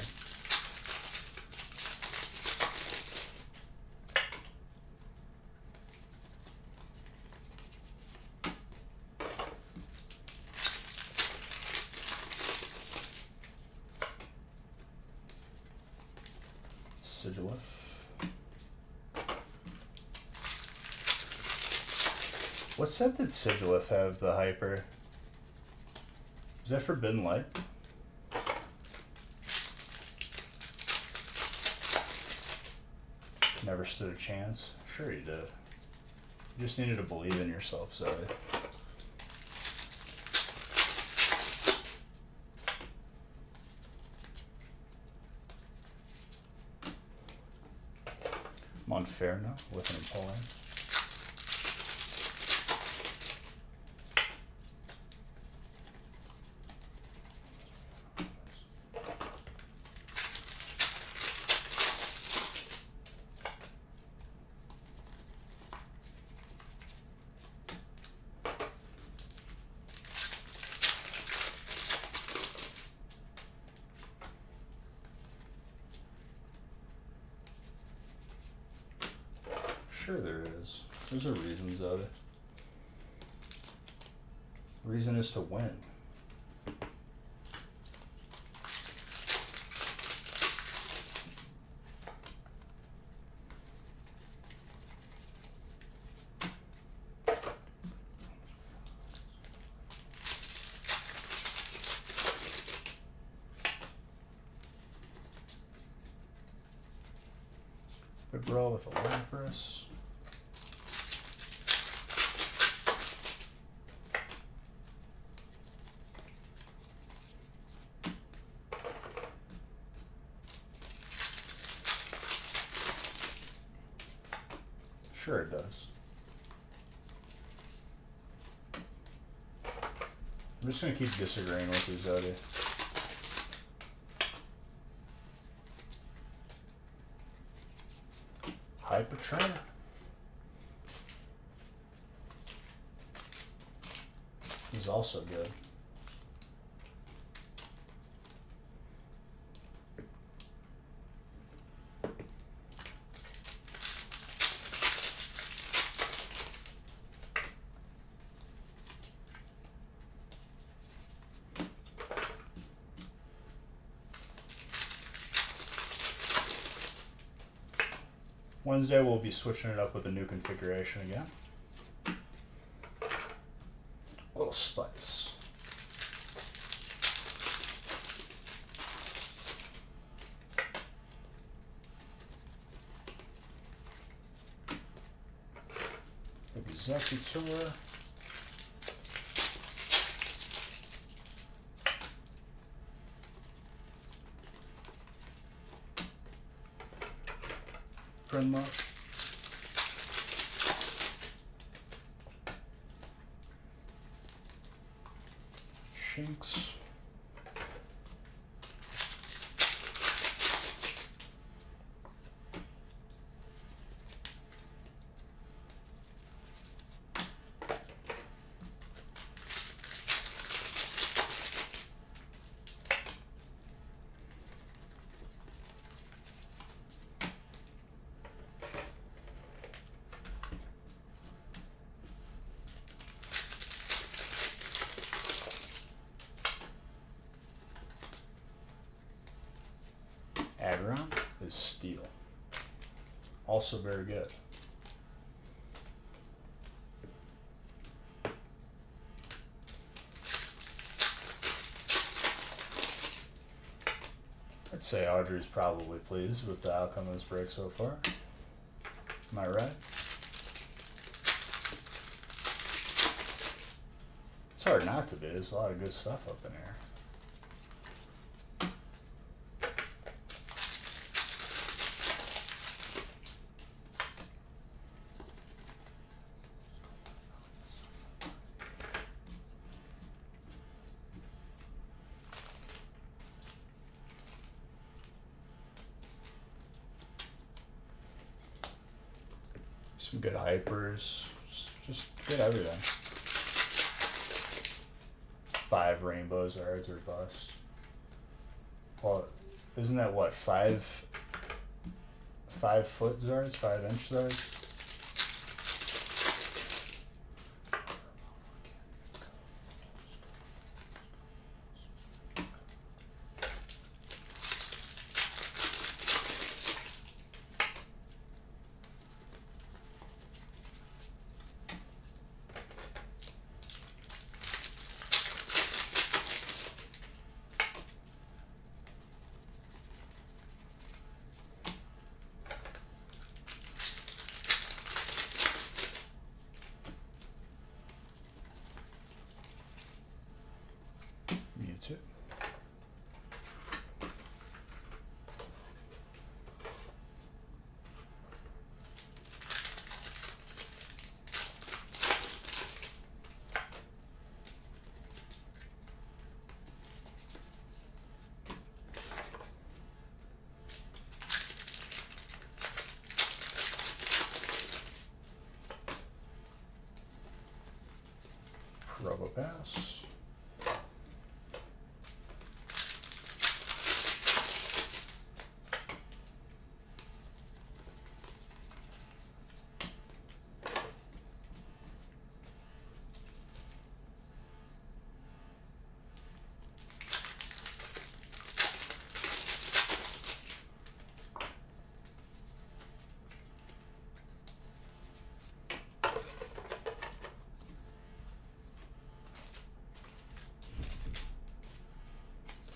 Sigilif. What set did Sigilif have the hyper? Is that Forbidden Light? Never stood a chance. Sure you did. You just needed to believe in yourself, Zoe. Monferno with an Impulling. Sure there is. There's a reason, Zoda. Reason is to win. Big roll with a Lapras. Sure it does. I'm just going to keep disagreeing with you, Zodi. Hypertrainer. He's also good. Wednesday we'll be switching it up with a new configuration again. A little spice. Executor. Grimlock. Shinx. Aggron is Steel. Also very good. I'd say Audrey's probably pleased with the outcome of this break so far. Am I right? It's hard not to be. There's a lot of good stuff up in here. Some good hypers. Just good everything. 5 rainbow zards or bust. Well, isn't that what, 5 foot zards, 5-inch zards? Mute it. Robopass.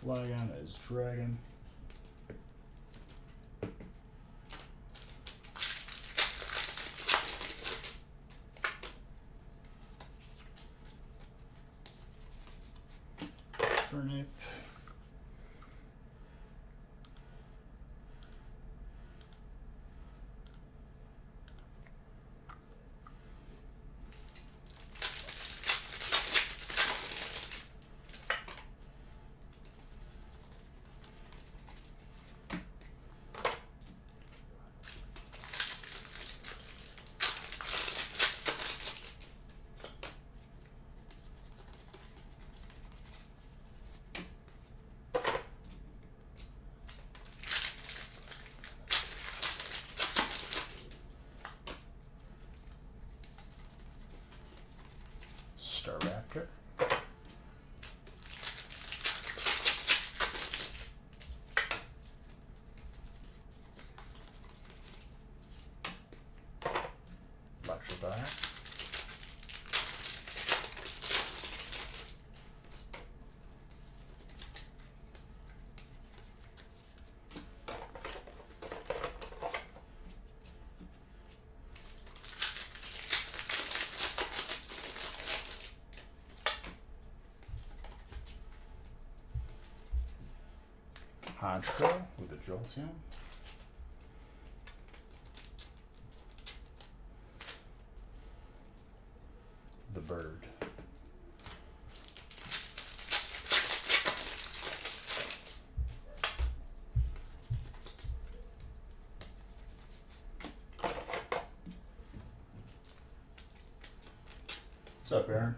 Flygon is dragon. Turnip. Staraptor. Electrify. Honchko with a Jolteon. The bird. What's up, Aaron?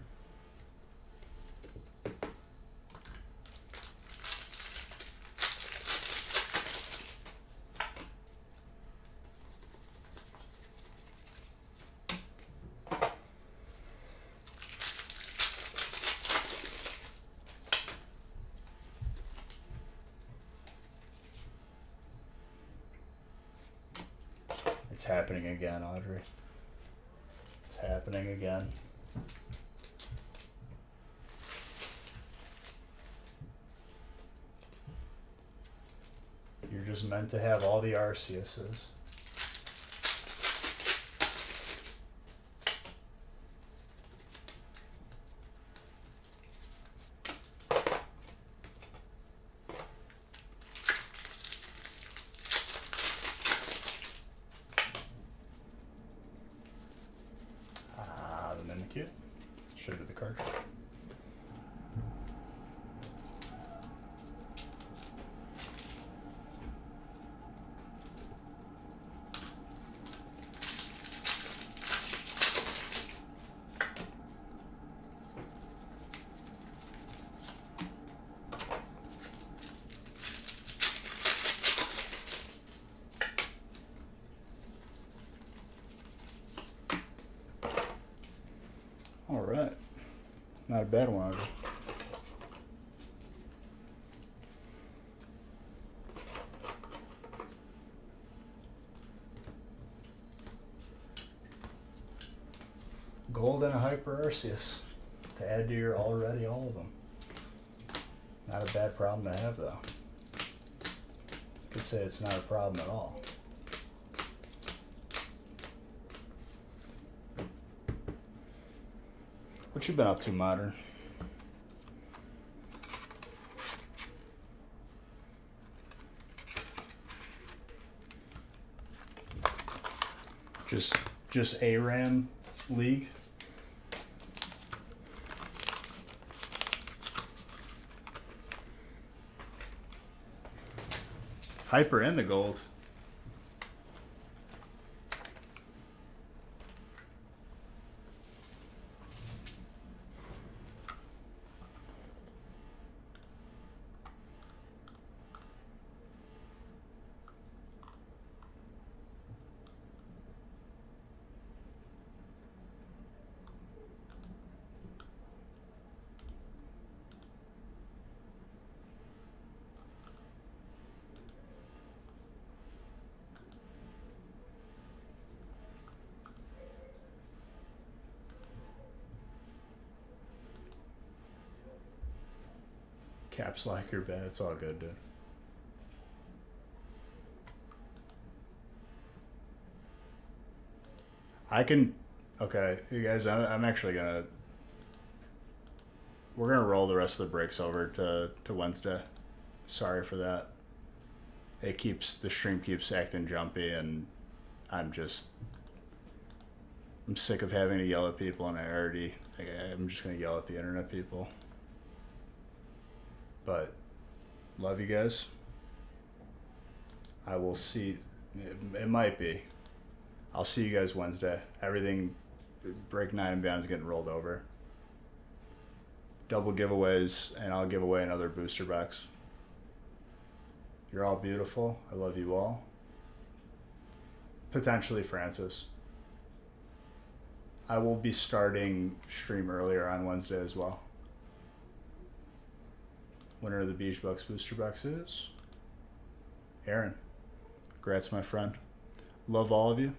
It's happening again, Audrey. It's happening again. You're just meant to have all the Arceuses. The Mimikyu. Should be the card. All right. Not a bad one either. Gold and a Hyper Arceus to add to your already all of them. Not a bad problem to have, though. Could say it's not a problem at all. What you been up to, Modern? Just ARAM League? Hyper and the gold. Caps like your bad. It's all good, dude. I can. Okay, you guys. I'm actually gonna. We're gonna roll the rest of the breaks over to Wednesday. Sorry for that. The stream keeps acting jumpy, and I'm sick of having to yell at people, and I'm just gonna yell at the internet people. But love you guys. I will see. It might be. I'll see you guys Wednesday. Everything, break 9 and beyond is getting rolled over. Double giveaways, and I'll give away another booster box. You're all beautiful. I love you all. Potentially Francis. I will be starting stream earlier on Wednesday as well. Winner of the Beach Bucks booster box is Aaron. Congrats, my friend. Love all of you.